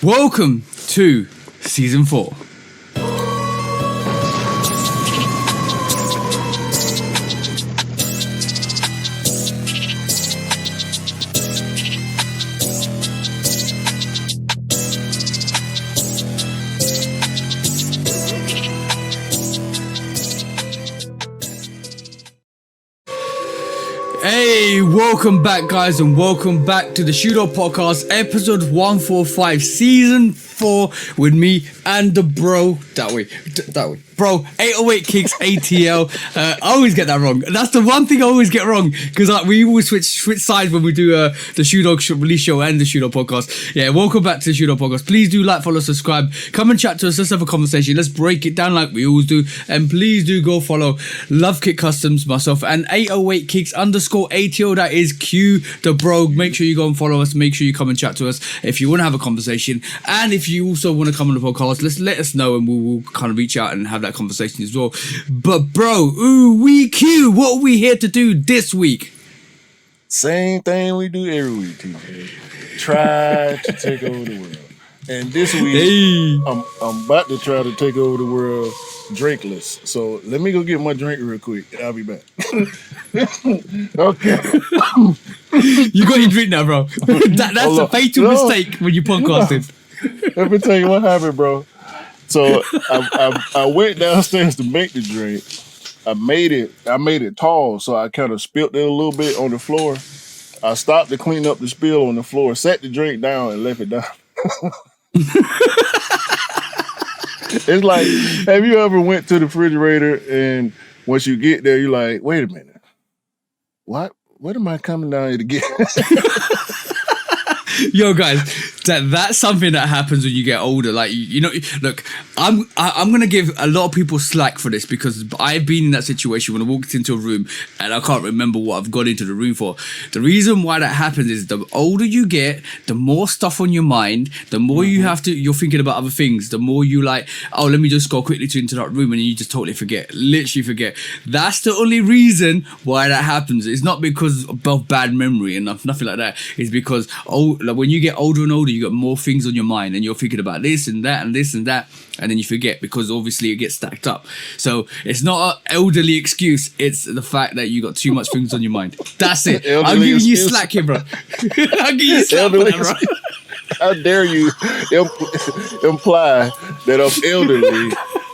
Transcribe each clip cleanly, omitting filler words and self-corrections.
Welcome to Season 4. Hey, welcome back guys, and welcome back to the Shootout Podcast, episode 145, season 4, with me and the bro, that way, bro, 808 Kicks ATL. I always get that wrong. That's the one thing I always get wrong, because we always switch sides when we do the Shootout release show and the Shootout Podcast. Yeah, welcome back to the Shootout Podcast. Please do like, follow, subscribe, come and chat to us, let's have a conversation, let's break it down like we always do, and please do go follow Lovekickscustom, myself, and 808 Kicks _ ATL, that is Q the bro. Make sure you go and follow us, make sure you come and chat to us if you want to have a conversation, and if you also want to come on the podcast, let us know and we'll kind of reach out and have that conversation as well. But bro, Q, what are we here to do this week? Same thing we do every week, TJ. Try to take over the world. And this week, I'm about to try to take over the world drinkless. So let me go get my drink real quick, and I'll be back. Okay. You got your drink now, bro. That's a fatal mistake when you podcasting. Let me tell you what happened, bro. So I went downstairs to make the drink. I made it tall, so I kind of spilled it a little bit on the floor. I stopped to clean up the spill on the floor, set the drink down, and left it down. It's like, have you ever went to the refrigerator and once you get there, you're like, wait a minute, what am I coming down here to get? Yo, guys, that's something that happens when you get older. Like, you know, look, I'm gonna give a lot of people slack for this, because I've been in that situation when I walked into a room and I can't remember what I've gone into the room for. The reason why that happens is the older you get, the more stuff on your mind, the more you're thinking about other things, the more you like, oh, let me just go quickly into that room, and you just totally literally forget. That's the only reason why that happens. It's not because of bad memory and nothing like that. It's because when you get older and older, you got more things on your mind, and you're thinking about this and that and this and that, and then you forget because obviously it gets stacked up. So it's not an elderly excuse, it's the fact that you got too much things on your mind. That's it. I'm giving you slack here, bro. I'm giving you slack for that, bro. How dare you imply that I'm elderly?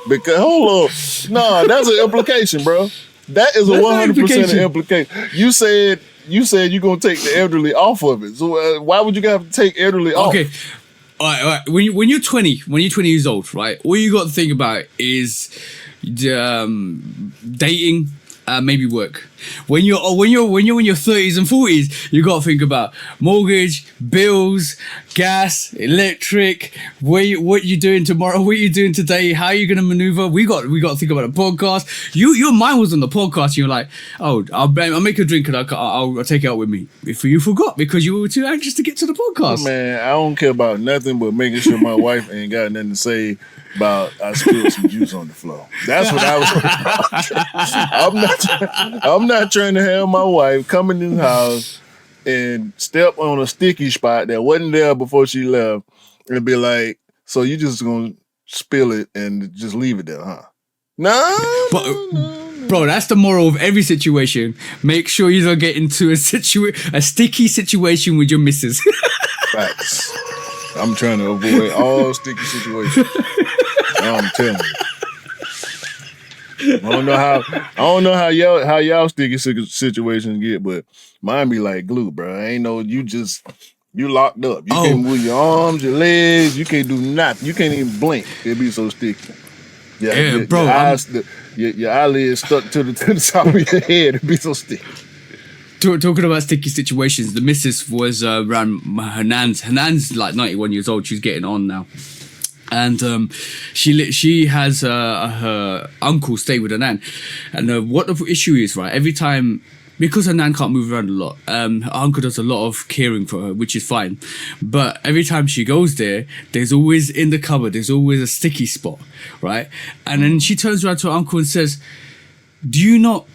Because hold on, no, that's an implication, bro. That is a 100% implication. You said you're gonna take the elderly off of it. So why would you have to take elderly off? Okay, all right. When you're 20 years old, right? All you got to think about is dating, maybe work. When you're in your 30s and 40s, you got to think about mortgage, bills, gas, electric, what you doing tomorrow, what you doing today, how you gonna maneuver. We got to think about a podcast. Your mind was on the podcast, and you're like, oh, I'll make a drink and I'll take it out with me. If you forgot because you were too anxious to get to the podcast. Man, I don't care about nothing but making sure my wife ain't got nothing to say about I spilled some juice on the floor. That's what I was. I'm not trying to have my wife come in the house and step on a sticky spot that wasn't there before she left and be like, so you just gonna spill it and just leave it there, huh? No. Bro, that's the moral of every situation. Make sure you don't get into a sticky situation with your missus. Facts. I'm trying to avoid all sticky situations. I'm telling you. I don't know how y'all sticky situations get, but mine be like glue, bro. I ain't know you locked up. You can't move your arms, your legs. You can't do nothing. You can't even blink. It be so sticky. Yeah, bro. Your eyelids stuck to the top of your head. It be so sticky. Talking about sticky situations, the missus was around her nan's like 91 years old. She's getting on now. And she has her uncle stay with her nan. And what the issue is, right, every time, because her nan can't move around a lot, her uncle does a lot of caring for her, which is fine. But every time she goes there, there's always in the cupboard, there's always a sticky spot, right? And then she turns around to her uncle and says, do you not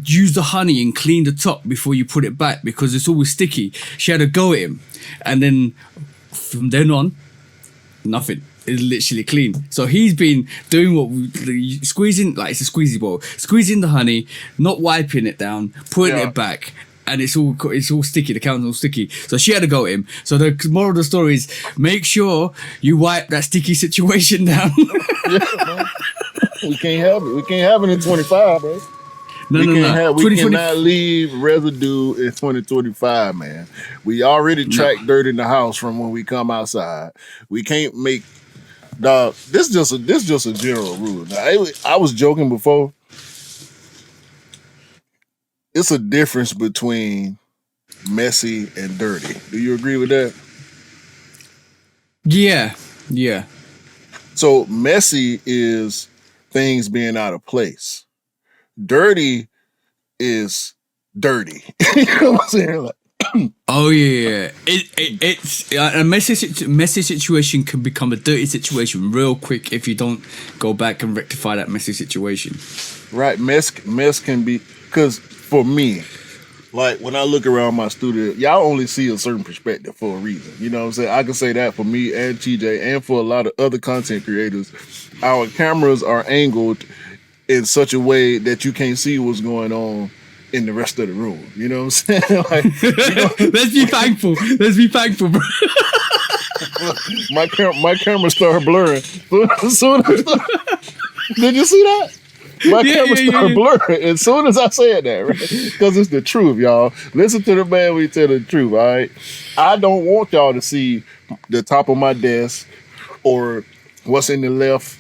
use the honey and clean the top before you put it back? Because it's always sticky. She had a go at him. And then from then on, nothing. It's literally clean. So he's been doing squeezing, like it's a squeezy bowl, squeezing the honey, not wiping it down, putting it back. And it's all sticky. The counter's all sticky. So she had to go at him. So the moral of the story is: make sure you wipe that sticky situation down. Man. We can't have it. We can't have it in 25, bro. No. We cannot leave residue in 2025, man. We already track dirt in the house from when we come outside. We can't make dog. This just a general rule. Now, I was joking before. It's a difference between messy and dirty. Do you agree with that? Yeah. So messy is things being out of place. Dirty is dirty. You know what I'm saying? Like, oh yeah. It's a messy situation can become a dirty situation real quick if you don't go back and rectify that messy situation. Right. Mess can be, because for me, like when I look around my studio, y'all only see a certain perspective for a reason. You know what I'm saying? I can say that for me and TJ and for a lot of other content creators. Our cameras are angled in such a way that you can't see what's going on in the rest of the room. You know what I'm saying? Like, let's be thankful. Let's be thankful, bro. my camera started blurring. Did you see that? My camera started blurring as soon as I said that, right? Because it's the truth, y'all. Listen to the man when he tell the truth, all right? I don't want y'all to see the top of my desk or what's in the left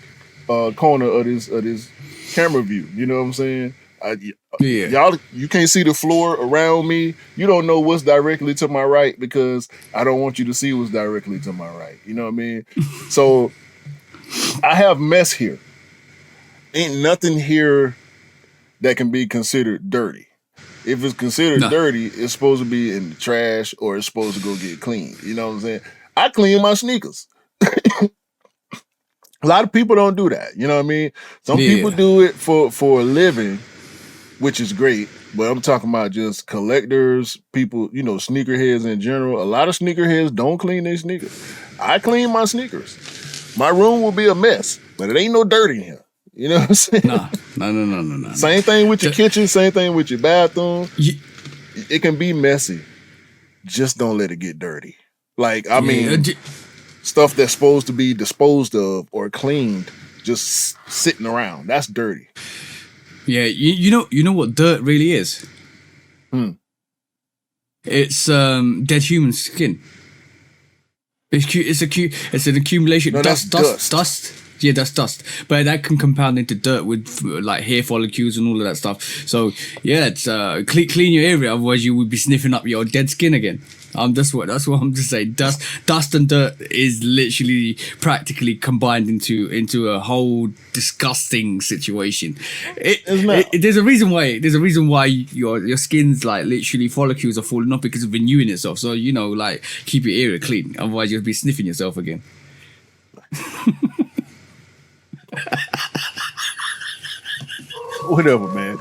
corner of this camera view. You know what I'm saying? Y'all, you can't see the floor around me. You don't know what's directly to my right because I don't want you to see what's directly to my right. You know what I mean? So I have mess here. Ain't nothing here that can be considered dirty. If it's considered dirty, it's supposed to be in the trash or it's supposed to go get cleaned. You know what I'm saying? I clean my sneakers. A lot of people don't do that. You know what I mean? Some people do it for a living, which is great. But I'm talking about just collectors, people, you know, sneakerheads in general. A lot of sneakerheads don't clean their sneakers. I clean my sneakers. My room will be a mess, but it ain't no dirt in here. You know what I'm saying? No. Same thing with your kitchen, same thing with your bathroom. It can be messy. Just don't let it get dirty. Like, I mean, stuff that's supposed to be disposed of or cleaned just sitting around. That's dirty. Yeah, you know what dirt really is? It's dead human skin. It's an accumulation. No, dust. Yeah, that's dust, but that can compound into dirt with like hair follicles and all of that stuff. So yeah, it's clean your area, otherwise you would be sniffing up your dead skin again. That's what I'm just saying. Dust and dirt is literally practically combined into a whole disgusting situation. There's a reason why your skin's like literally follicles are falling off because of renewing itself. So you know, like keep your area clean, otherwise you'll be sniffing yourself again. Whatever, man.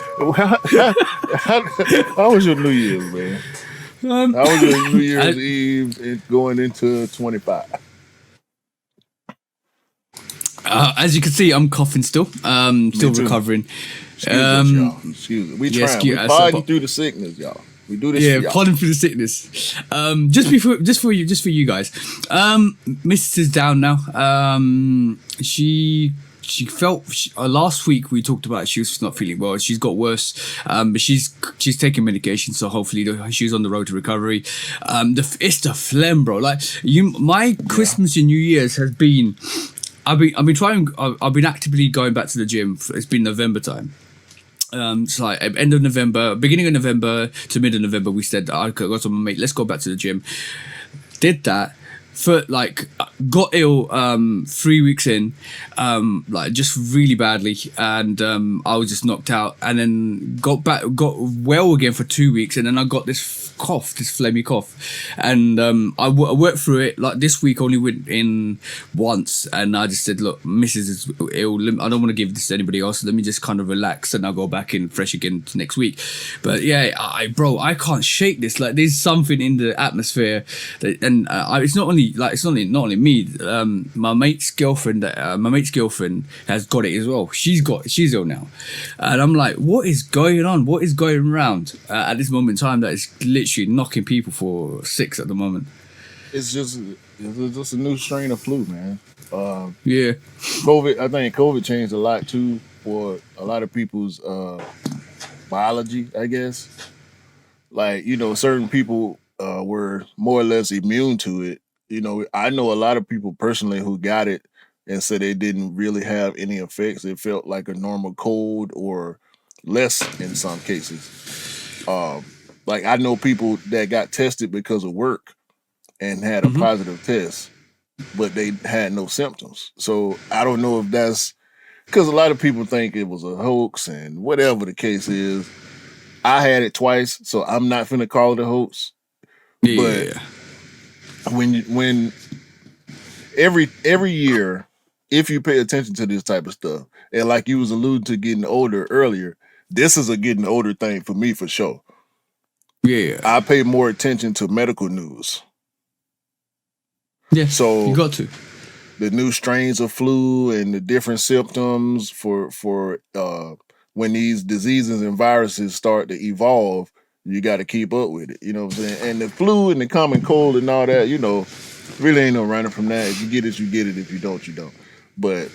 How was your New Year's, man? How was your New Year's Eve going into 25? As you can see, I'm coughing still. Still recovering. Excuse us, y'all. Excuse us. We trying. We fighting through the sickness, y'all. We do this. Yeah, pardon for the sickness. Just for you guys. Mrs. is down now. She felt last week we talked about she was not feeling well. She's got worse, but she's taking medication, so hopefully she's on the road to recovery. It's the phlegm, bro. Like my Christmas and New Year's has been. I've been actively going back to the gym. It's been November time. It's like end of November, beginning of November to mid of November. We said I got to my mate, let's go back to the gym. Did that. Got ill 3 weeks in, like just really badly, and I was just knocked out, and then got well again for 2 weeks, and then I got this cough, this phlegmy cough, and I worked through it. Like this week, only went in once, and I just said, look, Mrs. is ill. I don't want to give this to anybody else. So let me just kind of relax, and I'll go back in fresh again next week. But yeah, I can't shake this. Like there's something in the atmosphere that, and it's not only me. My mate's girlfriend has got it as well. She's ill now, and I'm like, what is going on? What is going around at this moment in time that is literally knocking people for six at the moment? It's just a new strain of flu, man. Yeah. I think COVID changed a lot too for a lot of people's biology, I guess. Like, you know, certain people were more or less immune to it. You know, I know a lot of people personally who got it and said they didn't really have any effects. It felt like a normal cold or less in some cases. Like I know people that got tested because of work and had a positive test, but they had no symptoms. So I don't know if that's because a lot of people think it was a hoax and whatever the case is. I had it twice, so I'm not finna call it a hoax. Yeah. But when every year, if you pay attention to this type of stuff, and like you was alluding to getting older earlier, this is a getting older thing for me for sure. Yeah. I pay more attention to medical news. Yeah. So you got to. The new strains of flu and the different symptoms for when these diseases and viruses start to evolve, you got to keep up with it. You know what I'm saying? And the flu and the common cold and all that, you know, really ain't no running from that. If you get it, you get it. If you don't, you don't. But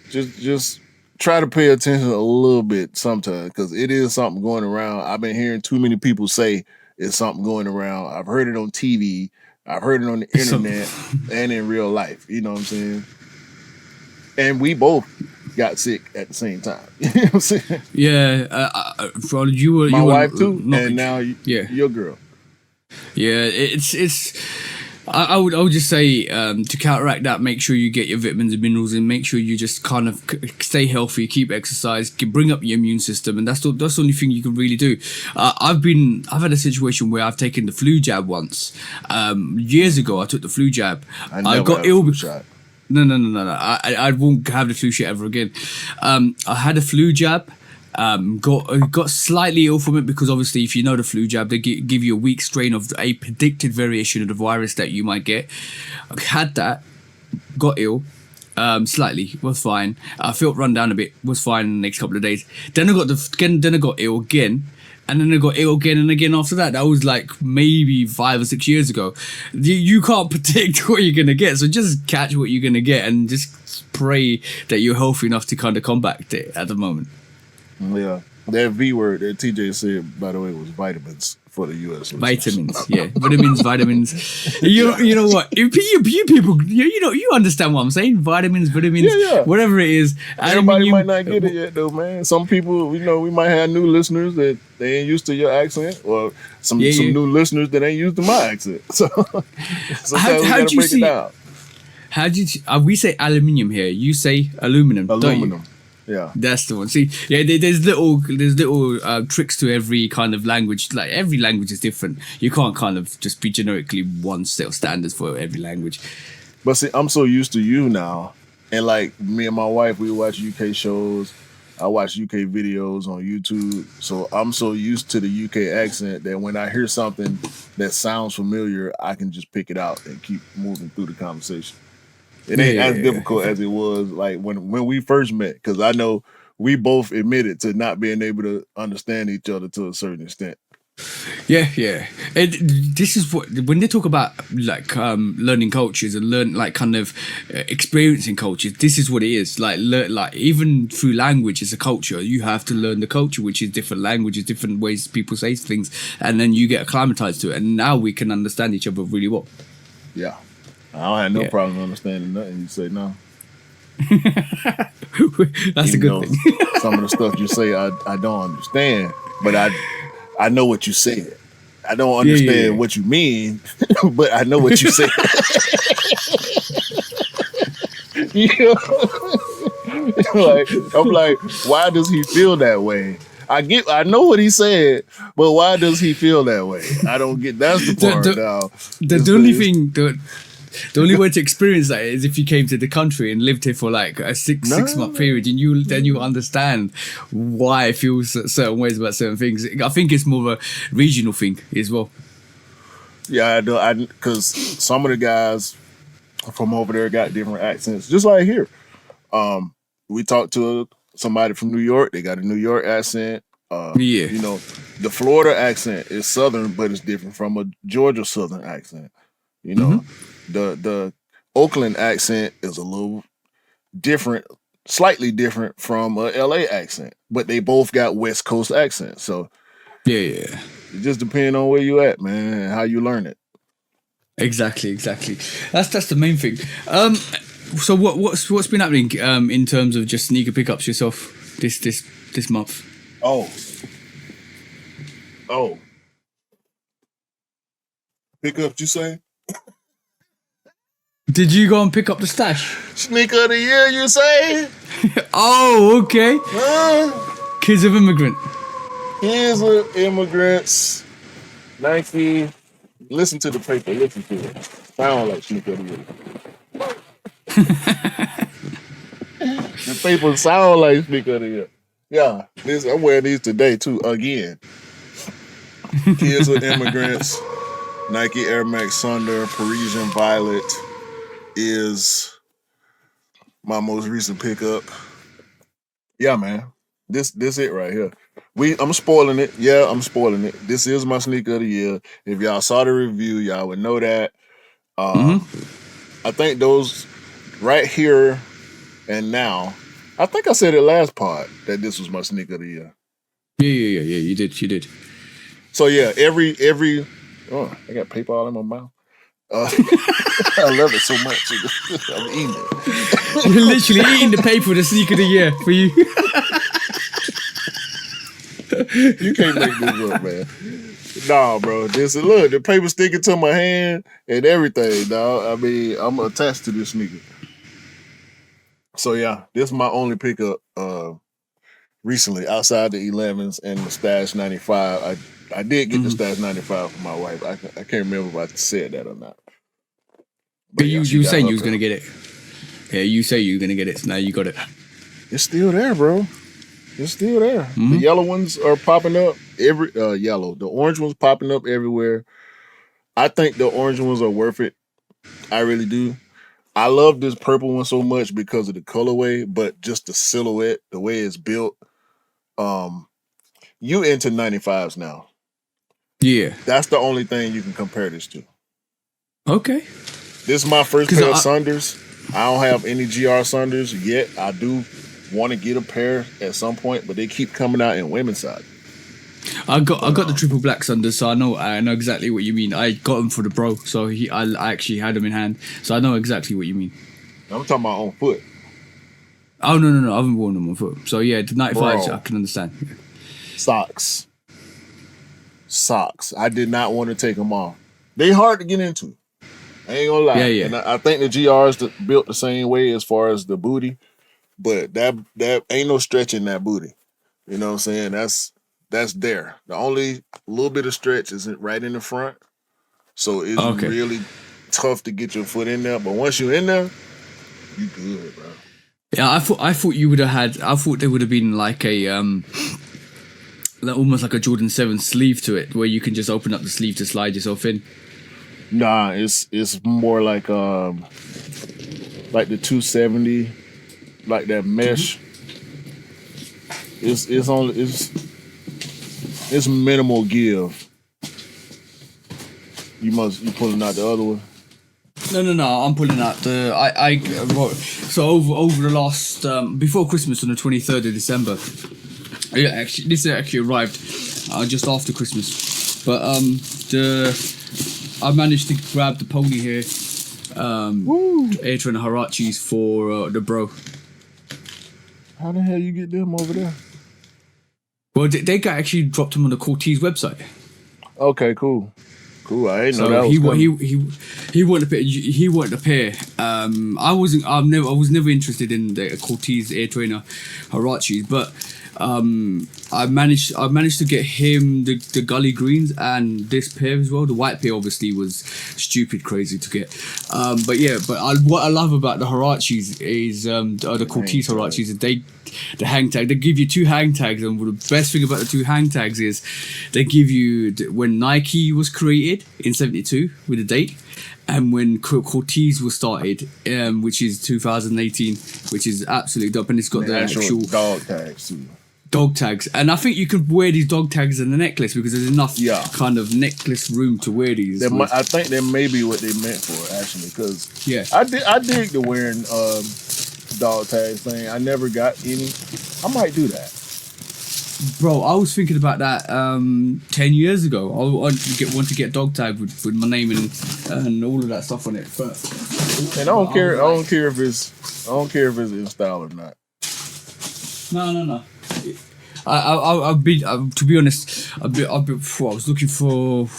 just try to pay attention a little bit sometimes because it is something going around. I've been hearing too many people say it's something going around. I've heard it on TV. I've heard it on the internet and in real life. You know what I'm saying? And we both got sick at the same time. You know what I'm saying? Yeah. My wife too, and now your girl. Yeah, it's. I would just say to counteract that, make sure you get your vitamins and minerals in. Make sure you just kind of stay healthy, keep exercise, bring up your immune system, and that's the only thing you can really do. I've had a situation where I've taken the flu jab once. Years ago, I took the flu jab. I got ill. No. I won't have the flu shit ever again. I had a flu jab. Got slightly ill from it because obviously if you know the flu jab, they give you a weak strain of a predicted variation of the virus that you might get. I had that, got ill, slightly, was fine. I felt run down a bit, was fine in the next couple of days. Then I got ill again. And then I got ill again and again after that. That was like maybe 5 or 6 years ago. You can't predict what you're going to get. So just catch what you're going to get and just pray that you're healthy enough to kind of combat it at the moment. Yeah. That V word that TJ said, by the way, was vitamins for the US. Vitamins, yeah. Vitamins. You know what? If you people, you understand what I'm saying. Vitamins, yeah. whatever it is. Everybody might not get it yet, though, man. Some people, we might have new listeners that they ain't used to your accent, or some new listeners that ain't used to my accent. So how do you see? How do you? We say aluminium here. You say aluminum. Don't you? Yeah, that's the one. See, yeah, there's little tricks to every kind of language. Like every language is different. You can't kind of just be generically one set of standards for every language. But see, I'm so used to you now, and like me and my wife, we watch UK shows. I watch UK videos on YouTube, so I'm so used to the UK accent that when I hear something that sounds familiar, I can just pick it out and keep moving through the conversation. It ain't as difficult as it was like when we first met, because I know we both admitted to not being able to understand each other to a certain extent. Yeah. And this is what when they talk about like learning cultures and experiencing cultures. This is what it is. Like even through language, it's a culture. You have to learn the culture, which is different languages, different ways people say things, and then you get acclimatized to it. And now we can understand each other really well. Yeah. I don't have no problem understanding nothing you say now. That's a good thing. Some of the stuff you say I don't understand, but I know what you said. I don't understand what you mean, but I know what you said. I'm like, why does he feel that way? I know what he said, but why does he feel that way? I don't get. That's the part now. The only way to experience that is if you came to the country and lived here for like a six month period, and then you understand why I feel certain ways about certain things. I think it's more of a regional thing as well. Yeah, I do. Because some of the guys from over there got different accents, just like here. We talked to somebody from New York. They got a New York accent. You know, the Florida accent is Southern, but it's different from a Georgia Southern accent. You know, the Oakland accent is a little different, slightly different from a LA accent, but they both got West Coast accents. So it just depends on where you at, man, and how you learn it. Exactly. That's the main thing. So what's been happening in terms of just sneaker pickups yourself this month? Oh. Pickups, you say? Did you go and pick up the stash? Sneaker of the year, you say? Oh, okay. Kids of Immigrant. Kids of Immigrants. Nike. Listen to the paper. Listen to it. Sound like sneaker of the year. The paper sound like sneaker of the year. Yeah, I'm wearing these today too. Again. Kids of Immigrants. Nike Air Max Thunder Parisian Violet is my most recent pickup. Yeah, man. This it right here. I'm spoiling it. Yeah, I'm spoiling it. This is my sneaker of the year. If y'all saw the review, y'all would know that. I think those right here and now, I think I said it last pod that this was my sneaker of the year. Yeah, you did. So yeah, every I got paper all in my mouth. I love it so much. I'm eating it. You're literally eating the paper with the sneaker of the year for you. You can't make this up, man. Nah, bro. Look, the paper sticking to my hand and everything, dog. I mean, I'm attached to this sneaker. So yeah, this is my only pickup recently outside the 11s and the Stash 95. I did get the Stash 95 for my wife. I can't remember if I said that or not. But you saying you was gonna get it. Yeah, you say you're gonna get it. So now you got it. It's still there, bro. It's still there. The yellow ones are popping up yellow. The orange ones popping up everywhere. I think the orange ones are worth it. I really do. I love this purple one so much because of the colorway, but just the silhouette, the way it's built. You into 95s now. Yeah. That's the only thing you can compare this to. Okay. This is my first pair of Sunders. I don't have any GR Sunders yet. I do want to get a pair at some point, but they keep coming out in women's side. I got the triple black Sunders, so I know exactly what you mean. I got them for the bro, so I actually had them in hand, so I know exactly what you mean. I'm talking about on foot. Oh no, I haven't worn them on foot. So yeah, the 95s I can understand. Yeah. Socks. I did not want to take them off. They hard to get into. I ain't gonna lie. Yeah. And I think the GRs built the same way as far as the booty, but that ain't no stretching that booty. You know what I'm saying? That's there. The only little bit of stretch is right in the front, so it's really tough to get your foot in there. But once you're in there, you good, bro. Yeah, I thought you would have had. I thought there would have been like a almost like a Jordan 7 sleeve to it, where you can just open up the sleeve to slide yourself in. Nah, it's more like the 270, like that mesh. It's minimal give. You pulling out the other one? No. I'm pulling out the. I wrote so over the last before Christmas on the 23rd of December. Yeah, actually, this actually arrived just after Christmas, but I managed to grab the pony here, Ayrton Harachis for the bro. How the hell you get them over there? Well, they actually dropped them on the Cortez website. Okay, cool. I didn't know that was he wanted a pair. I was never interested in the Cortez Air Trainer Huaraches, but I managed to get him the Gully Greens and this pair as well. The white pair obviously was stupid crazy to get, but what I love about the Huaraches is the Cortez Huaraches is the hang tag. They give you 2 hang tags, and the best thing about the 2 hang tags is they give you when Nike was created in '72 with a date, and when Cortez was started, which is 2018, which is absolutely dope, and it's got the actual dog tags too. Dog tags, and I think you could wear these dog tags in the necklace because there's enough kind of necklace room to wear these. I think that may be what they meant for actually, because I dig the wearing dog tags thing. I never got any. I might do that, bro. I was thinking about that 10 years ago. I want to get dog tag with my name and all of that stuff on it. But and I don't care if it's in style or not. No. I've been to be honest. I was looking for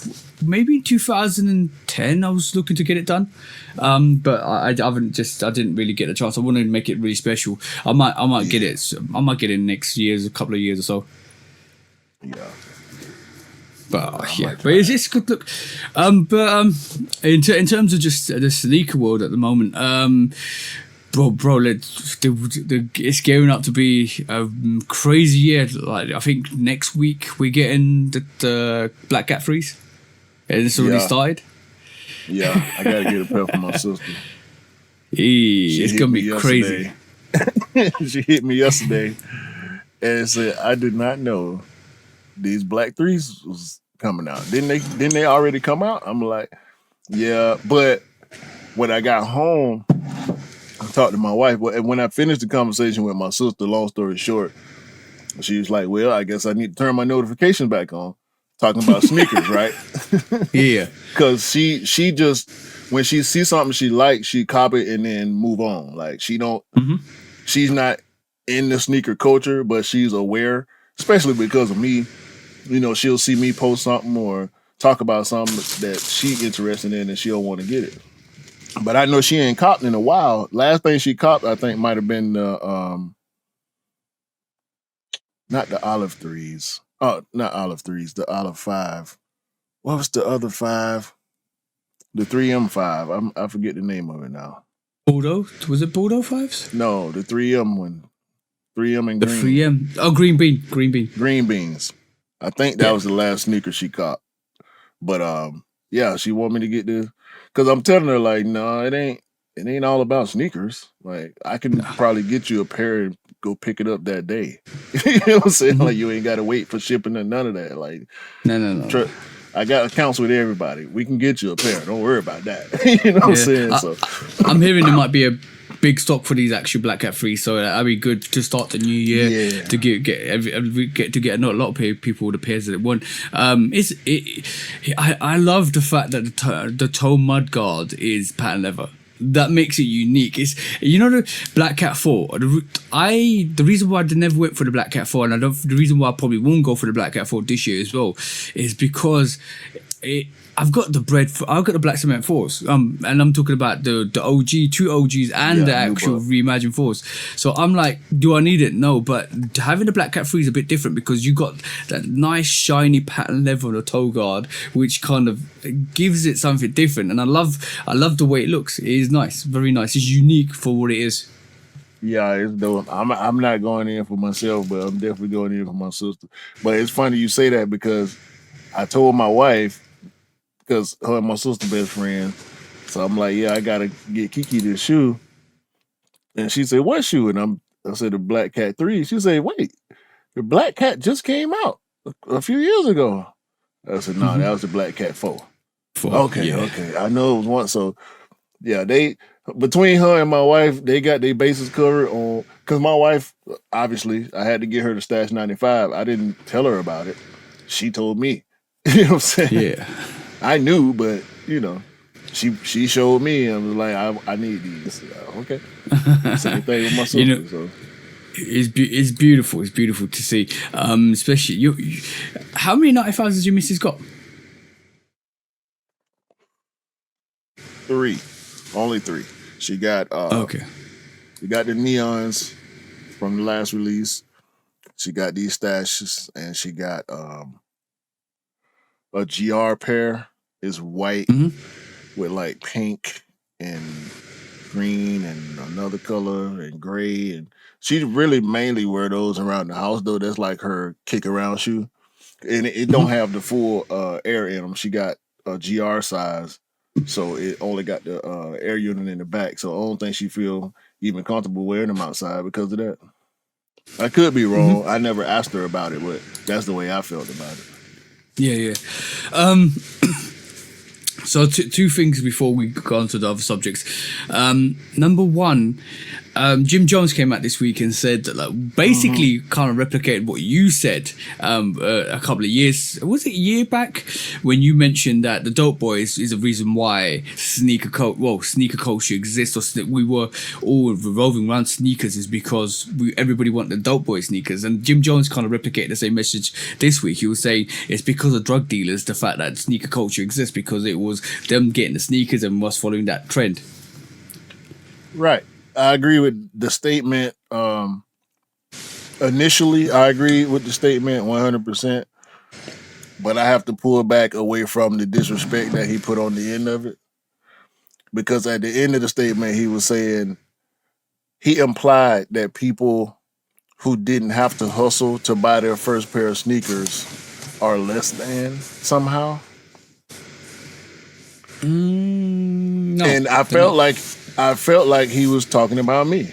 maybe in 2010. I was looking to get it done, but I didn't really get the chance. I wanted to make it really special. I might get it. I might get it next year's a couple of years or so. Yeah. But it's good look. In terms of just the sneaker world at the moment, Bro, it's gearing up to be a crazy year. Like I think next week we're getting the Black Cat Freeze, and it's already started. Yeah, I gotta get a pair for my sister. It's gonna be crazy. She hit me yesterday and said, "I did not know these Black Threes was coming out. Didn't they already come out?" I'm like, "Yeah," but when I got home, I talked to my wife. When I finished the conversation with my sister, long story short, she was like, "Well, I guess I need to turn my notifications back on." Talking about sneakers, right? Yeah. Because she just, when she sees something she likes, she copy it and then move on. Like she's not in the sneaker culture, but she's aware, especially because of me. You know, she'll see me post something or talk about something that she interested in and she'll want to get it. But I know she ain't copped in a while. Last thing she copped, I think, might have been the not the olive threes. Oh, not olive threes, the olive 5. What was the other 5? The 3M5. I forget the name of it now. Bordeaux? Was it Bordeaux 5s? No, the 3M one. 3M and the green. 3M. Oh, green bean. Green beans. I think that was the last sneaker she copped. But yeah, she want me to get this. Because I'm telling her, like, no, it ain't all about sneakers. Like, I can probably get you a pair and go pick it up that day. You know what I'm saying? Like, you ain't got to wait for shipping and none of that. Like, no. I got accounts with everybody. We can get you a pair. Don't worry about that. You know what I'm saying? So I'm hearing there might be a big stock for these actual Black Cat Frees, so that'd be good to start the new year to get a lot of people the pairs that they want. I love the fact that the toe mud guard is pattern leather. That makes it unique. It's, you know, the Black Cat 4. The reason why I never went for the Black Cat 4, and the reason why I probably won't go for the Black Cat 4 this year as well, is because I've got the Black Cement 4s, and I'm talking about the OG, 2 OGs, and the actual reimagined 4s. So I'm like, do I need it? No, but having the Black Cat 3 is a bit different because you got that nice shiny pattern leather on the toe guard, which kind of gives it something different. And I love the way it looks. It is nice, very nice. It's unique for what it is. Yeah, it's dope. I'm not going in for myself, but I'm definitely going in for my sister. But it's funny you say that because I told my wife, because her and my sister best friend. So I'm like, yeah, I gotta get Kiki this shoe. And she said, what shoe? And I said, the Black Cat 3. She said, wait, the Black Cat just came out a few years ago. I said, no, that was the Black Cat 4. Okay. I know it was one. So yeah, between her and my wife, they got their bases covered on, because my wife, obviously, I had to get her the Stash 95. I didn't tell her about it. She told me. You know what I'm saying? Yeah. I knew, but you know, she showed me and was like, I need these. Okay. Same thing with my sister. You know, so. It's beautiful. It's beautiful to see. Especially you. How many 95s has your missus got? 3. Only 3. She got Okay. she got the neons from the last release. She got these stashes, and she got a GR pair. Is white with like pink and green and another color and gray. And she really mainly wear those around the house though. That's like her kick around shoe. And it don't have the full air in them. She got a GR size, so it only got the air unit in the back. So I don't think she feel even comfortable wearing them outside because of that. I could be wrong. I never asked her about it, but that's the way I felt about it. Yeah. So two things before we go on to the other subjects. Number one, Jim Jones came out this week and said that, like, basically kind of replicated what you said a couple of years, was it a year back, when you mentioned that the Dope Boys is a reason why sneaker culture exists, or we were all revolving around sneakers, is because everybody wanted the Dope Boy sneakers. And Jim Jones kind of replicated the same message this week. He was saying it's because of drug dealers, the fact that sneaker culture exists, because it was them getting the sneakers and us following that trend. Right. I agree with the statement. Initially, I agree with the statement 100%, but I have to pull back away from the disrespect that he put on the end of it, because at the end of the statement, he was saying, he implied that people who didn't have to hustle to buy their first pair of sneakers are less than somehow. No, and I felt like he was talking about me.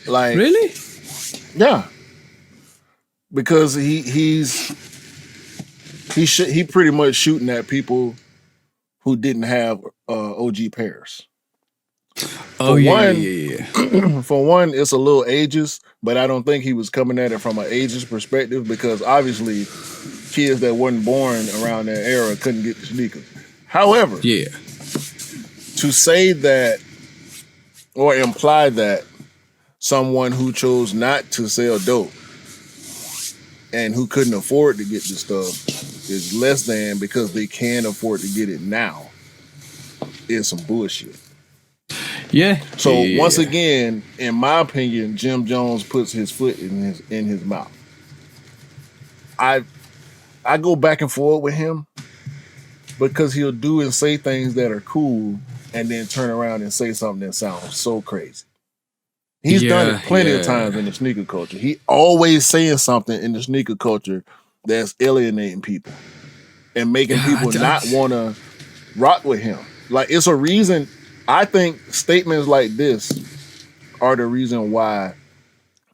Like, really? Yeah, because he pretty much shooting at people who didn't have OG pairs. Oh, yeah. For one, it's a little ageist, but I don't think he was coming at it from an ageist perspective, because obviously kids that weren't born around that era couldn't get the sneakers. However, to say that or imply that someone who chose not to sell dope and who couldn't afford to get the stuff is less than because they can afford to get it now is some bullshit. Yeah. So once again, in my opinion, Jim Jones puts his foot in his mouth. I go back and forth with him because he'll do and say things that are cool and then turn around and say something that sounds so crazy. He's done it plenty of times in the sneaker culture. He always saying something in the sneaker culture that's alienating people and making people not want to rock with him. Like, it's a reason. I think statements like this are the reason why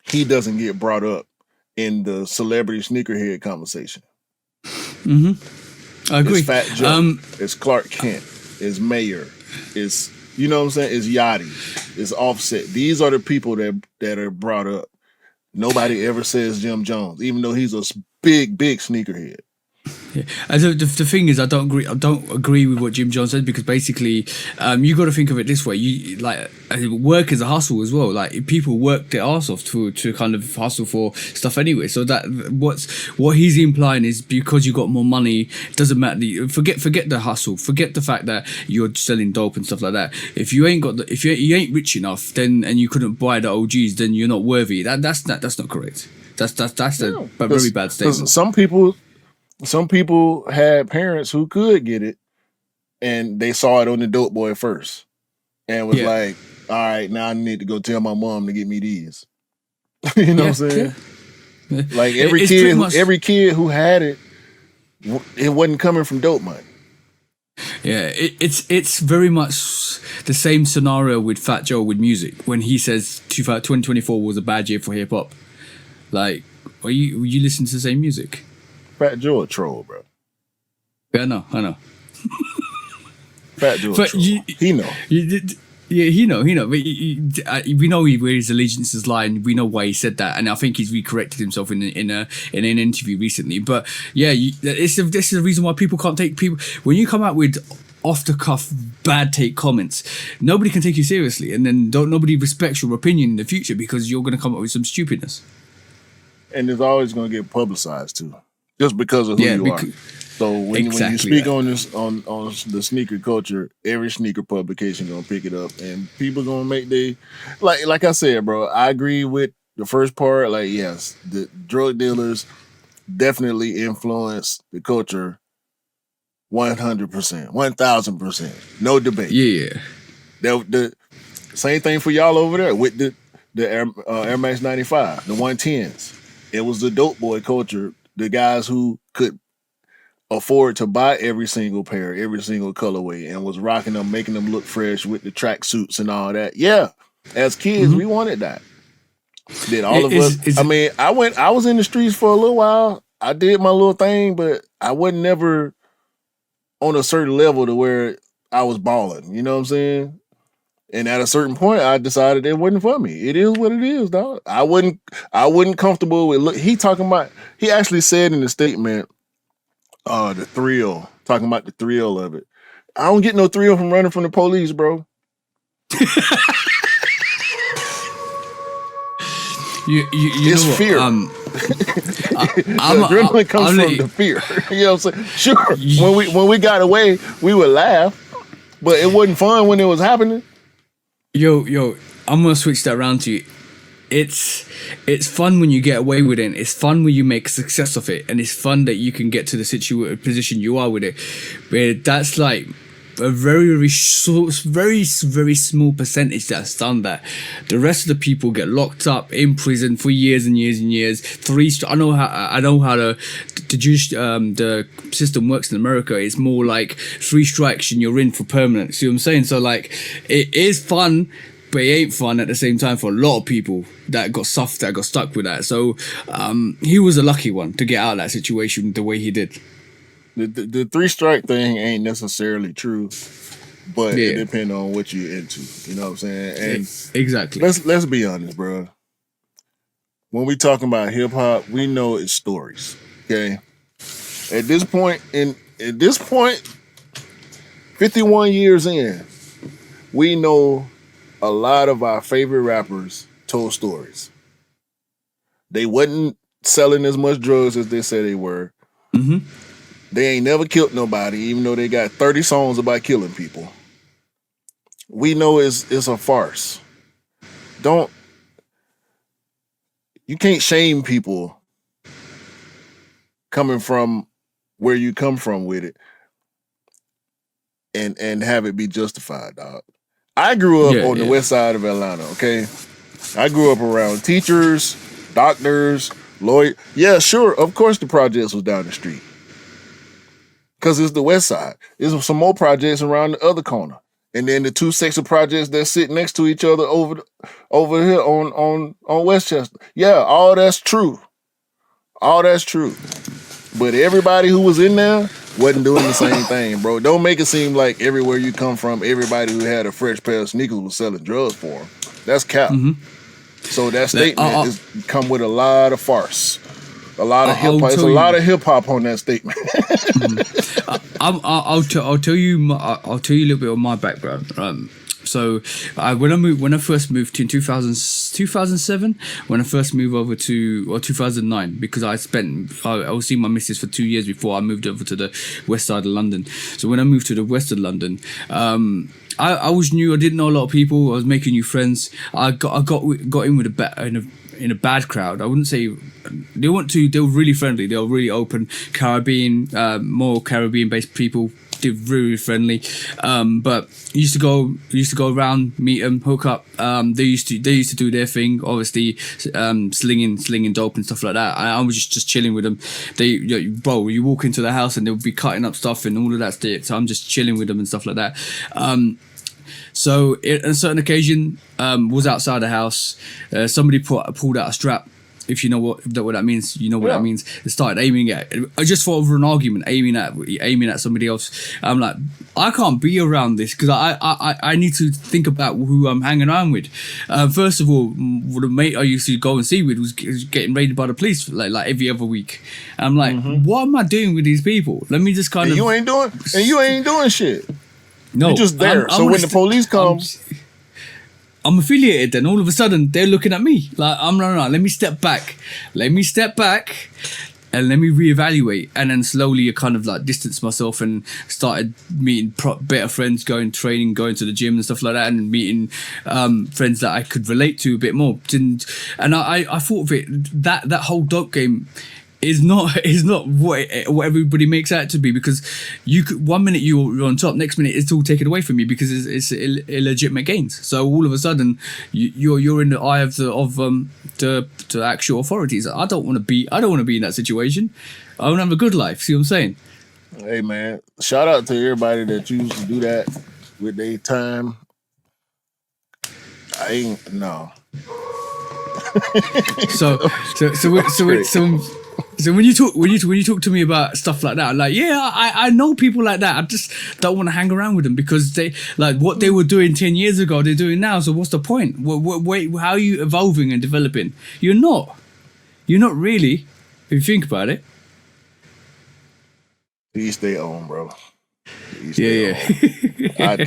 he doesn't get brought up in the celebrity sneakerhead conversation. I agree. It's Fat Joe. It's Clark Kent. It's Mayer. It's, you know what I'm saying? It's Yachty. It's Offset. These are the people that are brought up. Nobody ever says Jim Jones, even though he's a big sneakerhead. Yeah. And the thing is, I don't agree with what Jim Jones said, because basically, you got to think of it this way: you like work is a hustle as well. Like, people work their arse off to kind of hustle for stuff anyway. So that what he's implying is, because you got more money, it doesn't matter. Forget the hustle. Forget the fact that you're selling dope and stuff like that. If you ain't got if you ain't rich enough, then, and you couldn't buy the OGs, then you're not worthy. That's not correct. That's a very bad statement. Some people had parents who could get it, and they saw it on the Dope Boy first, and was like, "All right, now I need to go tell my mom to get me these." You know what I'm saying? Yeah. Like, every kid who had it, it wasn't coming from dope money. Yeah, it's very much the same scenario with Fat Joe with music, when he says 2024 was a bad year for hip hop. Like, are you listening to the same music? Fat Joe a troll, bro. Yeah, I know. Fat Joe a troll. He know. He know. But we know where his allegiances lie, and we know why he said that. And I think he's recorrected himself in an interview recently. But yeah, this is the reason why people can't take people. When you come out with off the cuff bad take comments, nobody can take you seriously, and then nobody respects your opinion in the future, because you're going to come up with some stupidness. And it's always going to get publicized too. Just because of who you are. So when you Exactly speak that. on this on the sneaker culture, every sneaker publication gonna pick it up, and people gonna make like I said, bro. I agree with the first part. Like, yes, the drug dealers definitely influence the culture 100%, 1000%, no debate. Yeah. The same thing for y'all over there with the Air Max 95, the 110s. It was the dope boy culture. The guys who could afford to buy every single pair, every single colorway, and was rocking them, making them look fresh with the track suits and all that. Yeah, as kids, we wanted that. Did all of us? I mean, I was in the streets for a little while. I did my little thing, but I wasn't never on a certain level to where I was balling. You know what I'm saying? And at a certain point, I decided it wasn't for me. It is what it is, dog. I wasn't comfortable with. Look, he actually said in the statement, the thrill, talking about the thrill of it. I don't get no thrill from running from the police, bro. It's know what? fear. Adrenaline comes from the fear. You know what I'm saying? Sure, when we got away, we would laugh, but it wasn't fun when it was happening. Yo, I'm gonna switch that around to you. It's fun when you get away with it. It's fun when you make a success of it, and it's fun that you can get to the position you are with it. But that's like a very small percentage that's done that. The rest of the people get locked up in prison for years and years and years. I know how the system works in America. It's more like 3 strikes and you're in for permanent. See what I'm saying? So like, it is fun, but it ain't fun at the same time for a lot of people that got stuck with that. So he was a lucky one to get out of that situation the way he did. The 3 strike thing ain't necessarily true, but it depends on what you're into. You know what I'm saying? And exactly. Let's be honest, bro. When we talking about hip hop, we know it's stories. Okay. At this point, 51 years in, we know a lot of our favorite rappers told stories. They wasn't selling as much drugs as they said they were. Mm-hmm. They ain't never killed nobody, even though they got 30 songs about killing people. We know it's a farce. You can't shame people coming from where you come from with it and have it be justified, dog. I grew up on the west side of Atlanta, okay? I grew up around teachers, doctors, lawyers. Yeah, sure, of course the projects was down the street. Because it's the west side. There's some more projects around the other corner. And then the 2 sets of projects that sit next to each other over here on Westchester. Yeah, all that's true. All that's true. But everybody who was in there wasn't doing the same thing, bro. Don't make it seem like everywhere you come from, everybody who had a fresh pair of sneakers was selling drugs for them. That's cap. Mm-hmm. So that statement is come with a lot of farce. A lot of hip hop. There's a lot of hip hop on that statement. I'll tell you a little bit of my background. So when I first moved in 2007, when I first moved over to 2009, because I was seeing my missus for 2 years before I moved over to the west side of London. So when I moved to the west of London, I was new. I didn't know a lot of people. I was making new friends. I got in with in a bad crowd. I wouldn't say they were really friendly. They were really open. More Caribbean based people. They're really friendly. But used to go around, meet them, hook up. They used to do their thing, obviously, slinging dope and stuff like that. I was just chilling with them. You walk into the house and they'll be cutting up stuff and all of that stuff. So I'm just chilling with them and stuff like that. So on a certain occasion, was outside the house. Somebody pulled out a strap. If you know what that means, you know what that means. They started aiming at. I just thought over an argument, aiming at somebody else. I'm like, I can't be around this because I need to think about who I'm hanging around with. First of all, the mate I used to go and see with was getting raided by the police like every other week. And I'm like, what am I doing with these people? Let me just kind of. You ain't doing shit. No, you're just there. So when the police come. I'm affiliated, then all of a sudden they're looking at me like no, let me step back. and let me reevaluate. And then slowly I kind of like distanced myself and started meeting better friends, going training, going to the gym and stuff like that, and meeting friends that I could relate to a bit more. And I thought of it, that whole dope game is not what everybody makes out to be, because you could, 1 minute you're on top, next minute it's all taken away from you because it's illegitimate gains. So all of a sudden you're in the eye of the actual authorities. I don't want to be in that situation. I want to have a good life. See what I'm saying? Hey man, shout out to everybody that used to do that with their time. I ain't no. So when you talk to me about stuff like that, like, yeah, I know people like that. I just don't want to hang around with them because they, like, what they were doing 10 years ago, they're doing now. So what's the point? Wait, how are you evolving and developing? You're not really, if you think about it. Each their own, bro. Yeah.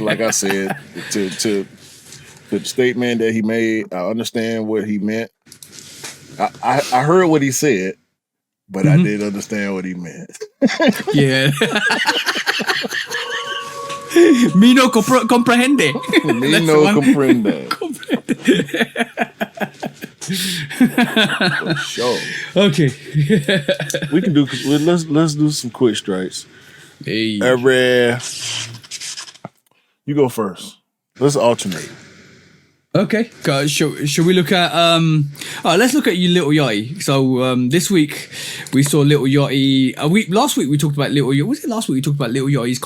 Like I said, to the statement that he made, I understand what he meant. I heard what he said, but I didn't understand what he meant. Yeah. Me no comprehende. Me no comprende. For sure. Okay. We can do. Let's do some quick strikes. Hey. You go first. Let's alternate. Okay, guys, should we look at let's look at you, Lil Yachty. So this week we saw Lil Yachty. Last week we talked about Lil Yachty. Was it last week we talked about Lil Yachty's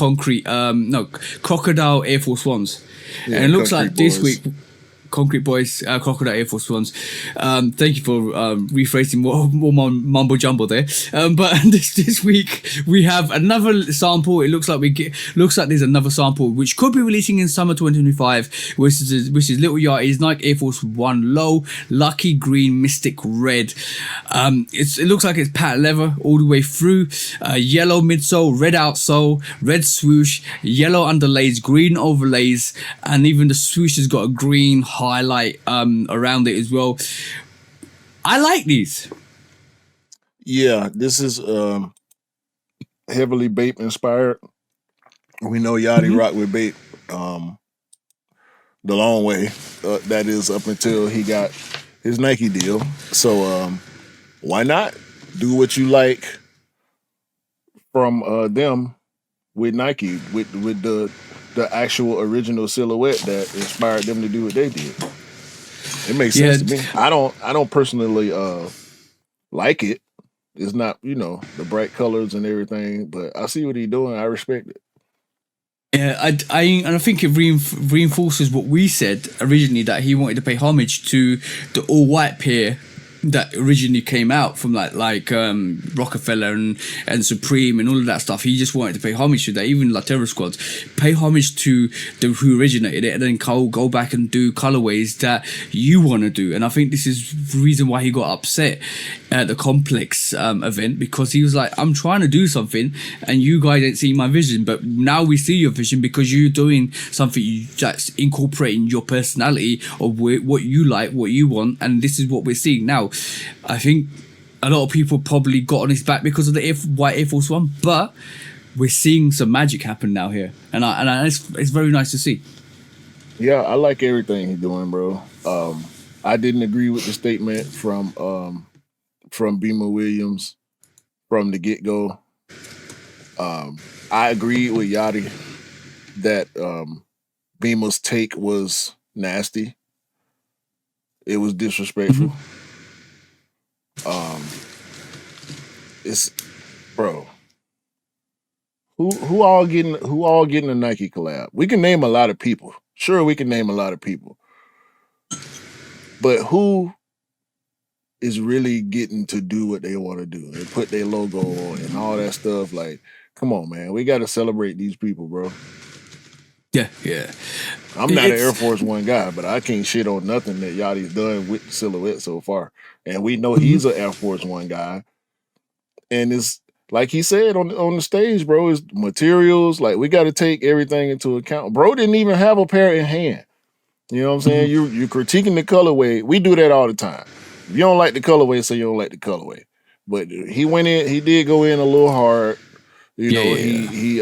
Crocodile Air Force Ones? Yeah, and it looks like this week Concrete Boys, Crocodile Air Force Ones. Thank you for rephrasing more mumbo jumbo there. But this week we have another sample. It looks like there's another sample which could be releasing in summer 2025, which is Lil Yachty's Nike Air Force One Low Lucky Green Mystic Red. It looks like it's patent leather all the way through. Yellow midsole, red outsole, red swoosh, yellow underlays, green overlays, and even the swoosh has got a green highlight around it as well. I like these. Yeah, this is heavily BAPE inspired. We know Yachty rock with BAPE the long way. That is up until he got his Nike deal. So why not do what you like from them with Nike, with the actual original silhouette that inspired them to do what they did. It makes sense to me. I don't personally like it. It's not, the bright colors and everything, but I see what he's doing. I respect it. Yeah, I think it reinforces what we said originally, that he wanted to pay homage to the all white pair that originally came out from like Rockefeller and Supreme and all of that stuff. He just wanted to pay homage to that. Even Terror Squads, pay homage to who originated it, and then go back and do colorways that you want to do. And I think this is the reason why he got upset at the Complex event, because he was like, I'm trying to do something and you guys ain't seeing my vision, but now we see your vision because you're doing something that's incorporating your personality of what you like, what you want, and this is what we're seeing now. I think a lot of people probably got on his back because of the white Air Force One, but we're seeing some magic happen now here, and it's very nice to see. Yeah, I like everything he's doing, bro. I didn't agree with the statement from Beamer Williams from the get-go. I agreed with Yachty that Beamer's take was nasty. It was disrespectful. It's, bro, who all getting a Nike collab? We can name a lot of people. Sure, we can name a lot of people. But who is really getting to do what they want to do and put their logo on and all that stuff? Like, come on, man. We got to celebrate these people, bro. Yeah. I'm not an Air Force One guy, but I can't shit on nothing that Yachty's done with the silhouette so far. And we know he's an Air Force One guy. And it's like he said on the stage, bro, it's materials. Like, we got to take everything into account. Bro didn't even have a pair in hand. You know what I'm saying? You're critiquing the colorway. We do that all the time. If you don't like the colorway, say you don't like the colorway. But he went in. He did go in a little hard. You know, he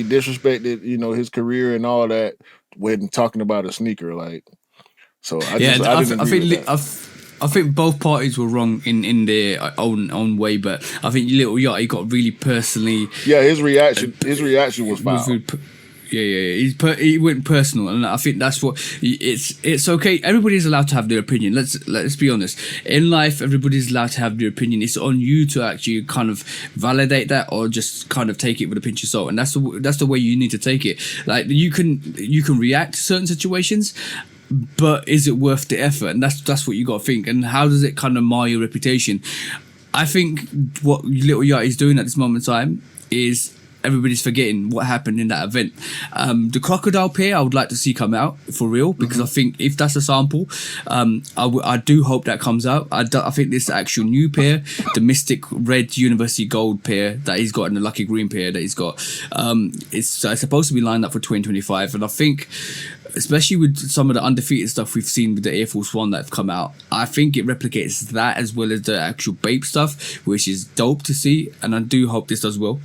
disrespected, you know, his career and all that when talking about a sneaker. Like, so I didn't agree with that. I think both parties were wrong in their own way, but I think Lil Yachty got really personally. Yeah, his reaction was foul. He went personal, and I think that's what it's okay. Everybody's allowed to have their opinion. Let's be honest. In life, everybody's allowed to have their opinion. It's on you to actually kind of validate that, or just kind of take it with a pinch of salt. And that's the way you need to take it. Like you can react to certain situations, but is it worth the effort? And that's what you got to think. And how does it kind of mar your reputation? I think what Lil Yachty is doing at this moment in time is everybody's forgetting what happened in that event. The crocodile pair I would like to see come out for real, because I think if that's a sample, I do hope that comes out. I think this actual new pair, the Mystic Red University Gold pair that he's got and the Lucky Green pair that he's got, it's supposed to be lined up for 2025, and I think especially with some of the undefeated stuff we've seen with the Air Force One that have come out, I think it replicates that as well as the actual BAPE stuff, which is dope to see, and I do hope this does well.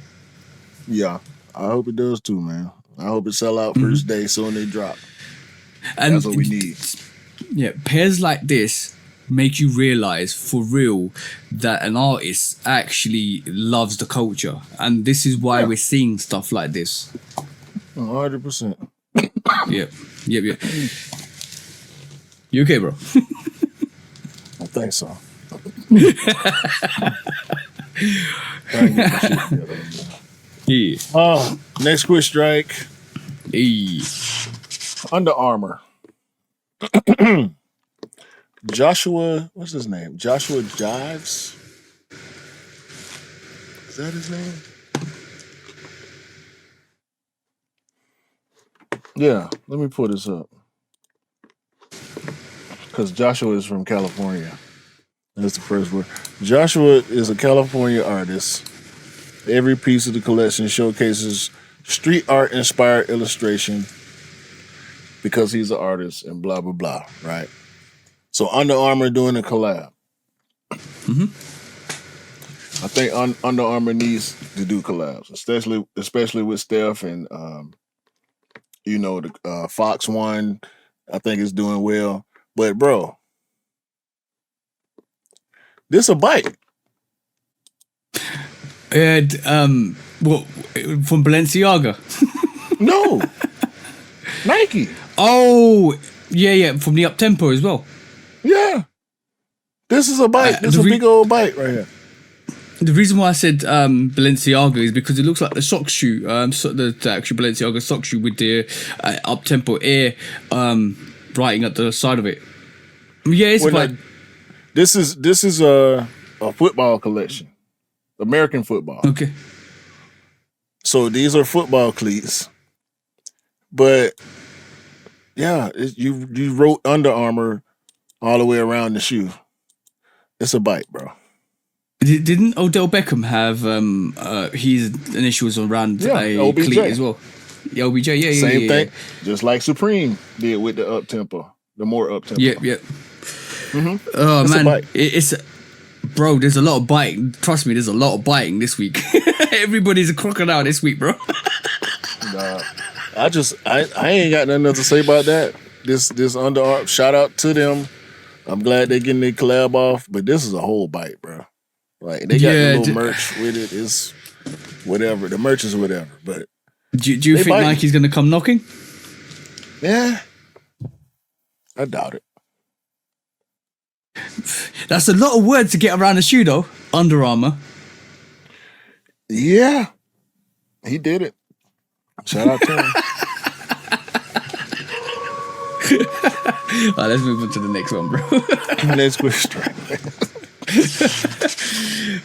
Yeah, I hope it does too, man. I hope it sell out first day soon they drop. And that's what we need. Yeah, pairs like this make you realize for real that an artist actually loves the culture, and this is why we're seeing stuff like this. 100%. Yep. You okay, bro? I think so. Yeah. Next quick strike. Hey. Under Armour. Joshua, what's his name? Joshua Jives? Is that his name? Yeah, let me pull this up. Because Joshua is from California. That's the first word. Joshua is a California artist. Every piece of the collection showcases street art inspired illustration because he's an artist and blah, blah, blah, right? So Under Armour doing a collab. I think Under Armour needs to do collabs, especially with Steph and you know, the Fox one, I think is doing well. But bro, this a bike. And what from Balenciaga? No, Nike. Oh, yeah, from the Up Tempo as well. Yeah, this is a bike. This is a big old bike right here. The reason why I said Balenciaga is because it looks like the sock shoe, the actual Balenciaga sock shoe with the Up Tempo Air writing at the side of it. Yeah, it's like this is a football collection, American football. Okay. So these are football cleats, but yeah, you wrote Under Armour all the way around the shoe. It's a bike, bro. Didn't Odell Beckham have his initials around a OBJ. cleat as well? Yeah, OBJ, yeah. Same thing, just like Supreme did with the up tempo, the more up tempo. Yeah. Oh it's man, it's bro. There's a lot of biting. Trust me, there's a lot of biting this week. Everybody's a crocodile this week, bro. Nah, I ain't got nothing else to say about that. This Under Armour, shout out to them. I'm glad they're getting their collab off, but this is a whole bite, bro. Like they got the little merch with it. It's whatever. The merch is whatever. But do you think Nike's gonna come knocking? Yeah, I doubt it. That's a lot of words to get around a shoe, though. Under Armour. Yeah, he did it. Shout out to him. All right, let's move on to the next one, bro. Next question.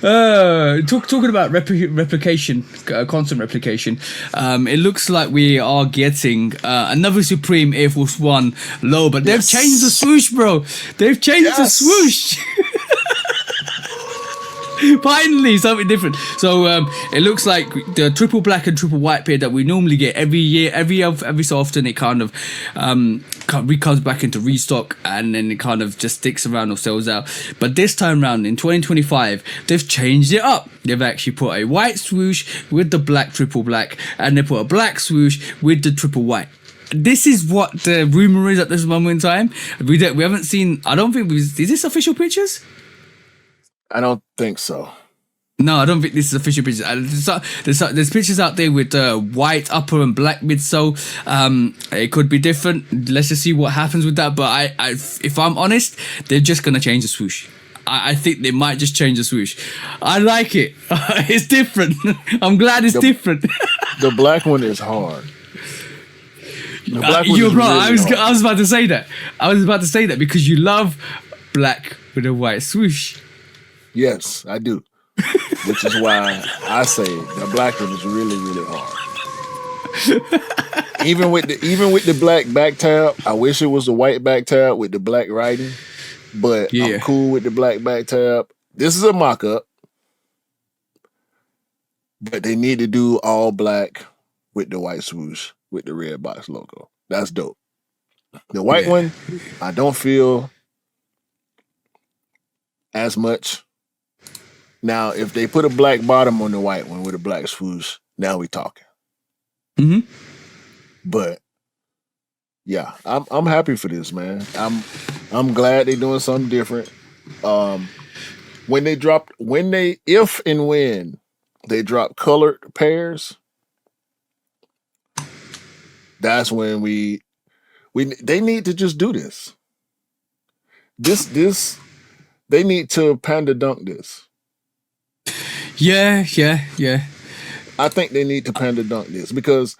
Talking about replication, constant replication. It looks like we are getting another Supreme Air Force One low, but they've changed the swoosh, bro. They've changed the swoosh. Finally, something different. So it looks like the triple black and triple white pair that we normally get every year, every so often. It kind of comes back into restock, and then it kind of just sticks around or sells out. But this time around in 2025, they've changed it up. They've actually put a white swoosh with the black triple black, and they put a black swoosh with the triple white. This is what the rumor is at this moment in time. We haven't seen. I don't think is this official pictures? I don't think so. No, I don't think this is official pictures. There's pictures out there with white upper and black midsole. It could be different. Let's just see what happens with that. But I if I'm honest, they're just gonna change the swoosh. I think they might just change the swoosh. I like it. It's different. I'm glad it's different. The black one is hard. The black one You're right. Really I was about to say that. I was about to say that because you love black with a white swoosh. Yes, I do. Which is why I say the black one is really, really hard. even with the black back tab, I wish it was the white back tab with the black writing. But I'm cool with the black back tab. This is a mock-up. But they need to do all black with the white swoosh with the red box logo. That's dope. The white one, I don't feel as much. Now, if they put a black bottom on the white one with a black swoosh, now we talking. Mm-hmm. But yeah, I'm happy for this, man. I'm glad they're doing something different. When they drop colored pairs, that's when they need to just do this. This they need to panda dunk this. Yeah. I think they need to panda dunk this because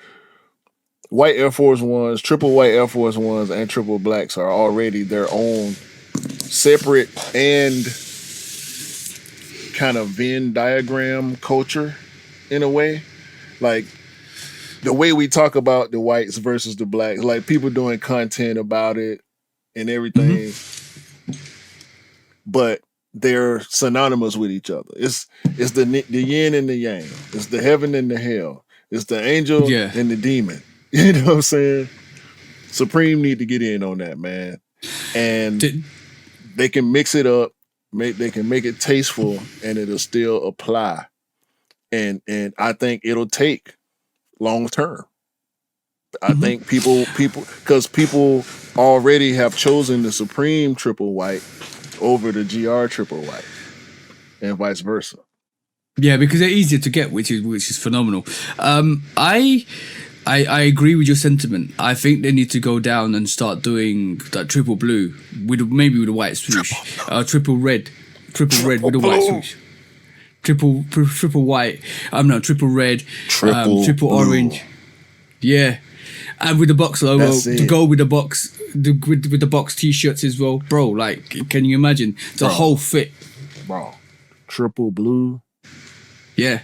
white Air Force Ones, triple white Air Force Ones, and triple blacks are already their own separate and kind of Venn diagram culture in a way. Like the way we talk about the whites versus the blacks, like people doing content about it and everything. Mm-hmm. But they're synonymous with each other. It's the yin and the yang. It's the heaven and the hell. It's the angel and the demon. You know what I'm saying? Supreme need to get in on that, man. And they can mix it up. They can make it tasteful, and it'll still apply. And I think it'll take long term. I think people because people already have chosen the Supreme triple white over the GR triple white, and vice versa. Yeah, because they're easier to get, which is phenomenal. I agree with your sentiment. I think they need to go down and start doing that triple blue with a white swoosh, triple red with a white swoosh, triple white. No, triple red, triple orange. Yeah, and with the box logo to go with the box. With the box t-shirts as well, bro. Like, can you imagine the whole fit, bro? Triple blue, yeah.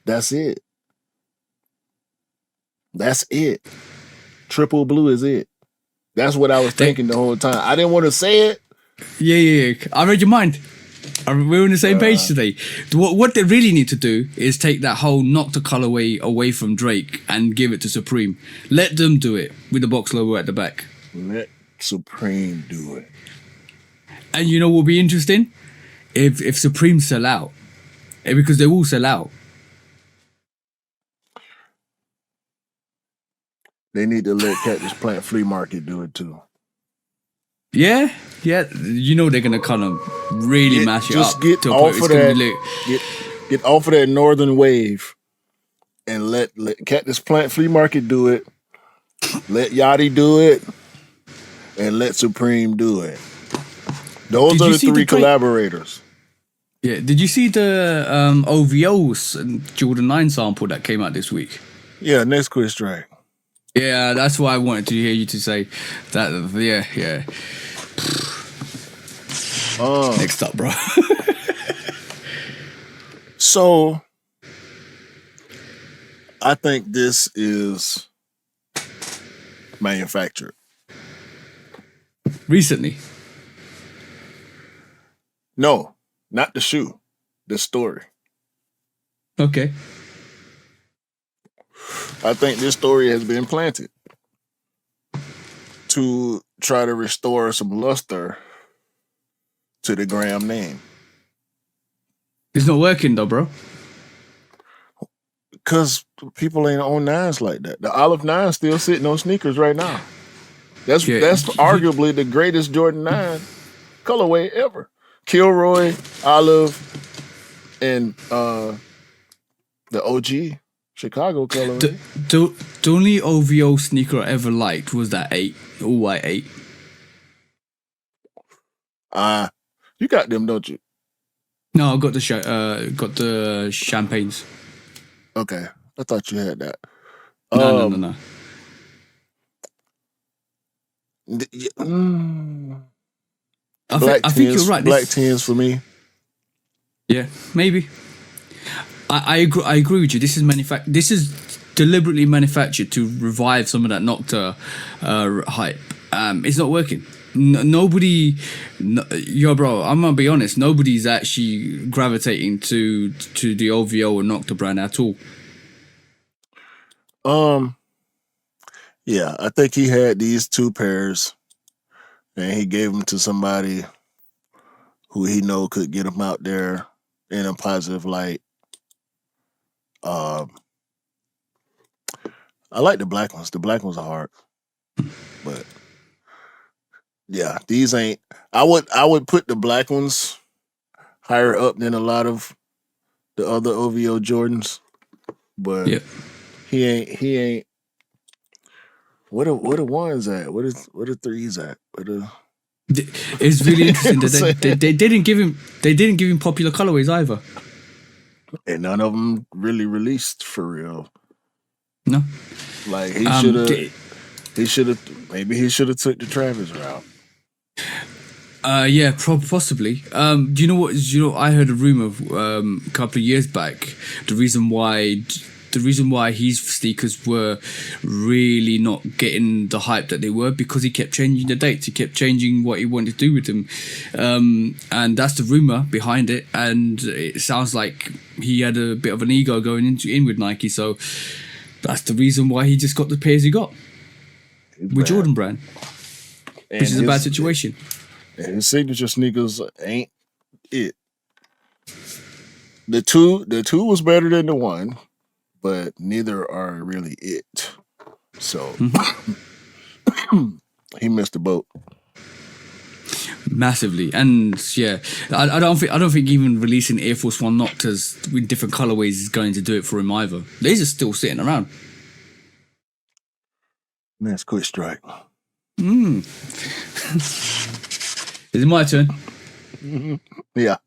That's it. Triple blue is it. That's what I was thinking the whole time. I didn't want to say it. Yeah. I read your mind. We're on the same page today. What they really need to do is take that whole Nocta colorway away from Drake and give it to Supreme. Let them do it with the box logo at the back. Let Supreme do it. And you know what will be interesting? If Supreme sell out. Because they will sell out. They need to let Cactus Plant Flea Market do it too. Yeah. You know they're gonna kind of really mash it up. Get off of that. Get off of that northern wave, and let Cactus Plant Flea Market do it. Let Yachty do it, and let Supreme do it. Those are the three collaborators. Yeah. Did you see the OVO's Jordan 9 sample that came out this week? Yeah. Next quiz track. Yeah, that's why I wanted to hear you to say that. Yeah. Next up, bro. So, I think this is manufactured. Recently? No, not the shoe. The story. Okay. I think this story has been planted. to try to restore some luster to the Graham name. It's not working though, bro. Because people ain't on 9s like that. The Olive 9 still sitting on sneakers right now. That's arguably the greatest Jordan 9 colorway ever. Kilroy, Olive, and the OG Chicago colorway. The only OVO sneaker I ever liked was that 8, all white 8. You got them, don't you? No, I got the champagnes. Okay, I thought you had that. No. I think you're right. Black 10s for me. Yeah, maybe. I agree with you. This is deliberately manufactured to revive some of that Nocta hype. It's not working. Bro, I'm gonna be honest. Nobody's actually gravitating to the OVO or Nocta brand at all. Yeah, I think he had these 2 pairs, and he gave them to somebody who he know could get them out there in a positive light. I like the black ones. The black ones are hard, but yeah, these ain't. I would put the black ones higher up than a lot of the other OVO Jordans, but he ain't. What are ones at? What are 3s at? It's really interesting that they didn't give him popular colorways either, and none of them really released for real. No, like he should have. Maybe he should have took the Travis route. Yeah, possibly. Do you know what? I heard a rumor a couple of years back. The reason why his sneakers were really not getting the hype that they were because he kept changing the dates. He kept changing what he wanted to do with them, and that's the rumor behind it. And it sounds like he had a bit of an ego going in with Nike. So that's the reason why he just got the pairs he got with Jordan Brand, which is a bad situation. And his signature sneakers ain't it. The two was better than the 1. But neither are really it. So he missed the boat massively. And yeah, I don't think even releasing Air Force 1 Noctas with different colorways is going to do it for him either. These are still sitting around. Man, it's quick strike. Is it my turn? Yeah.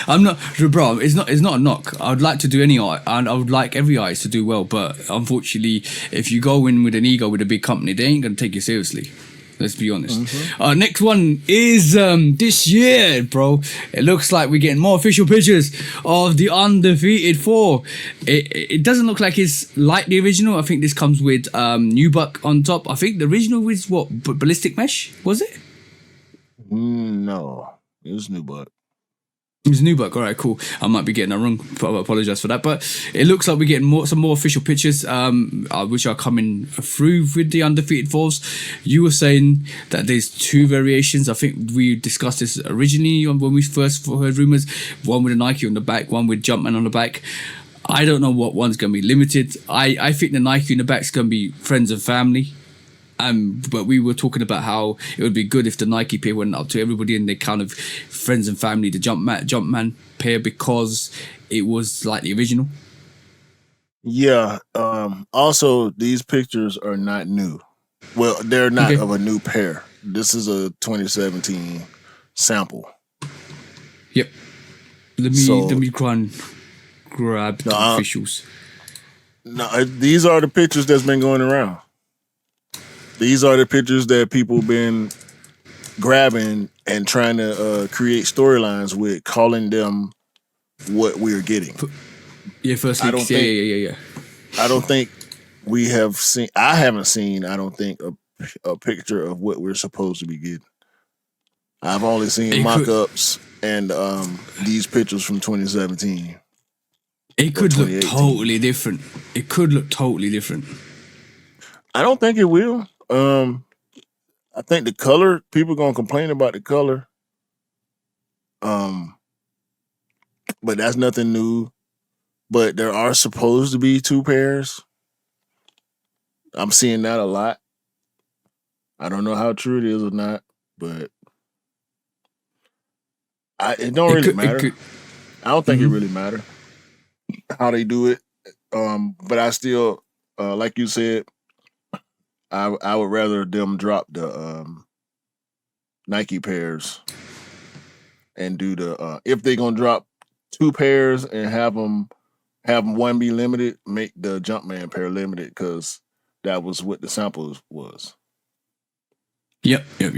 I'm not, bro. It's not a knock. I would like to do any art, and I would like every artist to do well. But unfortunately, if you go in with an ego with a big company, they ain't gonna take you seriously. Let's be honest. Next one is this year, bro. It looks like we're getting more official pictures of the Undefeated 4. It doesn't look like it's like the original. I think this comes with Nubuck on top. I think the original was what, ballistic mesh, was it? No, it was Nubuck. It was Nubuck. All right, cool. I might be getting that wrong. I apologize for that. But it looks like we're getting some more official pictures, which are coming through with the Undefeated 4s. You were saying that there's 2 variations. I think we discussed this originally when we first heard rumors. One with a Nike on the back, one with Jumpman on the back. I don't know what one's going to be limited. I think the Nike on the back is going to be friends and family. But we were talking about how it would be good if the Nike pair went up to everybody and they kind of friends and family, the Jumpman pair, because it was like the original. Yeah. Also, these pictures are not new. Well, they're not of a new pair. This is a 2017 sample. Yep. Let me try and grab the officials. No, these are the pictures that's been going around. These are the pictures that people been grabbing and trying to create storylines with, calling them what we're getting. Yeah, first leaks. Yeah. I don't think we have seen. I haven't seen. I don't think a picture of what we're supposed to be getting. I've only seen mock-ups and these pictures from 2017. It could look totally different. I don't think it will. I think the color, people gonna complain about the color. But that's nothing new. But there are supposed to be 2 pairs. I'm seeing that a lot. I don't know how true it is or not, but it don't really matter. I don't think it really matter how they do it. But I still, like you said, I would rather them drop the Nike pairs and do the if they're gonna drop 2 pairs and have them one be limited, make the Jumpman pair limited, because that was what the sample was. Yep. I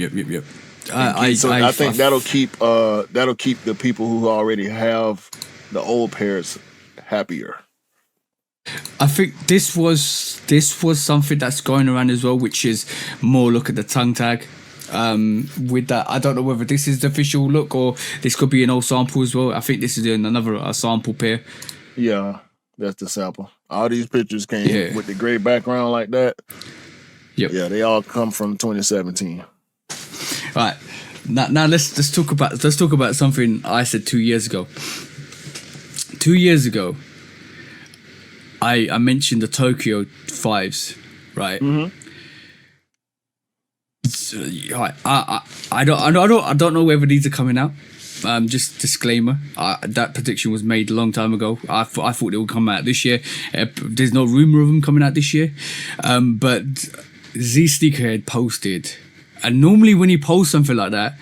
think that'll keep the people who already have the old pairs happier. I think this was something that's going around as well, which is more look at the tongue tag. With that, I don't know whether this is the official look or this could be an old sample as well. I think this is another sample pair. Yeah, that's the sample. All these pictures came with the gray background like that. Yep. Yeah, they all come from 2017. All right. Now let's talk about something I said 2 years ago. 2 years ago, I mentioned the Tokyo 5s, right? Mm-hmm. So, I don't know whether these are coming out. Just disclaimer, that prediction was made a long time ago. I thought they would come out this year. There's no rumor of them coming out this year. But Z Sneakerhead posted, and normally when you post something like that,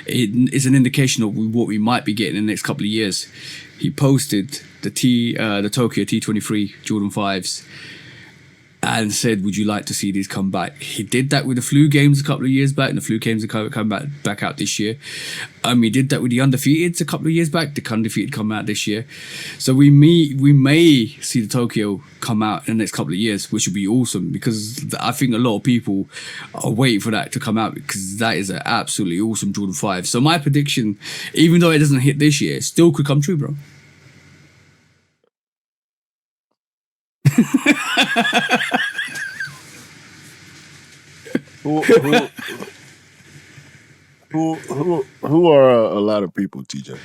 it is an indication of what we might be getting in the next couple of years. He posted the Tokyo T23 Jordan 5s and said, would you like to see these come back? He did that with the Flu games a couple of years back, and the Flu games are come back out this year. He did that with the Undefeateds a couple of years back. The Undefeated come out this year. So we may see the Tokyo come out in the next couple of years, which would be awesome, because I think a lot of people are waiting for that to come out, because that is an absolutely awesome Jordan 5. So my prediction, even though it doesn't hit this year, still could come true, bro. Who are a lot of people, TJ?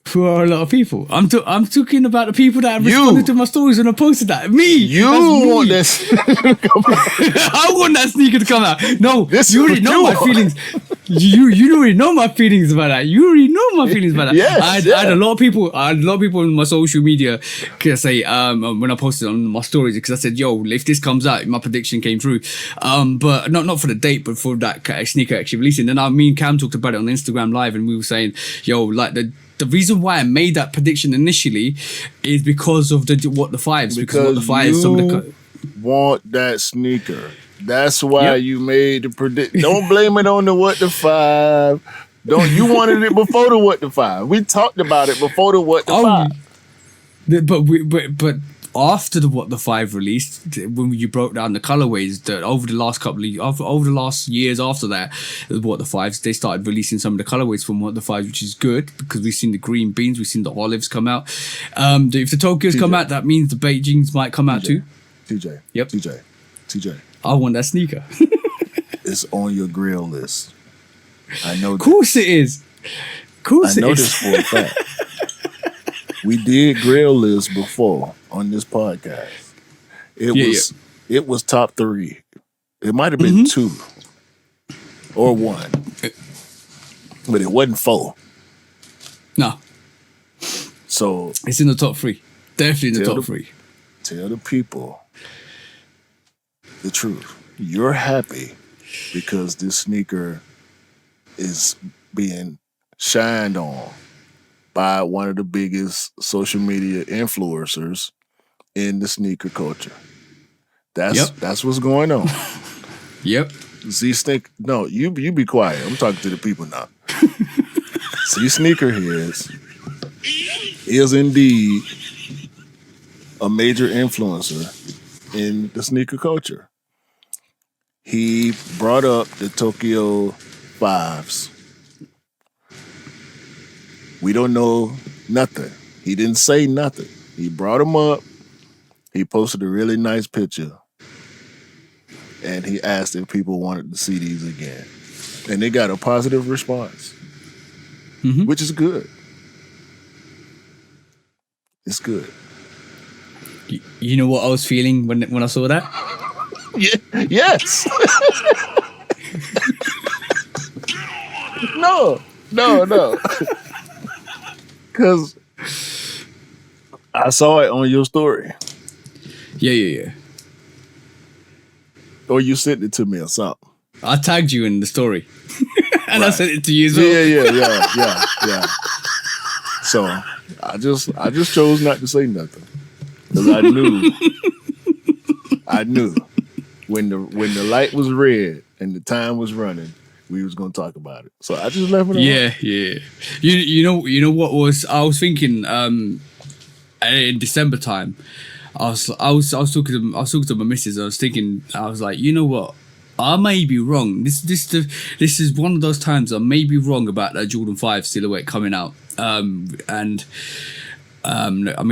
Who are a lot of people? I'm talking about the people that have responded to my stories when I posted that. Me. You want this? I want that sneaker to come out. No, you already know my feelings. You already know my feelings about that. You already know my feelings about that. Yes, I had a lot of people. On my social media say when I posted on my stories, because I said, "Yo, if this comes out, my prediction came true." But not for the date, but for that sneaker actually releasing. Then me and Cam talked about it on Instagram Live, and we were saying, "Yo, like the reason why I made that prediction initially is because of what the 5s. Because what the 5s, want that sneaker. That's why you made the prediction. Don't blame it on the what the 5. You wanted it before the what the 5. We talked about it before the what the 5. But after the what the 5 released, when you broke down the colorways, that over the last years after that, what the 5s, they started releasing some of the colorways from what the 5s, which is good, because we've seen the green beans, we've seen the olives come out. If the Tokyos come out, that means the Beijings might come out too. TJ. Yep. TJ. I want that sneaker. It's on your grill list. I know. Of course it is. I know this for a fact. We did grill lists before on this podcast. It was top 3. It might have been 2 or 1, but it wasn't 4. No. So it's in the top 3. Definitely in the top 3. Tell the people the truth. You're happy because this sneaker is being shined on by one of the biggest social media influencers in the sneaker culture. That's what's going on. Yep. Z Sneaker. No, you be quiet. I'm talking to the people now. Z Sneakerheads is indeed a major influencer in the sneaker culture. He brought up the Tokyo 5s. We don't know nothing. He didn't say nothing. He brought them up. He posted a really nice picture. and he asked if people wanted to see these again, and they got a positive response, which is good. It's good. You know what I was feeling when I saw that? Yeah. Yes. No. Because I saw it on your story. Yeah. Or you sent it to me or something. I tagged you in the story. And right. I sent it to you as well. Yeah. So I just chose not to say nothing. Because I knew when the light was red and the time was running, we was gonna talk about it. So I just left it alone. Yeah. You know what I was thinking in December time. I was talking to my missus. I was thinking, I was like, you know what? I may be wrong. This is one of those times I may be wrong about that Jordan 5 silhouette coming out. I mean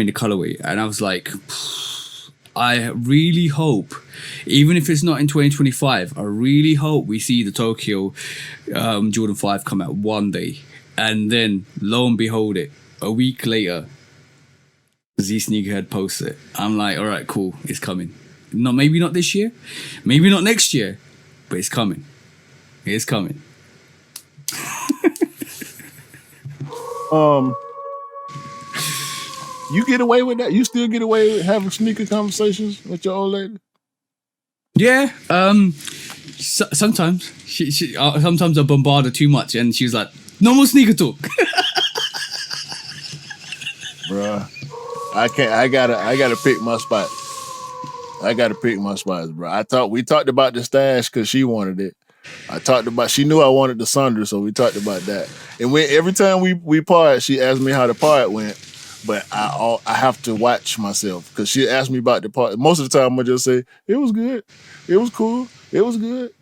the colorway, and I was like, I really hope, even if it's not in 2025, I really hope we see the Tokyo Jordan 5 come out one day, and then lo and behold, a week later, Z Sneakerhead posts it. I'm like, all right, cool, it's coming. Maybe not this year, maybe not next year, but it's coming. It's coming. You get away with that? You still get away with having sneaker conversations with your old lady? Yeah. Sometimes sometimes I bombard her too much, and she's like, "No more sneaker talk." Bruh, I can't. I gotta pick my spot. I gotta pick my spots, bro. We talked about the stash because she wanted it. She knew I wanted the Sunder, so we talked about that. And every time we part, she asked me how the part went, but I have to watch myself because she asked me about the part. Most of the time, I just say it was good, it was cool, it was good.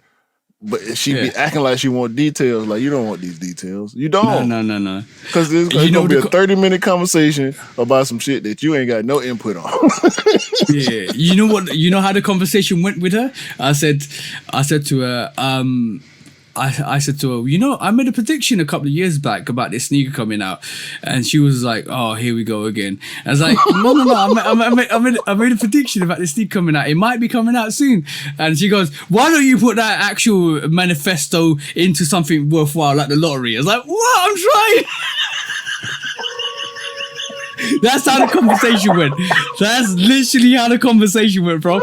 But she be acting like she want details. Like, you don't want these details. You don't. No. Because it's gonna be a 30-minute conversation about some shit that you ain't got no input on. Yeah. You know what? You know how the conversation went with her? I said to her, I said to her, you know, I made a prediction a couple of years back about this sneaker coming out, and she was like, "Oh, here we go again." I was like, "No, I made a prediction about this sneaker coming out. It might be coming out soon." And she goes, "Why don't you put that actual manifesto into something worthwhile like the lottery?" I was like, "What? I'm trying." That's how the conversation went. That's literally how the conversation went, bro.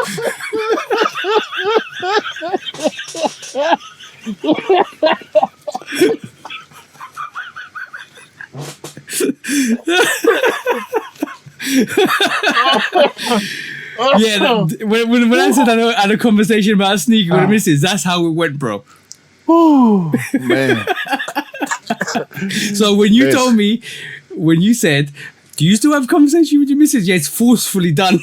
Yeah, when I said I had a conversation about a sneaker with a missus, that's how it went, bro. Oh man. So when you told me, when you said, "Do you still have a conversation with your missus?" Yeah, it's forcefully done.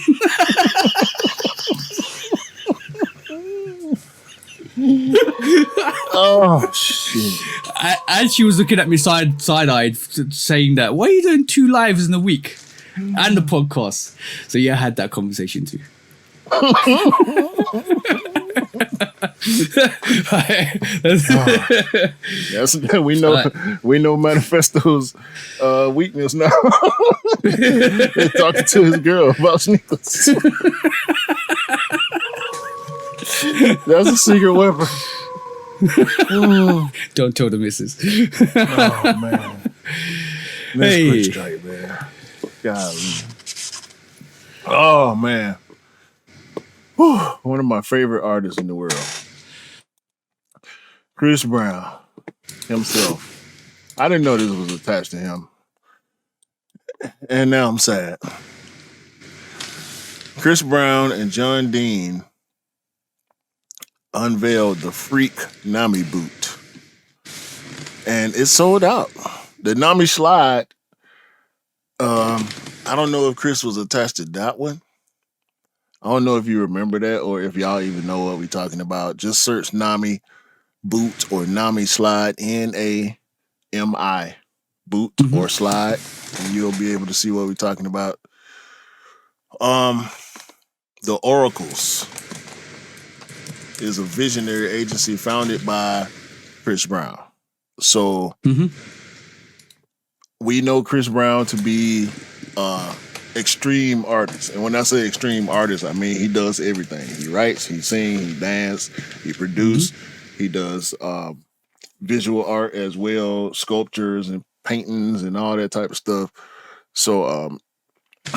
Oh shit. And she was looking at me side-eyed, saying that, "Why are you doing 2 lives in a week and the podcast?" So yeah, I had that conversation too. Yes, we know Manifesto's weakness now. They're talking to his girl about sneakers. That's a secret weapon. Don't tell the missus. Oh man. Let's quit straight, man. Golly. Oh man. Whew. One of my favorite artists in the world. Chris Brown himself. I didn't know this was attached to him. And now I'm sad. Chris Brown and John Dean unveiled the Freak Nami boot. And it sold out. The Nami slide, I don't know if Chris was attached to that one. I don't know if you remember that or if y'all even know what we're talking about. Just search Nami boot or Nami slide, Nami boot or slide, and you'll be able to see what we're talking about. The Oracles is a visionary agency founded by Chris Brown. So we know Chris Brown to be extreme artist. And when I say extreme artist, I mean he does everything. He writes, he sings, he dances, he produces, he does visual art as well, sculptures and paintings and all that type of stuff. So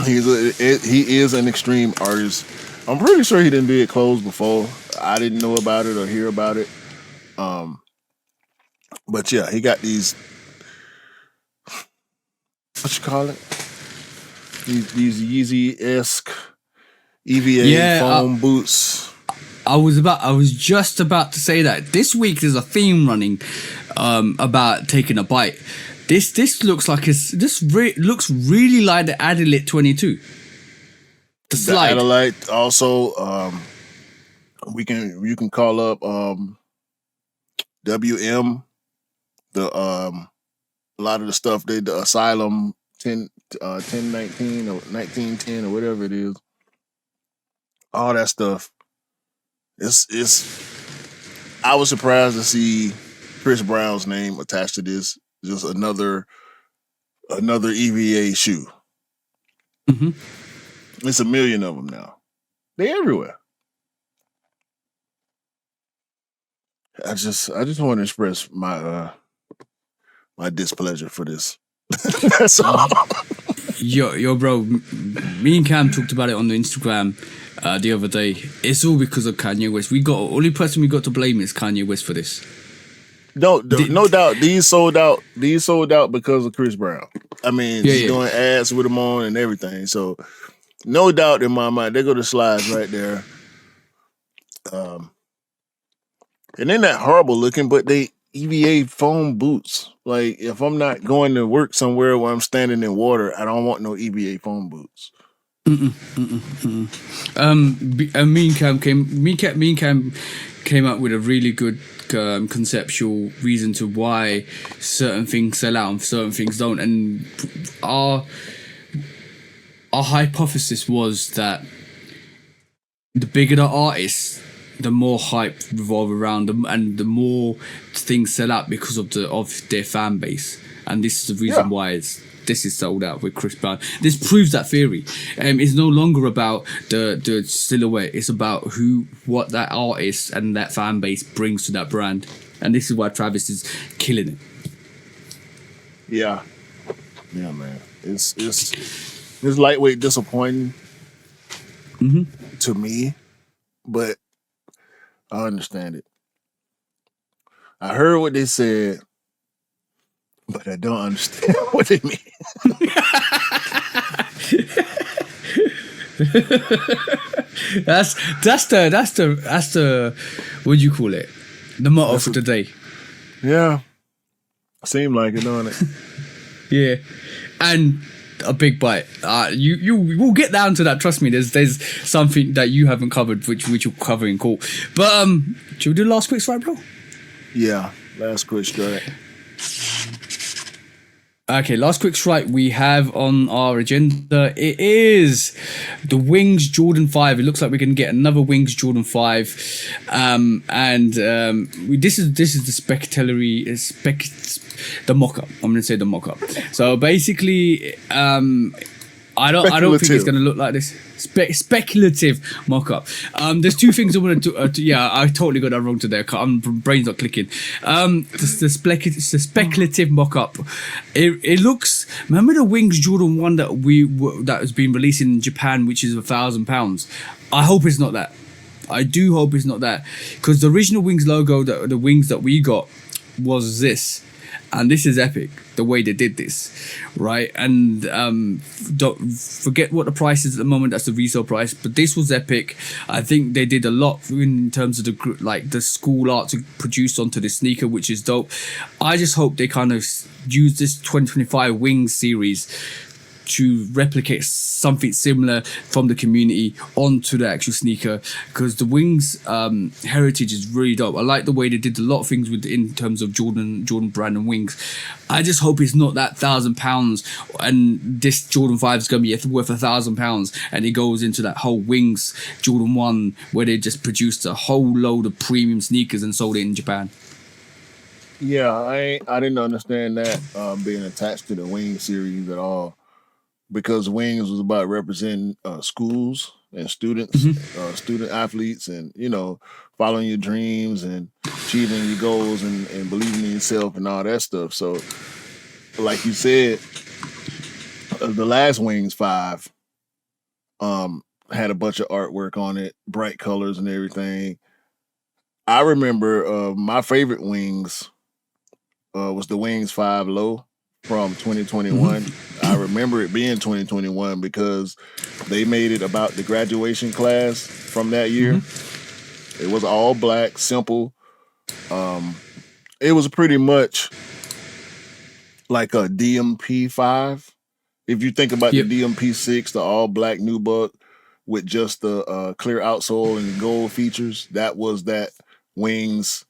he is an extreme artist. I'm pretty sure he didn't did clothes before. I didn't know about it or hear about it. But yeah, he got these, what you call it? These Yeezy-esque EVA foam boots. I was just about to say that this week there's a theme running about taking a bite. This looks like looks really like the Adelaide 22. The slide. The Adelaide also. You can call up WM. A lot of the stuff the Asylum 1019 or 1910 or whatever it is. All that stuff. I was surprised to see Chris Brown's name attached to this. Just another EVA shoe. It's a million of them now. They're everywhere. I just want to express my my displeasure for this. That's all. Yo, bro. Me and Cam talked about it on the Instagram the other day. It's all because of Kanye West. Only person we got to blame is Kanye West for this. No doubt. These sold out because of Chris Brown. I mean, doing ads with him on and everything. So, no doubt in my mind, they go to slides right there. And they're not horrible looking, but they EVA foam boots. Like, if I'm not going to work somewhere where I'm standing in water, I don't want no EVA foam boots. Me and Cam came up with a really good conceptual reason to why certain things sell out and certain things don't, and our hypothesis was that the bigger the artist, the more hype revolve around them, and the more things sell out because of their fan base. And this is the reason why this is sold out with Chris Brown. This proves that theory. It's no longer about the silhouette. It's about what that artist and that fan base brings to that brand. And this is why Travis is killing it. Yeah, man. It's lightweight disappointing to me, but I understand it. I heard what they said, but I don't understand what they mean. That's the what do you call it? The motto for today. Yeah. Seem like it, don't it? Yeah. And a big bite. You will get down to that. Trust me. There's something that you haven't covered, which you'll cover in court. But should we do the last quick strike, bro? Yeah, last quick strike. Okay, last quick strike we have on our agenda. It is the Wings Jordan 5. It looks like we're going to get another Wings Jordan 5. This is the the mock-up. I'm going to say the mock-up. So basically, I don't think it's going to look like this. Speculative mock-up. There's two things I want to do. Yeah, I totally got that wrong today. Brain's not clicking. The speculative mock-up. It looks. Remember the Wings Jordan 1 that has been released in Japan, which is £1,000. I hope it's not that. I do hope it's not that, because the original Wings logo, the wings that we got, was this. And this is epic, the way they did this, right? And don't forget what the price is at the moment. That's the resale price. But this was epic. I think they did a lot in terms of the school art to produce onto the sneaker, which is dope. I just hope they kind of use this 2025 Wings series to replicate something similar from the community onto the actual sneaker, because the wings heritage is really dope. I like the way they did a lot of things with in terms of Jordan brand and wings. I just hope it's not that £1,000 and this Jordan 5 is going to be worth £1,000 and it goes into that whole wings Jordan 1 where they just produced a whole load of premium sneakers and sold it in Japan. Yeah, I didn't understand that being attached to the Wings series at all, because Wings was about representing schools and students, student athletes, and following your dreams and achieving your goals and believing in yourself and all that stuff. So, like you said, the last Wings 5 had a bunch of artwork on it, bright colors and everything. I remember my favorite Wings was the Wings 5 Low from 2021. I remember it being 2021 because they made it about the graduation class from that year. It was all black, simple. It was pretty much like a DMP 5. If you think about the DMP 6, the all black nubuck with just the clear outsole and gold features, that was that Wings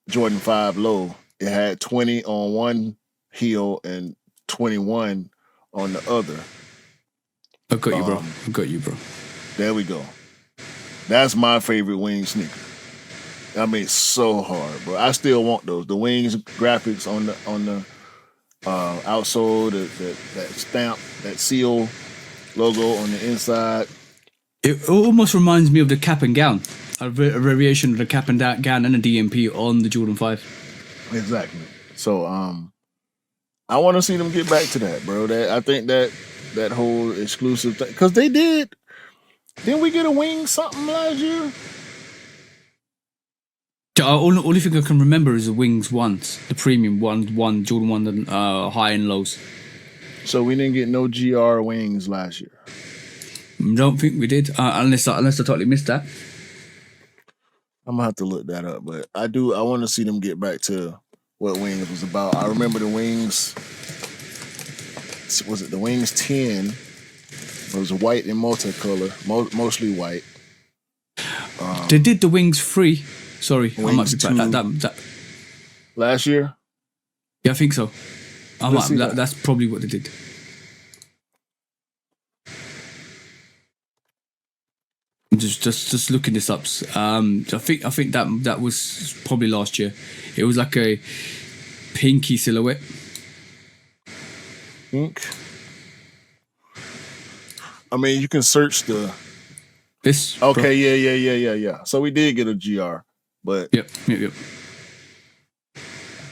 Jordan 5 Low. It had 20 on one heel and 21 on the other. I got you, bro. I got you, bro. There we go. That's my favorite Wings sneaker. I mean, it's so hard, bro. I still want those. The Wings graphics on the outsole, that stamp, that seal logo on the inside. It almost reminds me of the cap and gown. A variation of the cap and gown and a DMP on the Jordan 5. Exactly. So I want to see them get back to that, bro. I think that whole exclusive thing, because they didn't we get a Wing something last year? Only thing I can remember is the Wings ones, the premium one Jordan 1, high and lows. So we didn't get no GR Wings last year. Don't think we did, unless I totally missed that. I'm gonna have to look that up, but I want to see them get back to what Wings was about. I remember the Wings. Was it the Wings 10? It was white and multicolor, mostly white. They did the Wings 3. Sorry, I might be back. That last year. Yeah, I think so. That's probably what they did. Just looking this up. I think that was probably last year. It was like a pinky silhouette. Pink. I mean, you can search this. Okay, yeah. So we did get a GR, but yep.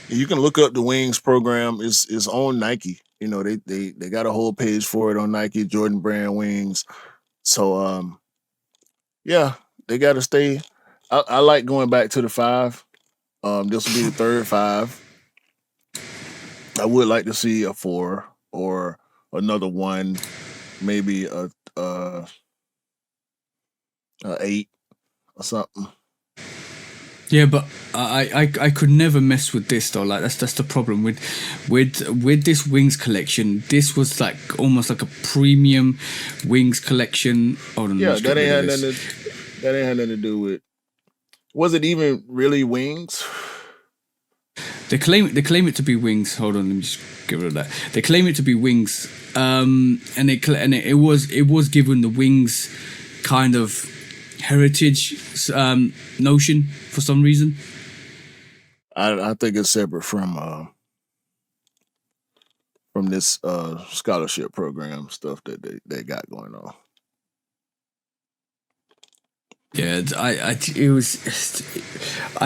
You can look up the Wings program. It's on Nike. They got a whole page for it on Nike, Jordan brand Wings. So yeah, they got to stay. I like going back to the 5. This will be the third 5. I would like to see a 4 or another 1, maybe a 8 or something. Yeah, but I could never mess with this though. Like that's the problem with this Wings collection. This was like almost like a premium Wings collection. Yeah, that ain't had nothing to do with. Was it even really Wings? They claim it to be Wings. Hold on, let me just get rid of that. They claim it to be Wings, and it was given the Wings kind of heritage notion for some reason. I think it's separate from this scholarship program stuff that they got going on. Yeah, I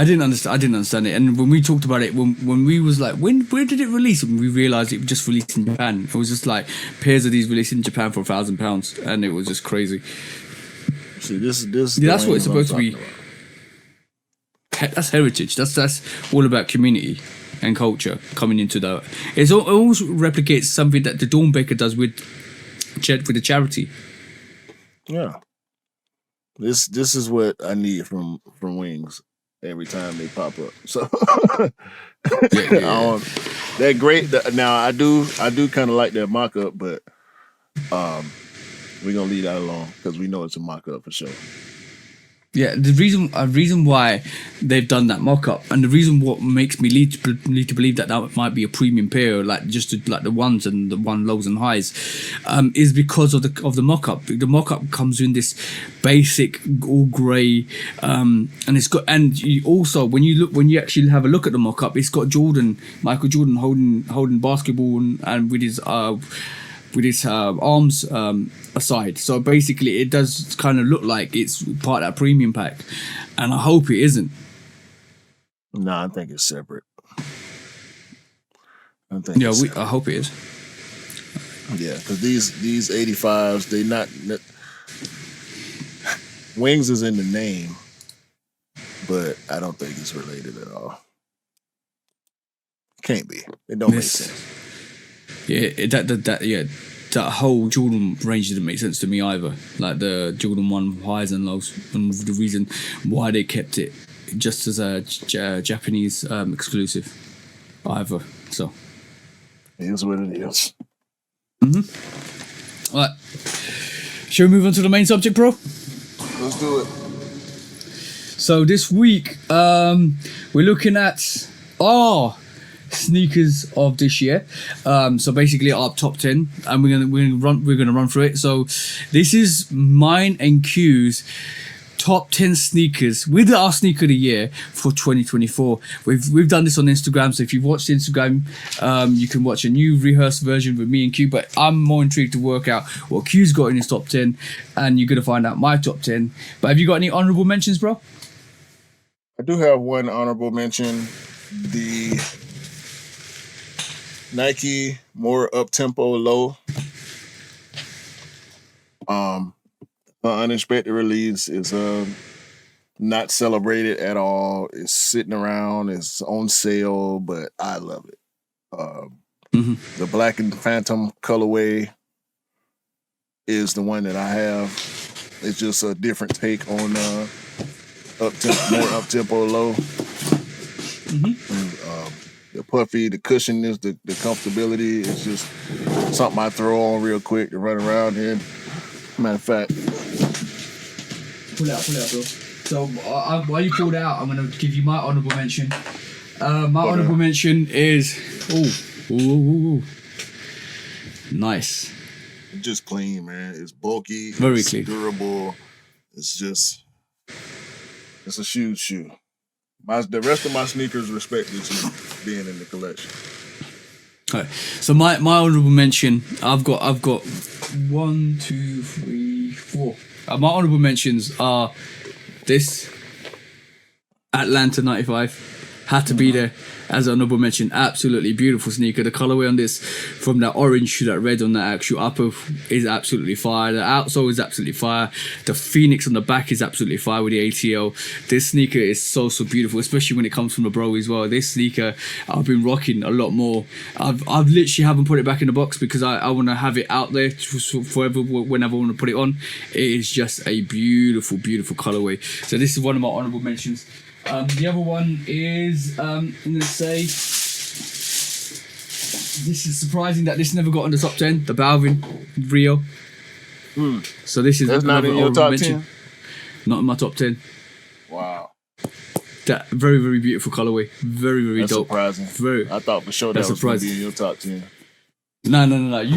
didn't understand it, and when we talked about it, when we was like, where did it release? And we realized it just released in Japan. It was just like pairs of these released in Japan for £1,000, and it was just crazy. See, this yeah, that's what it's supposed to be. That's heritage. That's all about community and culture coming into that. It also replicates something that the Dawnbaker does with the charity. Yeah. This is what I need from Wings every time they pop up. So yeah. they're great. Now I do kind of like their mock-up, but We're gonna leave that alone because we know it's a mock-up for sure. Yeah, the reason why they've done that mock-up, and the reason what makes me lead to believe that might be a premium pair, like like the ones and the one lows and highs, is because of the mock-up. The mock-up comes in this basic all grey, and it's got, and you also when you actually have a look at the mock-up, it's got Michael Jordan holding basketball and with his arms aside. So basically it does kind of look like it's part of that premium pack, and I hope it isn't. Nah, I think it's separate. I hope it is. Yeah, because these 85s, they not Wings is in the name, but I don't think it's related at all. Can't be. It don't make sense. Yeah, that whole Jordan range didn't make sense to me either. Like the Jordan 1 highs and lows, and the reason why they kept it just as a Japanese exclusive either. So it is what it is. All right. Shall we move on to the main subject, bro? Let's do it. So this week, we're looking at sneakers of this year. So basically our top 10, and we're gonna run through it. So this is mine and Q's top 10 sneakers with our sneaker of the year for 2024. We've done this on Instagram, so if you've watched Instagram, you can watch a new rehearsed version with me and Q, but I'm more intrigued to work out what Q's got in his top 10, and you're gonna find out my top 10. But have you got any honorable mentions, bro? I do have one honorable mention. The Nike more up-tempo low. The unexpected release is not celebrated at all. It's sitting around. It's on sale, but I love it. The Black and Phantom colorway is the one that I have. It's just a different take on more up-tempo low. The puffy, the cushioniness, the comfortability is just something I throw on real quick to run around here. Matter of fact, pull out, bro. So while you pulled out, I'm gonna give you my honorable mention. My honorable mention is nice. It's just clean, man. It's bulky, very it's clean, durable. It's a huge shoe. The rest of my sneakers respect this shoe being in the collection. Okay, so my honorable mention, I've got 1, 2, 3, 4. My honorable mentions are this Atlanta 95. Had to be there as an honorable mention. Absolutely beautiful sneaker. The colorway on this, from that orange to that red on the actual upper, is absolutely fire. The outsole is absolutely fire. The Phoenix on the back is absolutely fire with the ATL. This sneaker is so beautiful, especially when it comes from a bro as well. This sneaker I've been rocking a lot more. I've literally haven't put it back in the box because I want to have it out there forever whenever I want to put it on. It is just a beautiful colorway. So this is one of my honorable mentions. The other one is, I'm going to say, this is surprising that this never got in the top 10, the Balvin Rio. So this is... That's not in your top 10? Not in my top 10. Wow. That very beautiful colorway. Very that's dope. Surprising. I thought for sure that was going to be in your top 10. No. There's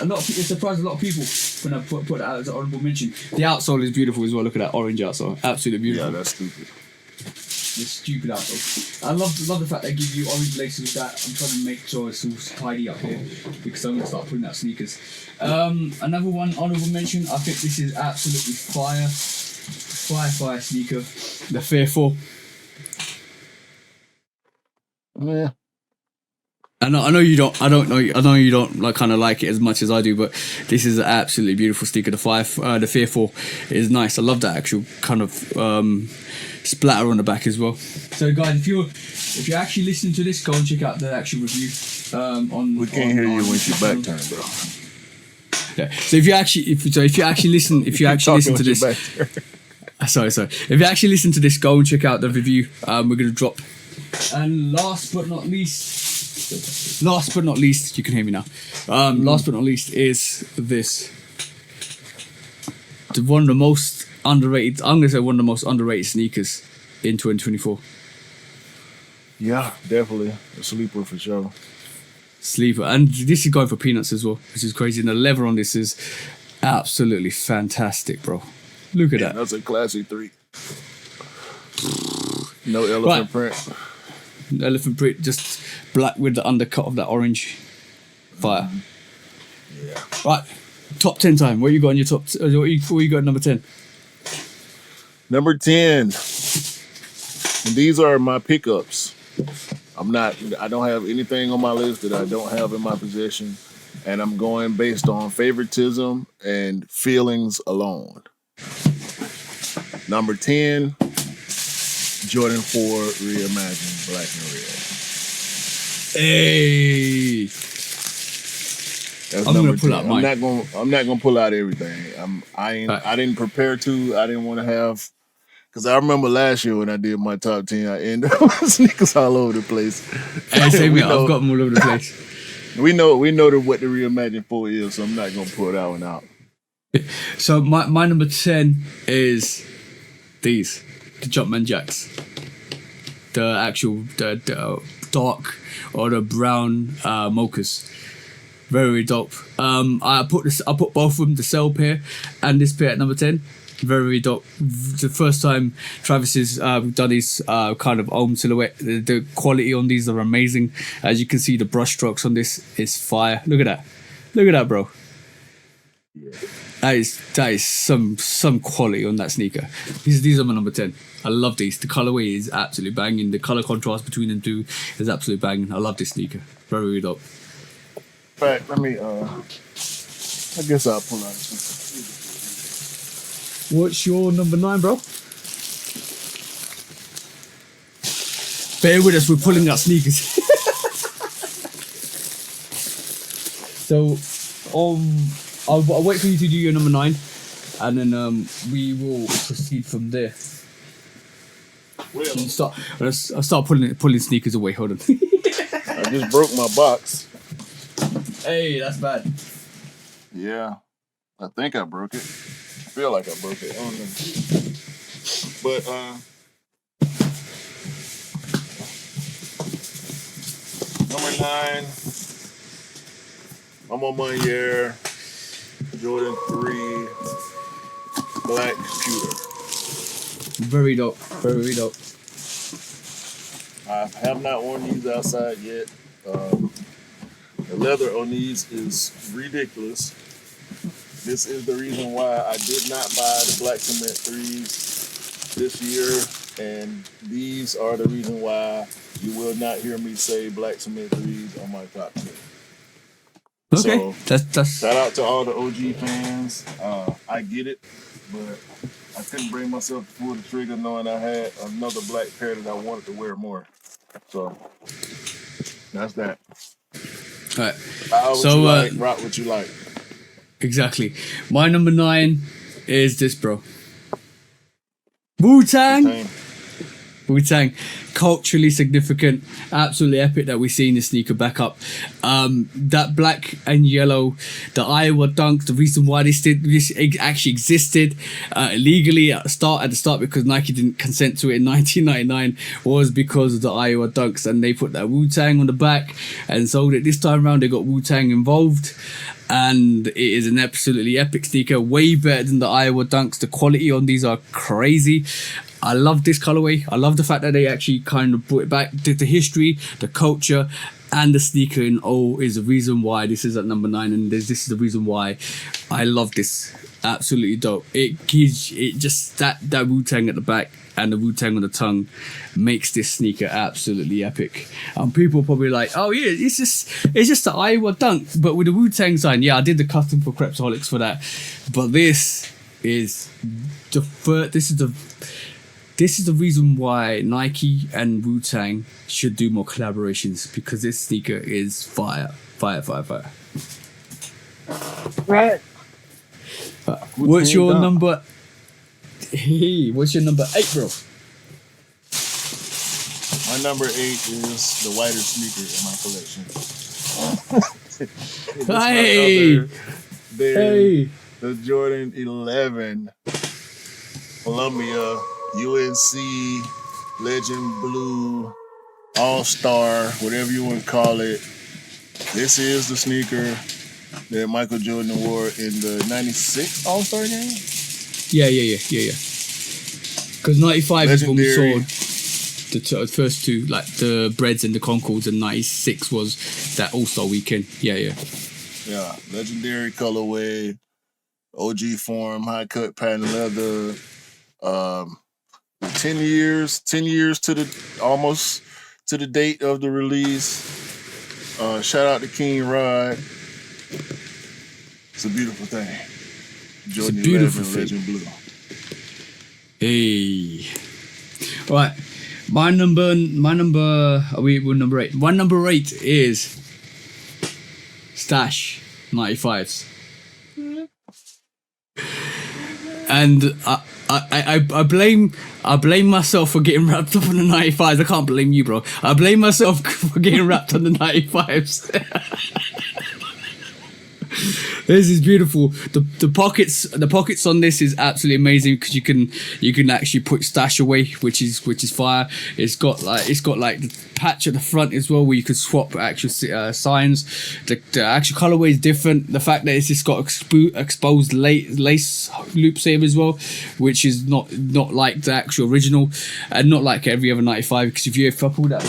a lot of people. It surprised a lot of people when I put that out as an honorable mention. The outsole is beautiful as well. Look at that orange outsole, absolutely beautiful. Yeah, that's stupid. The stupid outsole. I love the fact they give you orange laces with that. I'm trying to make sure it's all tidy up here because I'm gonna start putting out sneakers. Another one honorable mention. I think this is absolutely fire sneaker. The Fear 4. Yeah. I know you don't. I know you don't like it as much as I do, but this is an absolutely beautiful sneaker. The Fear 4 is nice. I love that actual kind of splatter on the back as well. So guys, if you're actually listening to this, go and check out the actual review. We can't hear you when your back turned, bro. Yeah. So if you actually listen to this, sorry. If you actually listen to this, go and check out the review. We're gonna drop. And last but not least, last but not least, you can hear me now. Last but not least is this. One of the most underrated. I'm gonna say one of the most underrated sneakers in 2024. Yeah, definitely a sleeper for sure. Sleeper, and this is going for peanuts as well, which is crazy. And the leather on this is absolutely fantastic, bro. Look at that. That's a classic 3. No elephant print. Elephant print, just black with the undercut of that orange. Fire. Yeah. Right, top 10 time. What you got on your top? What you got at number 10? Number 10. And these are my pickups. I don't have anything on my list that I don't have in my possession, and I'm going based on favoritism and feelings alone. Number 10, Jordan 4 Reimagined Black and Red. Hey, That's I'm number gonna pull 10. out mine. I'm not gonna pull out everything. I didn't prepare to. I didn't want to have. Because I remember last year when I did my top 10, I ended up with sneakers all over the place. Hey, same here. I've got them all over the place. We know what the Reimagined 4 is, so I'm not going to pull that one out. So my number 10 is these, the Jumpman Jacks. The actual, the dark or the brown mochas. Very dope. I put both of them, the Cell pair and this pair at number 10. Very dope. The first time Travis has done his kind of own silhouette. The quality on these are amazing. As you can see, the brush strokes on this is fire. Look at that. Look at that, bro. Yeah. That is some quality on that sneaker. These are my number 10. I love these. The colorway is absolutely banging. The color contrast between them two is absolutely banging. I love this sneaker. Very, very dope. In fact, let me I guess I'll pull out this. What's your number 9, bro? Bear with us, we're pulling out sneakers. So, I'll wait for you to do your number 9, and then we will proceed from there. I'll start pulling sneakers away. Hold on. I just broke my box. Hey, that's bad. Yeah, I think I broke it. I feel like I broke it. I don't know. But number 9, I'm on my year Jordan 3 Black Pewter. Very dope. Very dope. I have not worn these outside yet. The leather on these is ridiculous. This is the reason why I did not buy the Black Cement 3s this year, and these are the reason why you will not hear me say Black Cement 3s on my top 10. Okay, so, that's shout out to all the OG fans. I get it, but I couldn't bring myself to pull the trigger knowing I had another black pair that I wanted to wear more. So that's that. all right. So rock what you like. Exactly. My number 9 is this, bro. Wu-Tang. Wu-Tang. Culturally significant. Absolutely epic that we're seeing this sneaker back up. That black and yellow, the Iowa Dunk, the reason why this actually existed illegally at the start because Nike didn't consent to it in 1999 was because of the Iowa Dunks, and they put that Wu-Tang on the back and sold it. This time around they got Wu-Tang involved. And it is an absolutely epic sneaker, way better than the Iowa Dunks. The quality on these are crazy. I love this colorway. I love the fact that they actually kind of brought it back. The history, the culture, and the sneaker in is the reason why this is at number 9. And this is the reason why I love this. Absolutely dope. It gives it just that Wu-Tang at the back and the Wu-Tang on the tongue makes this sneaker absolutely epic. People probably like, oh yeah, it's just the Iowa Dunk, but with the Wu-Tang sign. Yeah, I did the custom for Crepsaholics for that, but this is the reason why Nike and Wu-Tang should do more collaborations, because this sneaker is fire. Right. What's your number? Hey, what's your number 8, bro? My number 8 is the whitest sneaker in my collection. Hey, hey, the Jordan 11 Columbia UNC Legend Blue All-Star, whatever you want to call it. This is the sneaker that Michael Jordan wore in the 96 All-Star game? Yeah. Because 95 is when we Legendary. saw the first two, like the Breads and the Concords, and 96 was that All-Star weekend. Yeah. Yeah, legendary colorway, OG form, high cut patent leather. 10 years to the almost to the date of the release. Shout out to King Rod. It's a beautiful thing. Jordan 11 Legend Blue. Hey. Right. My number we're number 8. My number 8 is Stash 95s. And I blame myself for getting wrapped up on the 95s. I can't blame you, bro. I blame myself for getting wrapped on the 95s. This is beautiful. The pockets on this is absolutely amazing because you can actually put Stash away, which is fire. It's got like the patch at the front as well where you can swap actual signs. The actual colorway is different. The fact that it's just got exposed lace loops here as well, which is not like the actual original, and not like every other 95. Because if I pulled up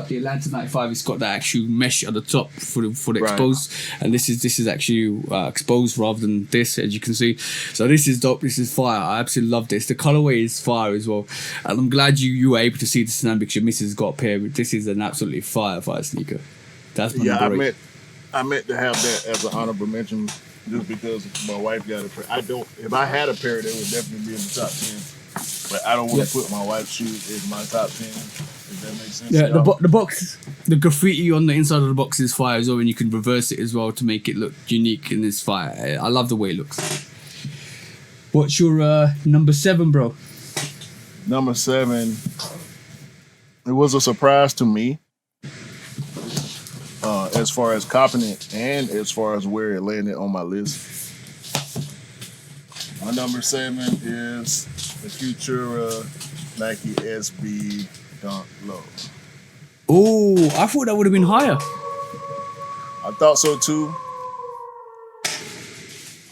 the Atlanta 95, it's got that actual mesh at the top for the exposed, and this is actually exposed rather than this, as you can see. So this is dope. This is fire. I absolutely love this. The colorway is fire as well, and I'm glad you were able to see this now because your missus got a pair. This is an absolutely fire sneaker. That's my number 8. I meant to have that as an honorable mention just because my wife got a pair. If I had a pair, they would definitely be in the top 10. But I don't want to put my wife's shoes in my top 10. If that makes sense. Yeah, the box, the graffiti on the inside of the box is fire as well, and you can reverse it as well to make it look unique, and it's fire. I love the way it looks. What's your number 7, bro? Number 7. It was a surprise to me as far as copping it and as far as where it landed on my list. My number 7 is the Futura Nike SB Dunk Low. Oh, I thought that would have been higher. I thought so too,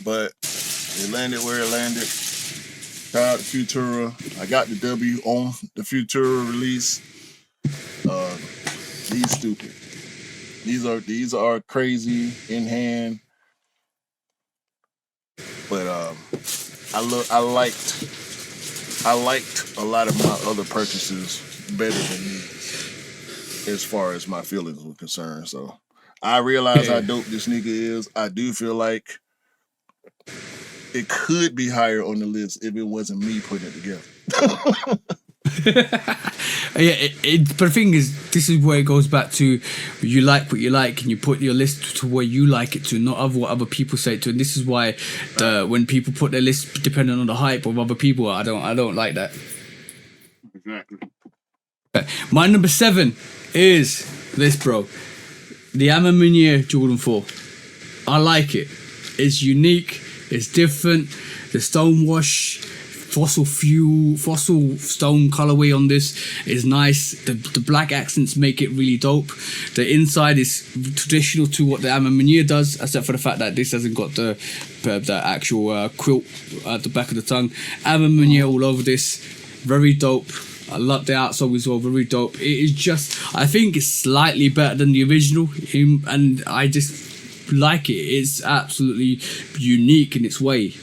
but it landed where it landed. Shout out to Futura. I got the W on the Futura release. These stupid. These are crazy in hand. But I liked a lot of my other purchases better than these as far as my feelings were concerned. So I realize how dope this sneaker is. I do feel like it could be higher on the list if it wasn't me putting it together. But the thing is, this is where it goes back to you like what you like, and you put your list to where you like it to, not what other people say it to. And this is why when people put their list depending on the hype of other people, I don't like that. Exactly. My number 7 is this, bro. The Armour Jordan 4. I like it. It's unique. It's different. The stonewash, fossil stone colorway on this is nice. The black accents make it really dope. The inside is traditional to what the Armour does, except for the fact that this hasn't got the actual quilt at the back of the tongue. Armour all over this. Very dope. I love the outsole as well, very dope. It is just, I think it's slightly better than the original, and I just like it. It's absolutely unique in its way.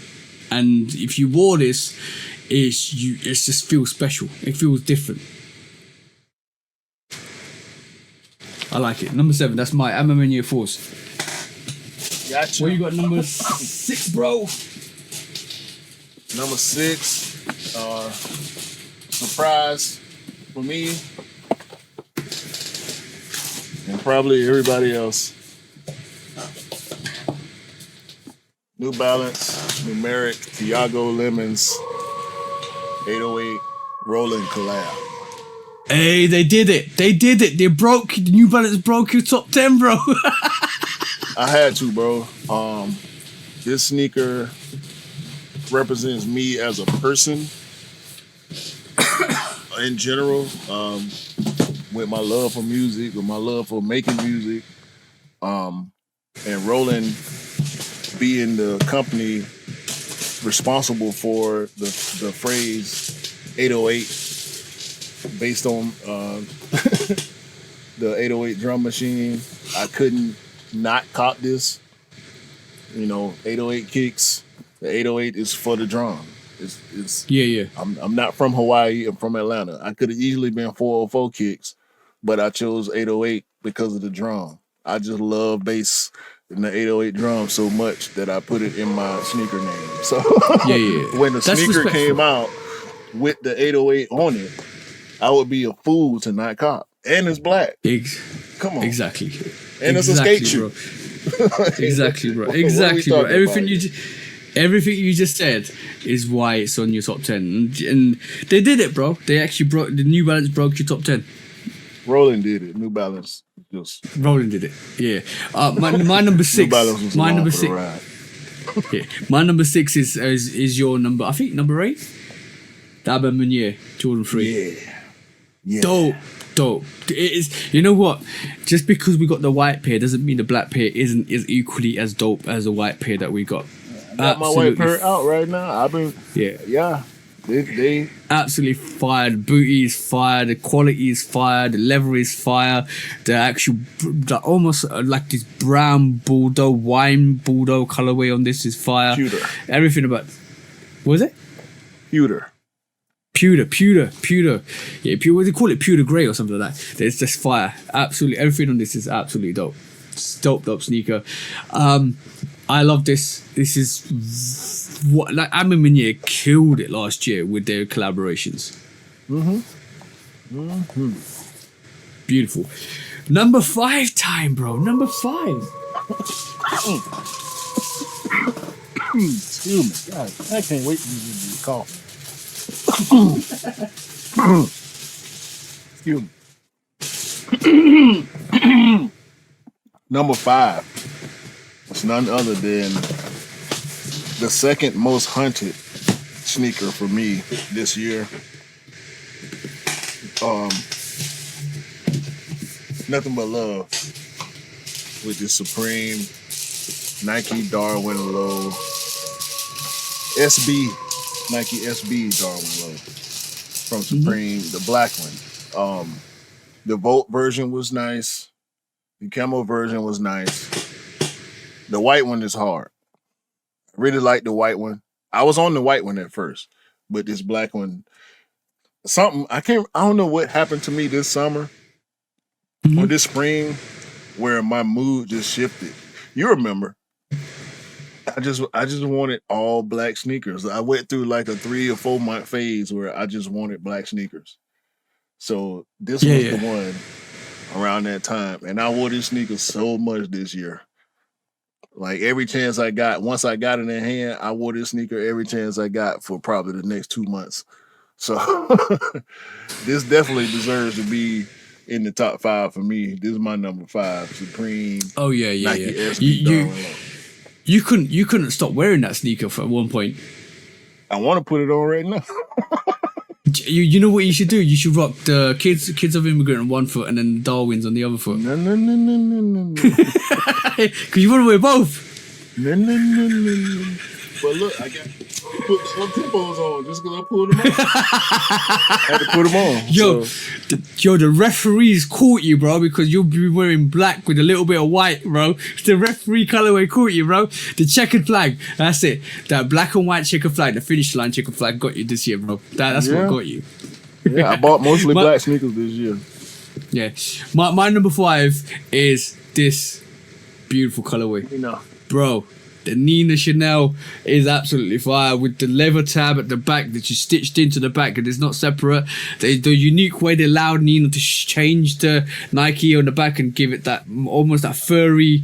And if you wore this, it just feels special. It feels different. I like it. Number 7, that's my Armour Air Force. Gotcha. What you got number 6, bro? Number 6, surprise for me and probably everybody else. New Balance numeric Tiago Lemons 808 Rolling Collab. Hey, they did it. They did it. They broke. The New Balance broke your top 10, bro. I had to, bro. This sneaker represents me as a person in general. With my love for music, with my love for making music, and Roland being the company responsible for the phrase 808 based on the 808 drum machine. I couldn't not cop this. 808 kicks. The 808 is for the drum. It's Yeah. I'm not from Hawaii. I'm from Atlanta. I could have easily been 404 kicks, but I chose 808 because of the drum. I just love bass and the 808 drum so much that I put it in my sneaker name. So when the sneaker came out with the 808 on it, I would be a fool to not cop. And it's black. Come on. Exactly. And it's a skate shoe. Exactly, bro. Exactly, bro. Everything you just said is why it's on your top 10. And they did it, bro. They actually the New Balance broke your top 10. Roland did it. New Balance Roland did it. Yeah. My number 6. New Balance was my number 6. Yeah. My number 6 is your number. I think number 8. The Armour Meunier Jordan 3. Yeah. Dope. It is. You know what? Just because we got the white pair doesn't mean the black pair isn't equally as dope as the white pair that we got. I got my white pair out right now. I've been. Yeah. They absolutely fire. The booty is fire. The quality is fire. The leather is fire. The actual, almost like this brown Bordeaux, wine Bordeaux colorway on this is fire. Pewter. Everything about. What was it? Pewter. Yeah, what do they call it? Pewter grey or something like that. It's just fire. Absolutely, everything on this is absolutely dope. It's dope sneaker. I love this. This is what Armour Meunier killed it last year with their collaborations. Beautiful. Number 5 time, bro. Number 5. Excuse me, God, I can't wait for you to call. Excuse me. Number 5 was none other than the second most hunted sneaker for me this year. Nothing but love with the Supreme Nike Darwin Low SB. Nike SB Darwin Low from Supreme, the black one. The Volt version was nice. The camo version was nice. The white one is hard. I really like the white one. I was on the white one at first, but this black one, I don't know what happened to me this summer or this spring where my mood just shifted. You remember. I just wanted all black sneakers. I went through like a 3 or 4 month phase where I just wanted black sneakers. So this was the one around that time. And I wore these sneakers so much this year. Like every chance I got, once I got it in hand, I wore this sneaker every chance I got for probably the next 2 months. So this definitely deserves to be in the top 5 for me. This is my number 5, Supreme. Oh yeah. Nike SB You couldn't stop wearing that sneaker for at one point. I want to put it on right now. You know what you should do? You should rock the kids of immigrant on one foot and then Darwin's on the other foot. No. Because you want to wear both. No. But look, I got to put some tempos on just because I pulled them on. I had to put them on. Yo, the referees caught you, bro, because you'll be wearing black with a little bit of white, bro. The referee colorway caught you, bro. The checkered flag, that's it. That black and white checkered flag, the finish line checkered flag got you this year, bro. That's what got you. Yeah, I bought mostly black sneakers this year. Yeah. My number 5 is this beautiful colorway. Bro, the Nina Chanel is absolutely fire with the leather tab at the back that you stitched into the back and it's not separate. The unique way they allowed Nina to change the Nike on the back and give it that almost that furry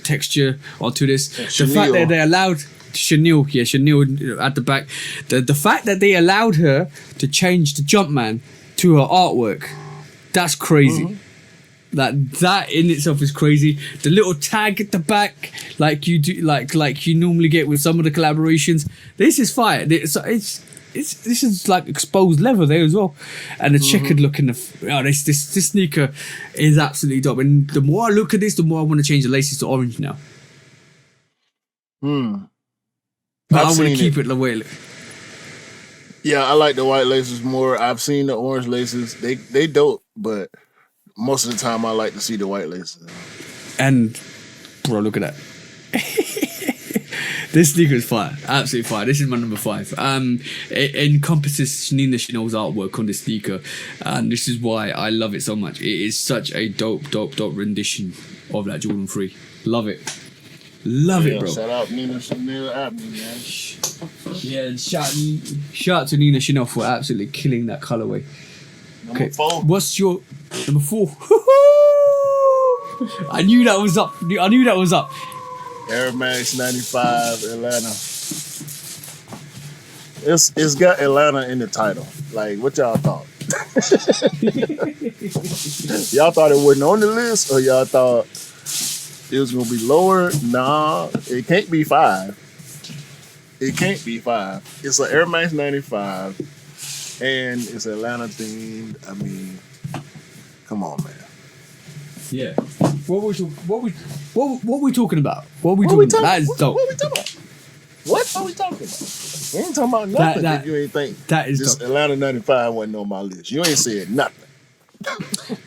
texture onto this. The fact that they allowed Chanel at the back. The fact that they allowed her to change the Jumpman to her artwork. That's crazy. That in itself is crazy. The little tag at the back, like you do, like you normally get with some of the collaborations. This is fire. This is like exposed leather there as well, and the checkered look in the. This sneaker is absolutely dope. And the more I look at this, the more I want to change the laces to orange now. But I want to keep it the way it looks. Yeah, I like the white laces more. I've seen the orange laces. They dope, but most of the time I like to see the white laces. And bro, look at that. This sneaker is fire. Absolutely fire. This is my number 5. It encompasses Nina Chanel's artwork on this sneaker, and this is why I love it so much. It is such a dope rendition of that Jordan 3. Love it. Love it, bro. Shout out Nina Chanel Avenue, man. Yeah, shout out to Nina Chanel for absolutely killing that colorway. Number 4. What's your number 4? I knew that was up. Air Max 95 Atlanta. It's got Atlanta in the title. Like, what y'all thought? Y'all thought it wasn't on the list, or y'all thought it was gonna be lower? Nah, it can't be 5. It can't be 5. It's an Air Max 95, and it's Atlanta themed. I mean, come on, man. Yeah. What we talking about? That is dope. What we talking about? What are we talking about? We ain't talking about nothing that you ain't think. That is just dope. Atlanta 95 wasn't on my list. You ain't said nothing.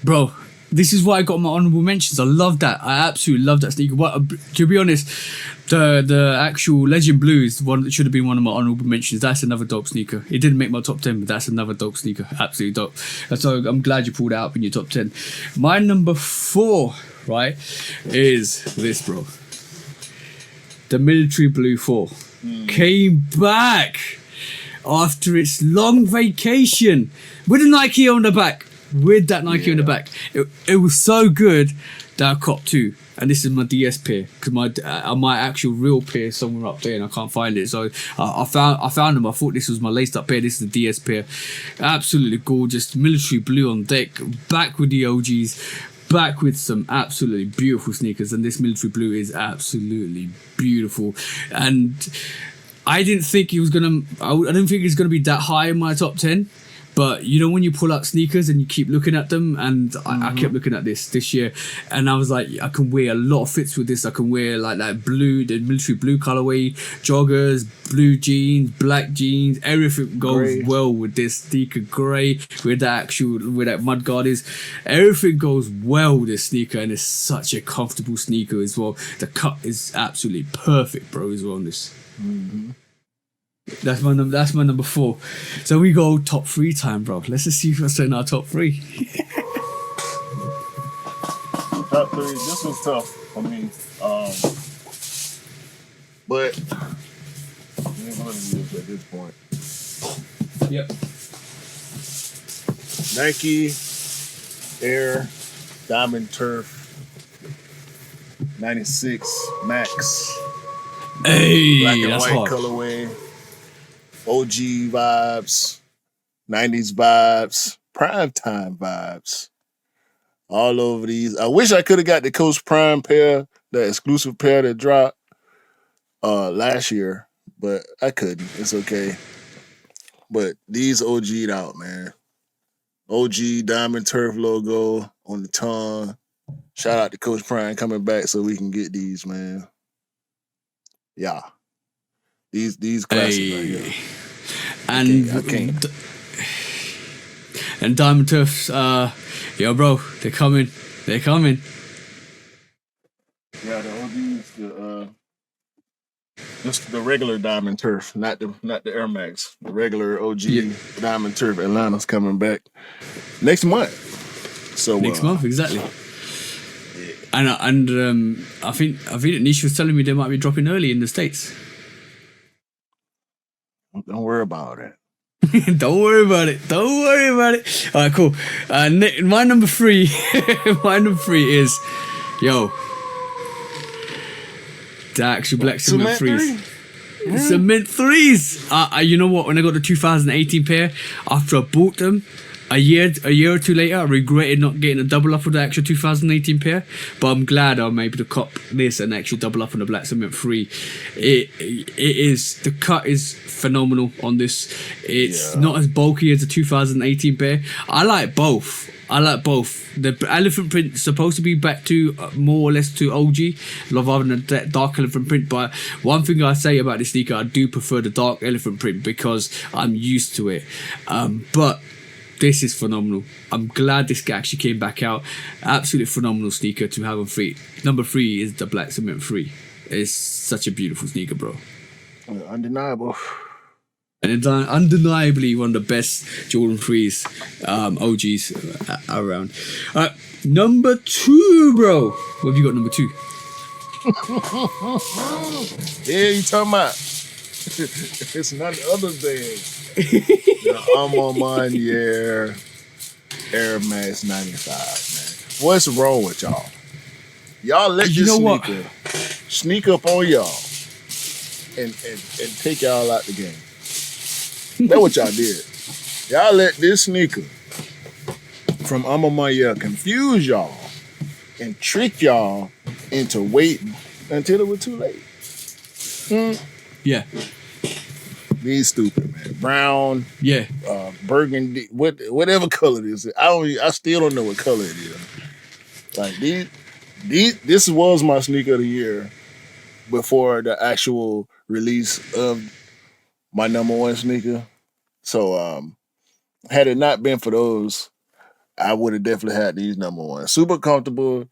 Bro, this is why I got my honorable mentions. I love that. I absolutely love that sneaker. To be honest, the actual Legend Blue is one that should have been one of my honorable mentions. That's another dope sneaker. It didn't make my top 10, but that's another dope sneaker. Absolutely dope. And so I'm glad you pulled it out in your top 10. My number 4, right, is this, bro. The Military Blue 4 came back after its long vacation with a Nike on the back. With that Nike on the back, it was so good that I copped 2, and this is my DS pair, because my actual real pair is somewhere up there and I can't find it. So I found them. I thought this was my laced up pair. This is the DS pair, absolutely gorgeous. Military Blue on deck, back with the OGs, back with some absolutely beautiful sneakers, and this Military Blue is absolutely beautiful. And I didn't think it was gonna. I didn't think it's gonna be that high in my top 10. But you know when you pull out sneakers and you keep looking at them, and I kept looking at this year, and I was like, I can wear a lot of fits with this. I can wear like that blue, the Military Blue colorway, joggers, blue jeans, black jeans, everything goes well with this sneaker. Grey with that mud guard is, everything goes well with this sneaker, and it's such a comfortable sneaker as well. The cut is absolutely perfect, bro, as well on this. That's my number 4. So we go top 3 time, bro. Let's just see what's in our top 3. Top 3. This was tough for me. But it is what it is at this point. Yep. Nike Air Diamond Turf 96 Max. Hey, black and that's white hard. colorway. OG vibes, 90s vibes, prime time vibes, all over these. I wish I could have got the Coach Prime pair, the exclusive pair that dropped last year, but I couldn't. It's okay. But these OG'd out, man. OG Diamond Turf logo on the tongue. Shout out to Coach Prime coming back so we can get these, man. Yeah. These classics right here. And I can't. And Diamond Turfs, yo, bro, they're coming. They're coming. Yeah, the OGs, just the regular Diamond Turf, not the Air Max. The regular OG Diamond Turf Atlanta's coming back next month. So next month, exactly. Yeah. And I think Nish was telling me they might be dropping early in the States. Don't worry about it. Don't worry about it. All right, cool. My number 3, my number 3 is, yo, the actual black cement 3s. Cement 3s. You know what? When I got the 2018 pair, after I bought them, a year or two later, I regretted not getting a double up for the actual 2018 pair, but I'm glad I'm able to cop this and actually double up on the Black Cement 3. It is, the cut is phenomenal on this. It's not as bulky as the 2018 pair. I like both. The elephant print is supposed to be back to more or less to OG, rather than that dark elephant print. But one thing I say about this sneaker, I do prefer the dark elephant print because I'm used to it. But this is phenomenal. I'm glad this guy actually came back out. Absolutely phenomenal sneaker to have on feet. Number 3 is the Black Cement 3. It's such a beautiful sneaker, bro. Undeniable. And it's undeniably one of the best Jordan 3s, OGs around. Number 2, bro. What have you got, number 2? Yeah, you talking about? It's none other than the Armour Air Max 95, man. What's wrong with y'all? Y'all let this sneaker sneak up on y'all and take y'all out the game. That's what y'all did. Y'all let this sneaker from Armour confuse y'all and trick y'all into waiting until it was too late. Yeah. These stupid, man. Brown, yeah, burgundy, whatever color it is. I still don't know what color it is. Like this was my sneaker of the year before the actual release of my number 1 sneaker. So had it not been for those, I would have definitely had these number 1. Super comfortable.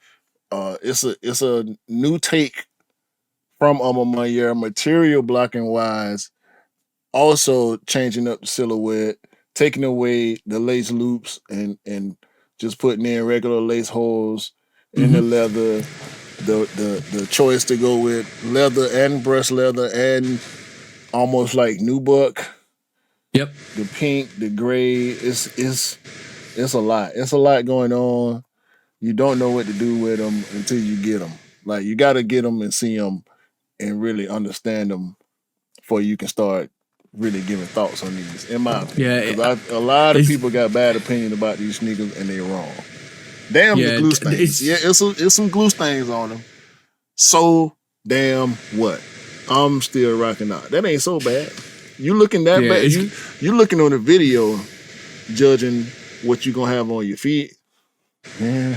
It's a new take from Armour, material blocking wise. Also changing up the silhouette, taking away the lace loops and just putting in regular lace holes in the leather. The choice to go with leather and brushed leather and almost like nubuck. Yep. The pink, the gray, it's a lot. It's a lot going on. You don't know what to do with them until you get them. Like, you got to get them and see them and really understand them before you can start really giving thoughts on these, in my opinion. Yeah, a lot of people got bad opinion about these sneakers and they're wrong. Damn, the glue stains. It's some glue stains on them. So damn what? I'm still rocking out. That ain't so bad. You looking that bad? You looking on the video, judging what you gonna have on your feet. Yeah,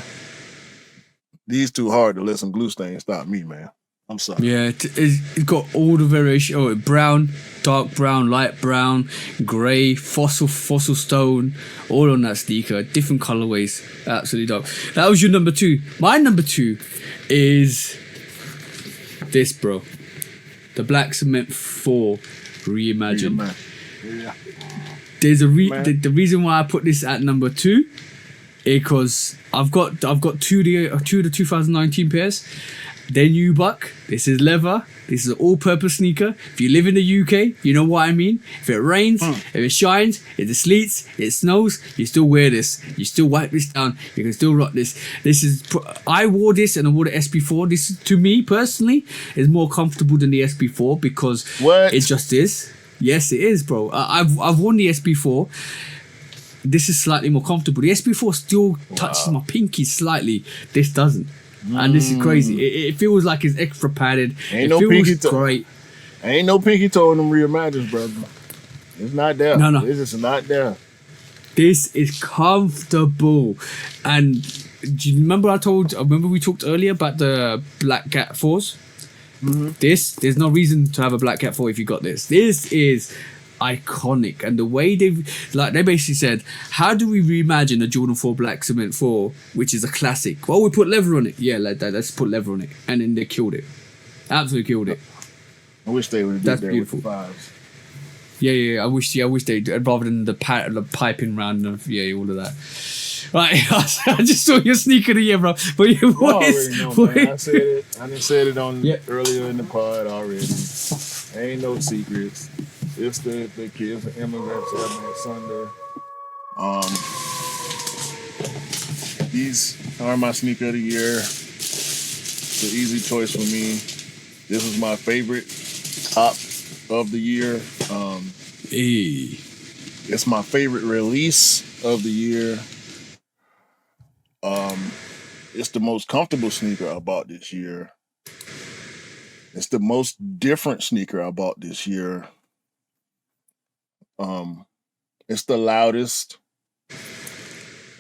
these too hard to let some glue stains stop me, man. I'm sorry. Yeah, it's got all the variation. Oh, brown, dark brown, light brown, grey, fossil stone, all on that sneaker. Different colorways. Absolutely dope. That was your number 2. My number 2 is this, bro. The Black Cement 4 Reimagined. Yeah. There's the reason why I put this at number 2 is because I've got two of the 2019 pairs. They're nubuck. This is leather. This is an all-purpose sneaker. If you live in the UK, you know what I mean. If it rains, if it shines, if it sleets, it snows, you still wear this. You still wipe this down. You can still rock this. I wore this and I wore the SB4. This, to me personally, is more comfortable than the SB4 because it just is. Yes, it is, bro. I've worn the SB4. This is slightly more comfortable. The SB4 still touches my pinky slightly. This doesn't. And this is crazy. It feels like it's extra padded. It feels great. Ain't no pinky toe in them Reimagines, brother. It's not there. No. It's just not there. This is comfortable. And do you remember we talked earlier about the Black Cat 4s? There's no reason to have a Black Cat 4 if you got this. This is iconic, and the way they basically said, how do we reimagine a Jordan 4 Black Cement 4, which is a classic? Well, we put leather on it. Yeah, like that. Let's put leather on it, and then they killed it. Absolutely killed it. I wish they would have did that beautiful. With the 5s. Yeah. I wish they did, rather than the piping round of all of that. Right, I just saw your sneaker of the year, bro. But I done said it on earlier in the pod already. Ain't no secrets. It's the kids, the immigrants having Sunday. These are my sneaker of the year. It's an easy choice for me. This was my favorite top of the year. It's my favorite release of the year. It's the most comfortable sneaker I bought this year. It's the most different sneaker I bought this year. It's the loudest.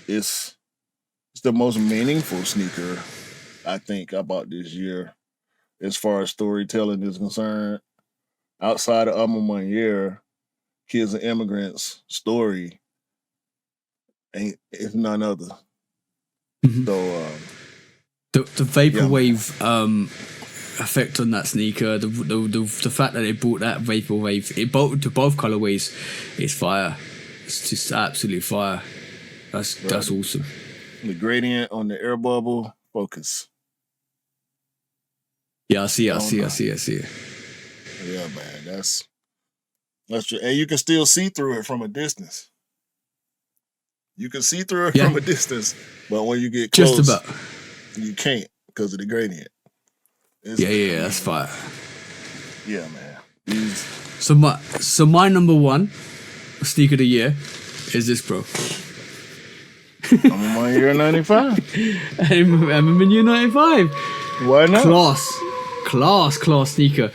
It's the most meaningful sneaker I think I bought this year, as far as storytelling is concerned. Outside of Armour year, Kids and Immigrants story it's none other. Mhm. So The vaporwave effect on that sneaker, the fact that they brought that vaporwave to both colorways is fire. It's just absolutely fire. That's awesome. The gradient on the air bubble, focus. Yeah, I see it. Yeah, man, that's true. And you can still see through it from a distance. You can see through it from a distance, but when you get close, just about, you can't because of the gradient. Yeah, that's fire. Yeah, man. So my number one sneaker of the year is this, bro. I'm on year 95. I'm in year 95. Why not? Class sneaker.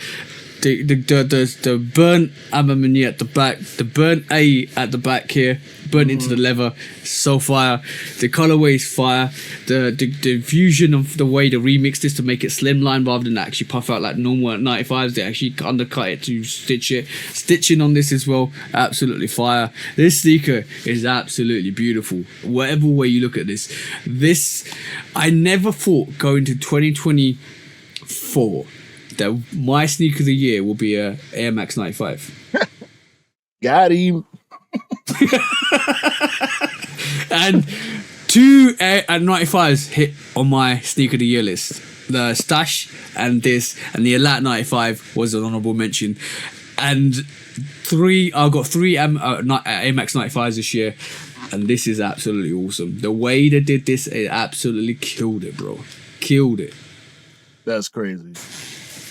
The burnt Armour at the back, the burnt A at the back here, burnt into the leather, so fire. The colorway is fire. The fusion of the way they remixed this to make it slimline rather than actually puff out like normal 95s. They actually undercut it to stitch it. Stitching on this as well, absolutely fire. This sneaker is absolutely beautiful. Whatever way you look at this, I never thought going to 2024 that my sneaker of the year will be a Air Max 95. Got him. And two Air 95s hit on my sneaker of the year list. The Stash and this, and the Alat 95 was an honorable mention. And I got three Air Max 95s this year, and this is absolutely awesome. The way they did this, it absolutely killed it, bro. Killed it. That's crazy.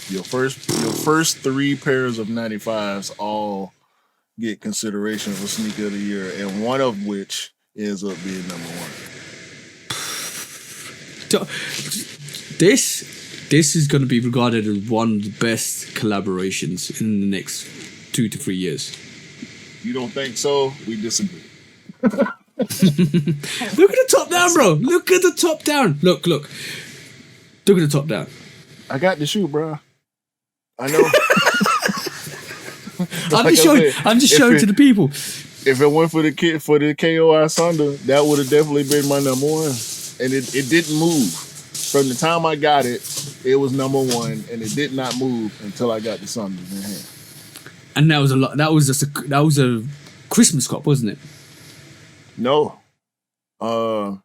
Your first three pairs of 95s all get consideration for sneaker of the year, and one of which ends up being number one. This is going to be regarded as one of the best collaborations in the next 2 to 3 years. You don't think so? We disagree. Look at the top down, bro. Look at the top down. Look. Look at the top down. I got the shoe, bro. I know. I'm just showing to the people. If it went for the KOI Thunder, that would have definitely been my number one. And it didn't move. From the time I got it, it was number one, and it did not move until I got the Thunders in hand. And that was a lot. That was a Christmas cop, wasn't it? No. That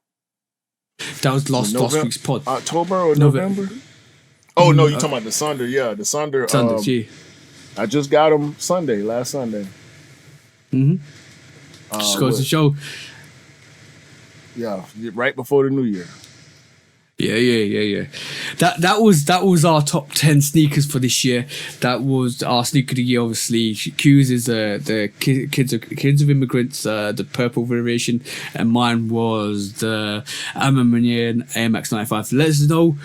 was last week's pod. October or November? Oh no, you talking about the Thunder? Yeah, the Thunder. Yeah. I just got them last Sunday. Just goes to show. Yeah, right before the New Year. Yeah. That was our top 10 sneakers for this year. That was our sneaker of the year. Obviously, Q's is the kids of immigrants, the purple variation, and mine was the Armour Air Max 95. Let us know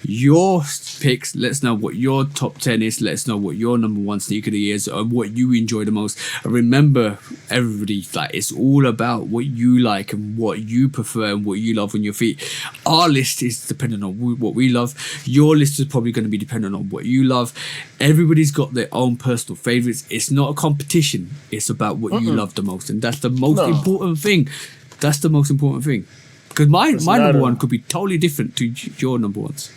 your picks. Let us know what your top 10 is. Let us know what your number one sneaker of the year is, and what you enjoy the most. And remember, everybody, like, it's all about what you like and what you prefer and what you love on your feet. Our list is dependent on what we love. Your list is probably going to be dependent on what you love. Everybody's got their own personal favorites. It's not a competition. It's about what you love the most, and that's the most important thing. That's the most important thing. Because my number one could be totally different to your number ones.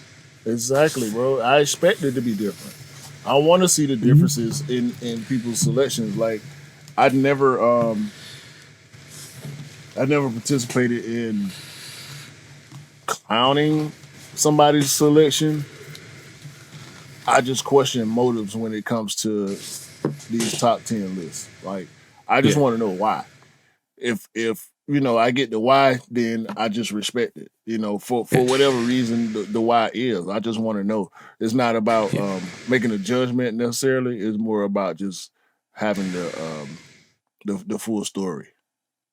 Exactly, bro. I expect it to be different. I want to see the differences in people's selections. Like, I never participated in clowning somebody's selection. I just question motives when it comes to these top 10 lists. Like, I just want to know why. If I get the why, then I just respect it. For whatever reason the why is. I just want to know. It's not about making a judgment necessarily. It's more about just having the the full story.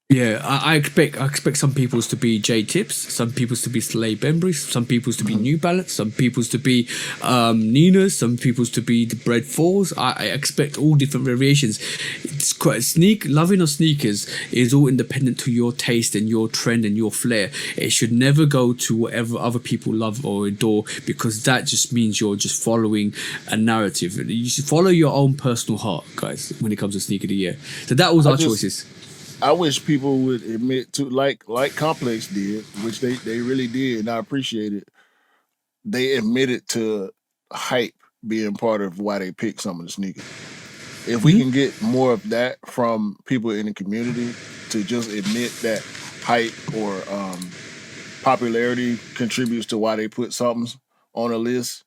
Yeah, I expect some people's to be J Tips, some people's to be Slay Bembry, some people's to be New Balance, some people's to be Ninas, some people's to be the Bread Falls. I expect all different variations. It's quite loving of sneakers is all independent to your taste and your trend and your flair. It should never go to whatever other people love or adore, because that just means you're just following a narrative. You should follow your own personal heart, guys, when it comes to Sneaker of the Year. So that was our choices. I wish people would admit to, like Complex did, which they really did, and I appreciate it. They admitted to hype being part of why they picked some of the sneakers. If we can get more of that from people in the community to just admit that hype or popularity contributes to why they put something on a list,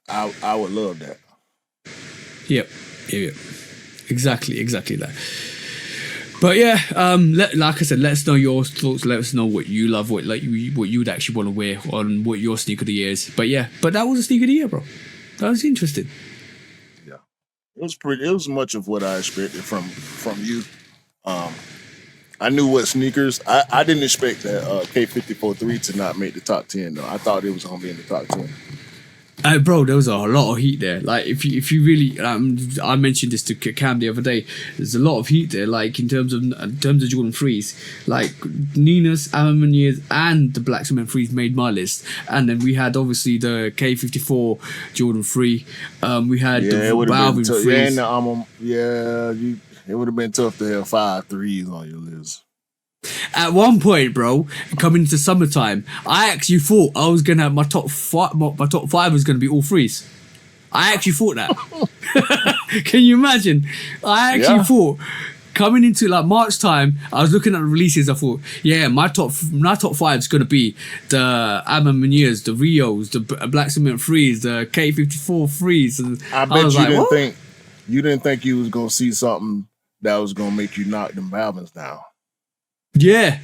I would love that. Yep. Exactly that. But yeah, like I said, let us know your thoughts. Let us know what you love, what you would actually want to wear on what your sneaker of the year is. But yeah, that was a sneaker of the year, bro. That was interesting. Yeah, it was much of what I expected from you. I knew what sneakers. I didn't expect that K54-3 to not make the top 10 though. I thought it was gonna be in the top 10. Bro, there was a lot of heat there. Like, if you really, I mentioned this to Cam the other day. There's a lot of heat there. Like, in terms of Jordan 3s, like Ninas, Armour, and the Black Cement 3s made my list. And then we had obviously the K54 Jordan 3. We had the Balvin 3s. And the Armour, it would have been tough to have 5 3s on your list. At one point, bro, coming into summertime, I actually thought I was gonna have my top five was gonna be all 3s. I actually thought that. Can you imagine? I actually thought coming into like March time, I was looking at the releases. I thought, yeah, my top 5 is gonna be the Armour, the Rios, the Black Cement 3s, the K54 3s. And I bet you didn't think you was gonna see something that was gonna make you knock them Balvins down. Yeah,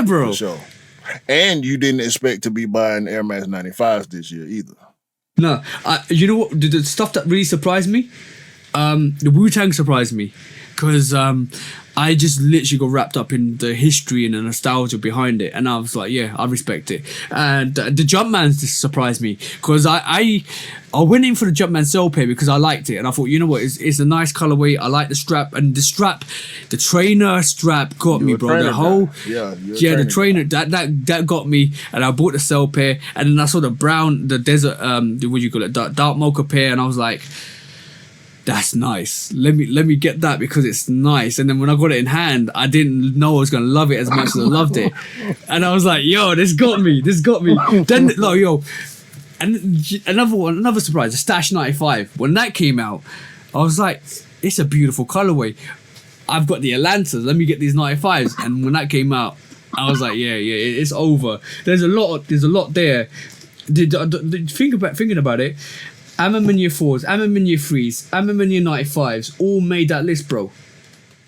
bro. For sure. And you didn't expect to be buying Air Max 95s this year either. No, you know what? The stuff that really surprised me, the Wu-Tang surprised me, because I just literally got wrapped up in the history and the nostalgia behind it, and I was like, yeah, I respect it. And the Jumpman's just surprised me, because I went in for the Jumpman cell pair because I liked it, and I thought, you know what, it's a nice colorway. I like the strap, and the trainer strap got me, bro. The whole the trainer that got me, and I bought the cell pair, and then I saw the desert what do you call it, dark mocha pair, and I was like, that's nice. Let me get that because it's nice. And then when I got it in hand, I didn't know I was gonna love it as much as I loved it. And I was like, yo, this got me. Then and another surprise, the Stash 95. When that came out, I was like, it's a beautiful colorway. I've got the Atlantas. Let me get these 95s. And when that came out, I was like, yeah, it's over. There's a lot there. Thinking about it. Armour 4s, Armour 3s, Armour 95s all made that list, bro.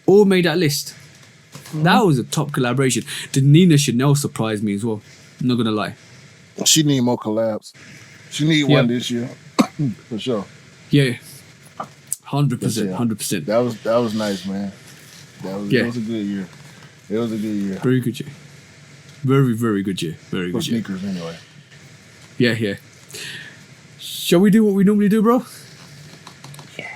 All made that list. That was a top collaboration. The Nina Chanel surprised me as well. I'm not gonna lie. She need more collabs. She need one this year, for sure. Yeah, 100%. That was nice, man. It was a good year. It was a good year. Very good year. Very, very good year. Very good year. For sneakers, anyway. Yeah. Shall we do what we normally do, bro? Yeah.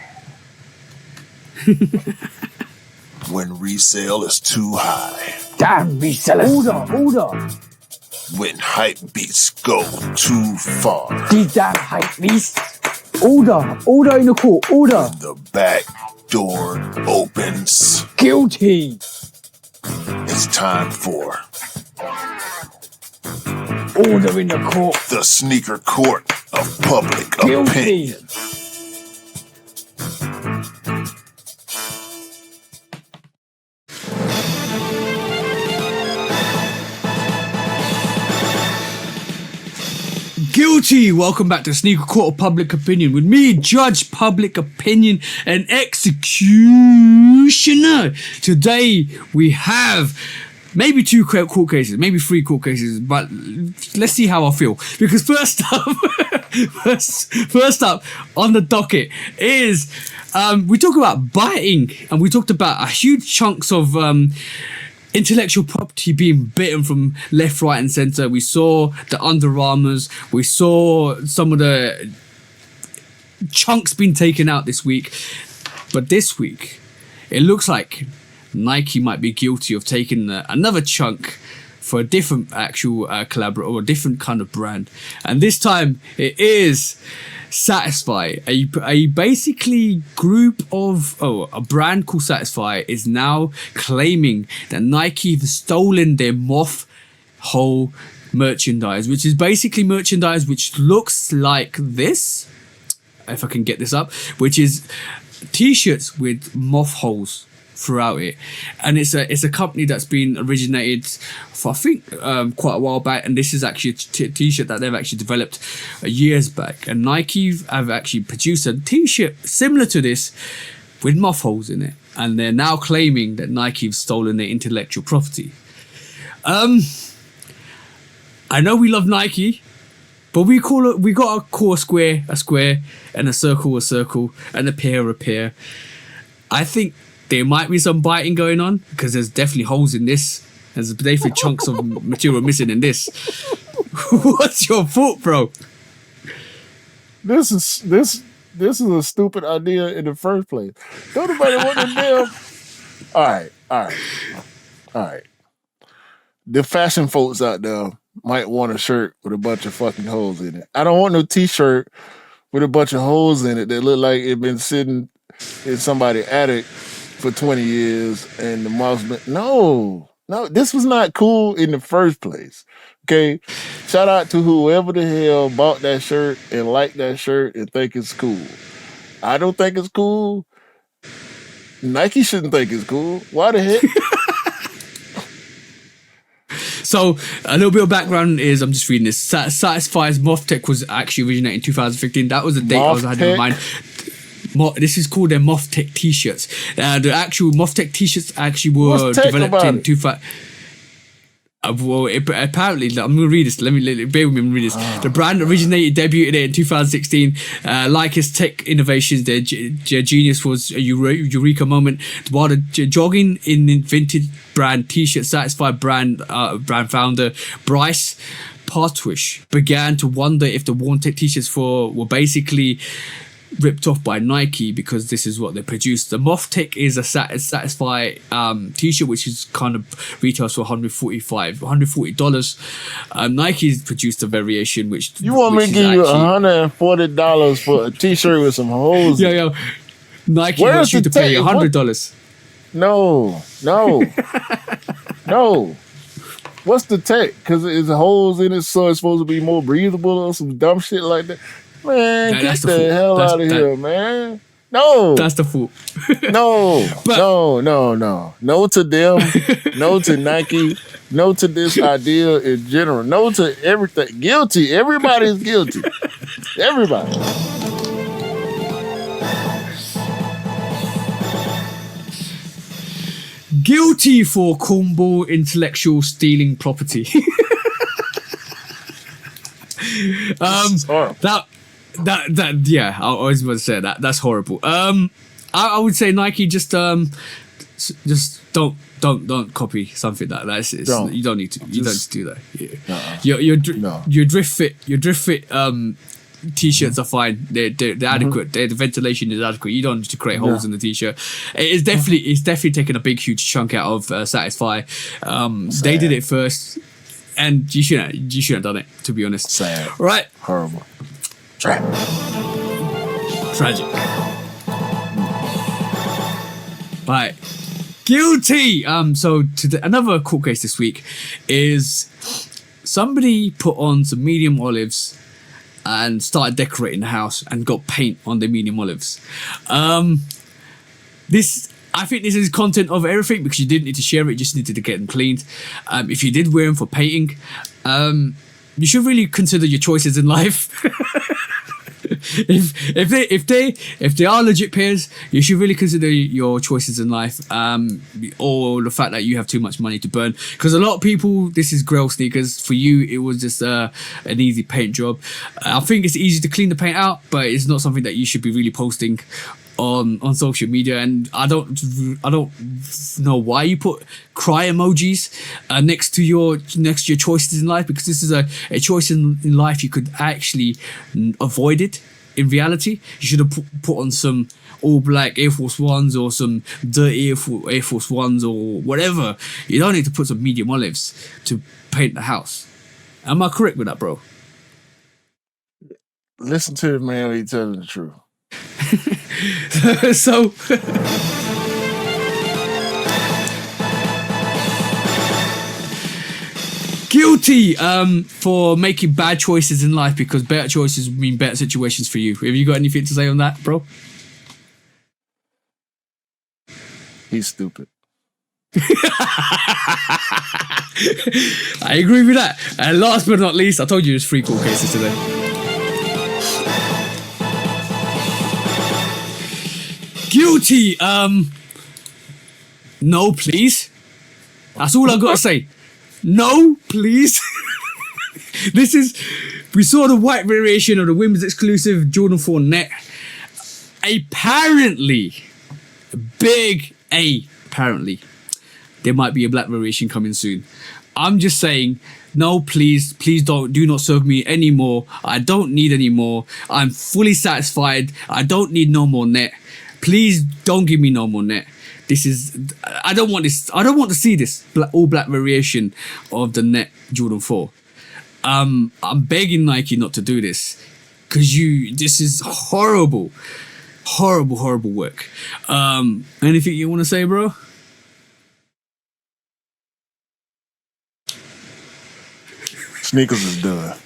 When resale is too high. Damn resellers. Order. When hype beats go too far. These damn hype beasts. Order in the court. Order. When the back door opens. Guilty. It's time for order in the court. The sneaker court of public Guilty. opinion. Guilty! Welcome back to Sneaker Court of Public Opinion with me, Judge Public Opinion and Executioner. Today we have maybe 2 court cases, maybe 3 court cases, but let's see how I feel. Because first up on the docket is we talk about biting, and we talked about huge chunks of intellectual property being bitten from left, right, and center. We saw the Under Armours. We saw some of the chunks being taken out this week. But this week, it looks like Nike might be guilty of taking another chunk for a different actual collaborator or a different kind of brand. And this time, it is Satisfy, a basically group of a brand called Satisfy is now claiming that Nike have stolen their moth hole merchandise, which is basically merchandise which looks like this, if I can get this up, which is t-shirts with moth holes throughout it, and it's a company that's been originated for I think quite a while back, and this is actually a t-shirt that they've actually developed years back, and Nike have actually produced a t-shirt similar to this with moth holes in it, and they're now claiming that Nike have stolen their intellectual property. I know we love Nike, but we got to call a square, and a circle, and a pear. I think there might be some biting going on because there's definitely holes in this. There's definitely chunks of material missing in this. What's your thought, bro? This is a stupid idea in the first place. Don't nobody want to damn. All right. The fashion folks out there might want a shirt with a bunch of fucking holes in it. I don't want no t-shirt with a bunch of holes in it that look like it been sitting in somebody's attic for 20 years and the moth's been... No, this was not cool in the first place. Okay? Shout out to whoever the hell bought that shirt and liked that shirt and think it's cool. I don't think it's cool. Nike shouldn't think it's cool. Why the heck? So a little bit of background is, I'm just reading this. Satisfy's Moth Tech was actually originated in 2015. That was the date I had in mind. This is called their Moth Tech t-shirts. The actual Moth Tech t-shirts actually were developed in 2000. Apparently, I'm going to read this. Let me bear with me and read this. The brand debuted in 2016. Like its tech innovations, their genius was a eureka moment. While the jogging in vintage brand t-shirt Satisfied brand founder Bryce Partwish began to wonder if the worn tech t-shirts were basically ripped off by Nike, because this is what they produced. The Moth Tech is a Satisfy t-shirt which is kind of retails for $140. Nike's produced a variation which you want me to give you $140 for a t-shirt with some holes? Yeah. Nike wants you to pay $100. No. What's the tech? Because it's holes in it, so it's supposed to be more breathable or some dumb shit like that. Man, get the hell out of here, man. No. That's the fool. No. No to them. No to Nike. No to this idea in general. No to everything. Guilty. Everybody's guilty. Everybody. Guilty for cornball intellectual stealing property. Yeah, I always want to say that. That's horrible. I would say Nike just don't copy something like that. You don't need to. You don't need to do that. Yeah. Your drift fit t-shirts are fine. They're adequate. The ventilation is adequate. You don't need to create holes in the t-shirt. It's definitely taken a big huge chunk out of Satisfy. They did it first, and you shouldn't have done it, to be honest. Sad. Right. Horrible. Tragic. Right. Guilty. So another court case this week is somebody put on some medium olives and started decorating the house and got paint on the medium olives. I think this is content of everything, because you didn't need to share it, you just needed to get them cleaned. If you did wear them for painting, you should really consider your choices in life. if they are legit pairs, you should really consider your choices in life, or the fact that you have too much money to burn. Because a lot of people, this is Grail sneakers. For you, it was just an easy paint job. I think it's easy to clean the paint out, but it's not something that you should be really posting on social media, and I don't know why you put cry emojis next to your choices in life, because this is a choice in life you could actually avoid it. In reality, you should have put on some all black Air Force Ones or some dirty Air Force Ones or whatever. You don't need to put some medium olives to paint the house. Am I correct with that, bro? Listen to the man when he telling the truth. So guilty for making bad choices in life, because better choices mean better situations for you. Have you got anything to say on that, bro? He's stupid. I agree with that. And last but not least, I told you there's 3 court cases today. Guilty. No, please. That's all I gotta say. No, please. We saw the white variation of the women's exclusive Jordan 4 net. Apparently, apparently, there might be a black variation coming soon. I'm just saying, no, please do not serve me anymore. I don't need any more. I'm fully satisfied. I don't need no more net. Please don't give me no more net. I don't want this. I don't want to see this all black variation of the net Jordan 4. I'm begging Nike not to do this, because this is horrible work. Anything you want to say, bro? Sneakers is done.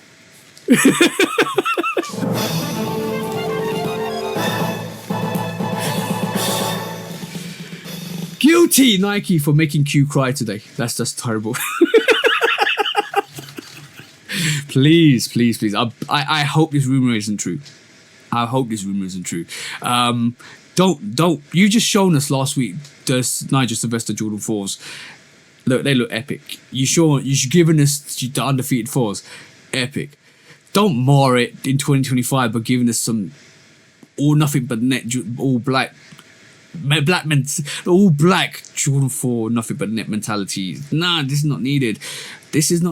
Guilty Nike for making Q cry today. That's just terrible. Please. I hope this rumor isn't true. Don't. You just shown us last week the Nigel Sylvester Jordan 4s. Look, they look epic. You've given us the undefeated 4s. Epic. Don't mar it in 2025 by giving us some all nothing but net all black Jordan 4 nothing but net mentality. Nah, this is not needed. This is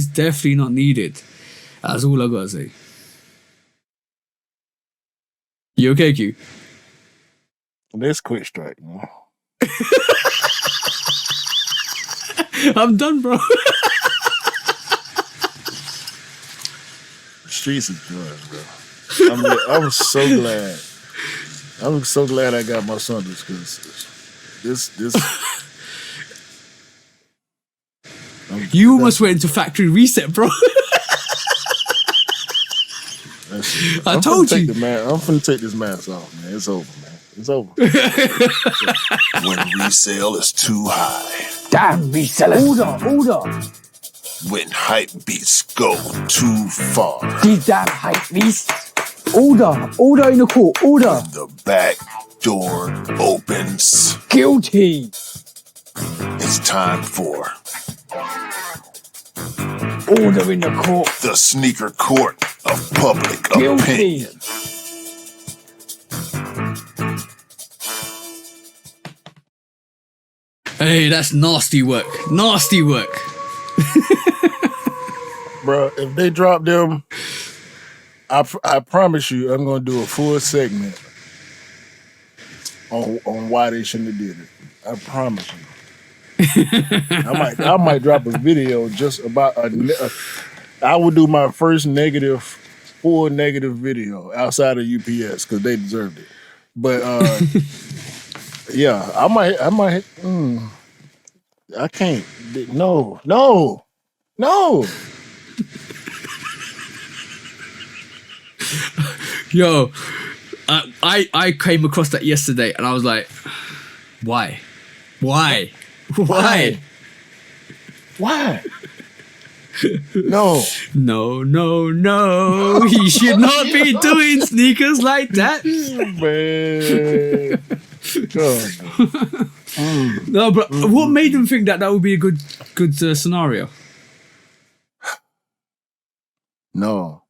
definitely not needed. That's all I gotta say. You okay, Q? Let's quick strike, man. I'm done, bro. Streets is done, bro. I'm so glad. I'm so glad I got my son because this. You almost went into factory reset, bro. I told you. I'm finna take this mask off, man. It's over, man. It's over. When resale is too high. Damn resellers. Order. When hype beats go too far. These damn hype beasts. Order in the court. Order. When the back door opens. Guilty. It's time for Order in the court. the sneaker court of public Guilty. opinion. Hey, that's nasty work. Bro, if they drop them, I promise you I'm gonna do a full segment on why they shouldn't have did it. I promise you. I might drop a video just about I would do my first full negative video outside of UPS because they deserved it. But yeah, I might I can't. No. Yo, I came across that yesterday and I was like, why? No. No. He should not be doing sneakers like that. Man. God. No, but what made them think that would be a good scenario? No.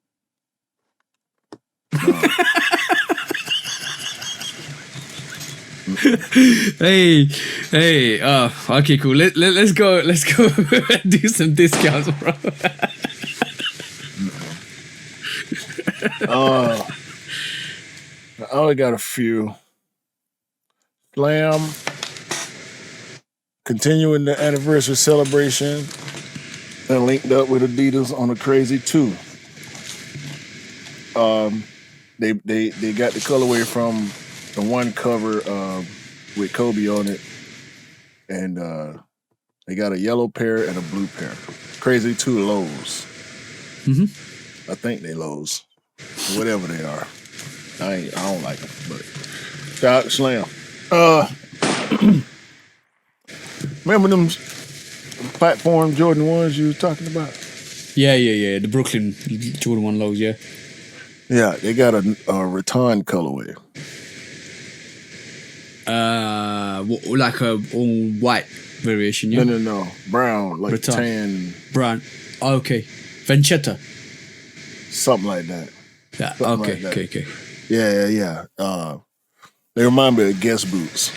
Hey. Okay, cool. Let's go do some discounts, bro. I only got a few. Slam, continuing the anniversary celebration, and linked up with Adidas on a Crazy 2. They got the colorway from the one cover with Kobe on it, and they got a yellow pair and a blue pair. Crazy 2 lows. Mm-hmm. I think they lows, whatever they are. I don't like them, but shout out to Slam. Remember them platform Jordan 1s you was talking about? Yeah. The Brooklyn Jordan 1 lows, yeah. Yeah, they got a rattan colorway. Like a all white variation, yeah? No. Brown, like rattan. tan. Brown. Oh, okay. Venchetta. Something like that. Yeah. Something Okay. like that. Okay. Yeah. They remind me of Guess boots.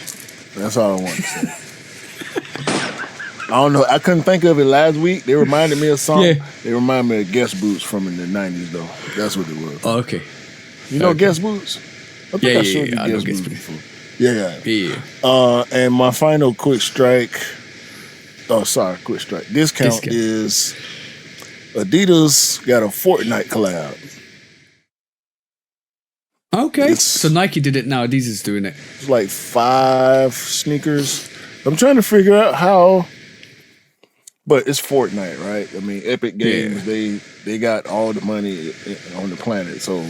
That's all I want to say. I don't know. I couldn't think of it last week. They reminded me of something. Yeah. They remind me of Guess boots from in the 90s, though. That's what it was. Oh, okay. You know Okay. Guess boots? I think I showed you I know Guess Guess boots boots. before. Yeah. And my final quick strike. Quick strike. Discount is Adidas got a Fortnite collab. Okay. So Nike did it now. Adidas is doing it. It's like 5 sneakers. I'm trying to figure out how, but it's Fortnite, right? I mean, Epic Games, they got all the money on the planet, so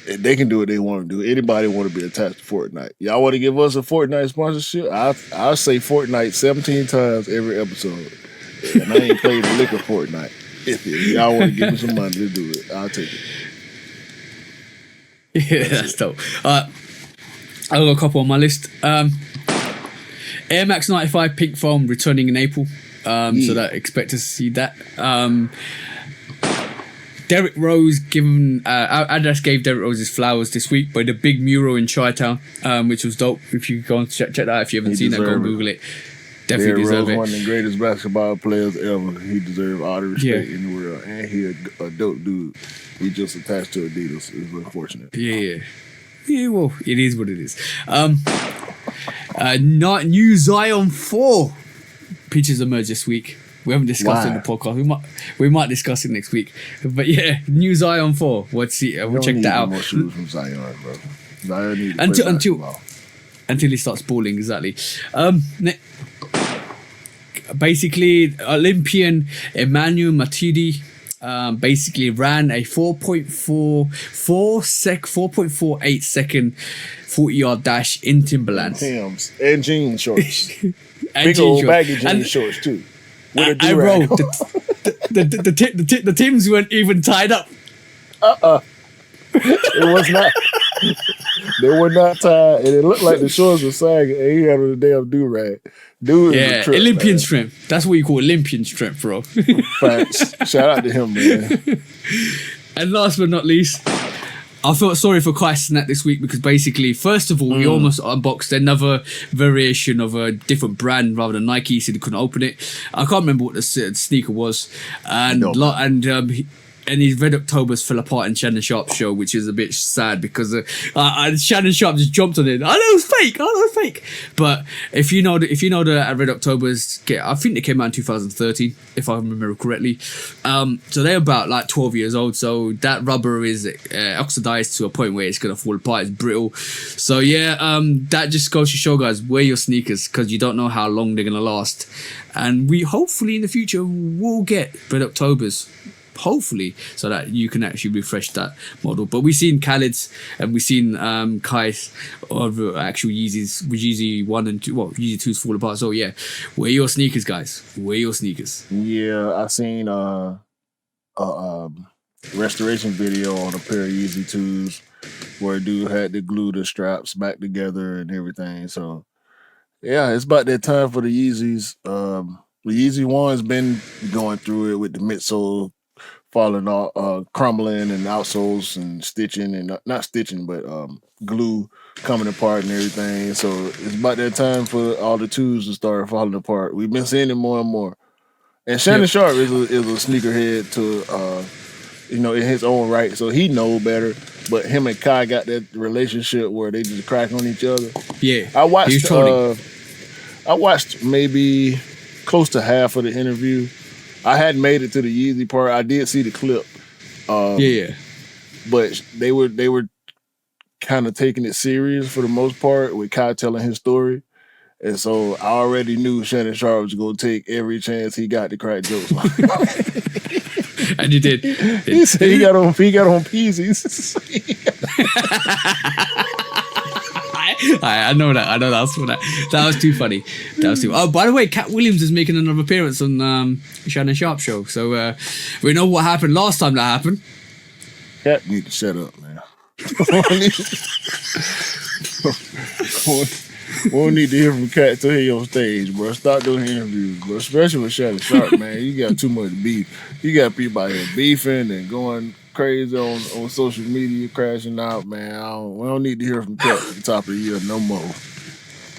they can do what they want to do. Anybody want to be attached to Fortnite? Y'all want to give us a Fortnite sponsorship? I'll say Fortnite 17 times every episode, and I ain't played the lick of Fortnite. If y'all want to give me some money to do it, I'll take it. Yeah, that's dope. I've got a couple on my list. Air Max 95 pink foam returning in April. So that expect to see that. Derrick Rose Adidas gave Derrick Rose his flowers this week by the big mural in Chi-Town, which was dope. If you go and check that out, if you haven't seen that, go Google it. Definitely deserve it. One of the greatest basketball players ever. He deserves all the respect in the world, and he a dope dude. He just attached to Adidas. It's unfortunate. Yeah. Well, it is what it is. Not new Zion 4 pictures emerged this week. We haven't discussed it in the podcast. We might discuss it next week. But yeah, new Zion 4. We'll check that out. More shoes from Zion, bro. Zion needs to until he starts balling, exactly. Basically, Olympian Emmanuel Matuidi basically ran a 4.48 second 40-yard dash in Timberlands. Timbs and jean shorts. Big old baggy jean shorts too. With a do-rag. The Timbs weren't even tied up. It was not. They were not tied, and it looked like the shorts were sagging, and he had on a damn do-rag. Dude, is a trip, Olympian man. strength. That's what you call Olympian strength, bro. Thanks. Shout out to him, man. And last but not least, I felt sorry for Kai Cenat this week because basically, first of all, we almost unboxed another variation of a different brand rather than Nike, so he couldn't open it. I can't remember what the sneaker was, and his Red Octobers fell apart in Shannon Sharp's show, which is a bit sad because Shannon Sharp just jumped on it. I know it was fake. But if you know the Red Octobers, I think they came out in 2013, if I remember correctly. So they're about like 12 years old. So that rubber is oxidized to a point where it's gonna fall apart. It's brittle. So yeah, that just goes to show, guys, wear your sneakers because you don't know how long they're gonna last. And we hopefully in the future will get Red Octobers. Hopefully, so that you can actually refresh that model. But we've seen Khaled's and we've seen Kai's of actual Yeezys, Yeezy 1 and 2, Yeezy 2's fall apart. So yeah, wear your sneakers, guys. Wear your sneakers. Yeah, I seen a restoration video on a pair of Yeezy 2s where a dude had to glue the straps back together and everything. So yeah, it's about that time for the Yeezys. The Yeezy 1's been going through it with the midsole falling off, crumbling and outsoles and stitching and not stitching, but glue coming apart and everything. So it's about that time for all the tubes to start falling apart. We've been seeing it more and more. And Shannon Sharp is a sneakerhead to in his own right, so he know better. But him and Kai got that relationship where they just crack on each other. Yeah, I watched maybe close to half of the interview. I hadn't made it to the Yeezy part. I did see the clip. But they were kind of taking it serious for the most part with Kai telling his story. And so I already knew Shannon Sharp was going to take every chance he got to crack jokes. And you did. He said he got on Peasies. I know that. That was too funny. Oh, by the way, Cat Williams is making another appearance on Shannon Sharp show. So we know what happened last time that happened. Cat need to shut up, man. We don't need to hear from Cat till he on stage, bro. Stop doing interviews, bro. Especially with Shannon Sharp, man. You got too much beef. You got people out here beefing and going crazy on social media, crashing out, man. We don't need to hear from Cat at the top of the year no more.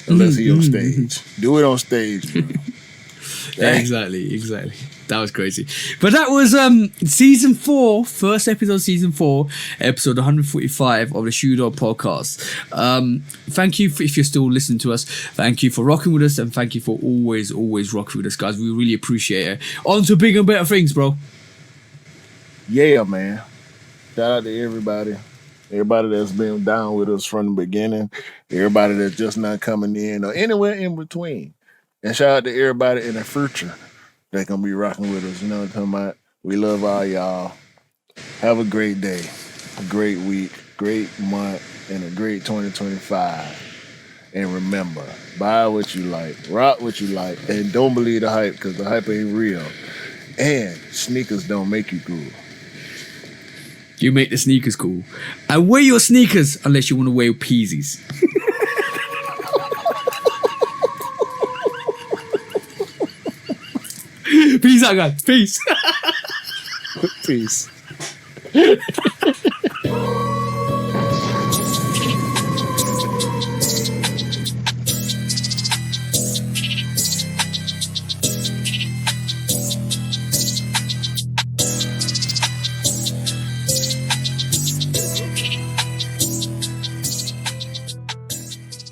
Unless he on stage. Do it on stage, bro. Yeah, exactly. That was crazy. But that was season 4, first episode of season 4, episode 145 of the Shoe Dog podcast. Thank you if you're still listening to us. Thank you for rocking with us, and thank you for always rocking with us, guys. We really appreciate it. On to bigger and better things, bro. Yeah, man. Shout out to everybody. Everybody that's been down with us from the beginning. Everybody that's just not coming in or anywhere in between. And shout out to everybody in the future that's going to be rocking with us. You know what I'm talking about? We love all y'all. Have a great day, a great week, great month, and a great 2025. And remember, buy what you like, rock what you like, and don't believe the hype because the hype ain't real. And sneakers don't make you cool. You make the sneakers cool. And wear your sneakers unless you want to wear Peasies. Peace out, guys. Peace. Peace.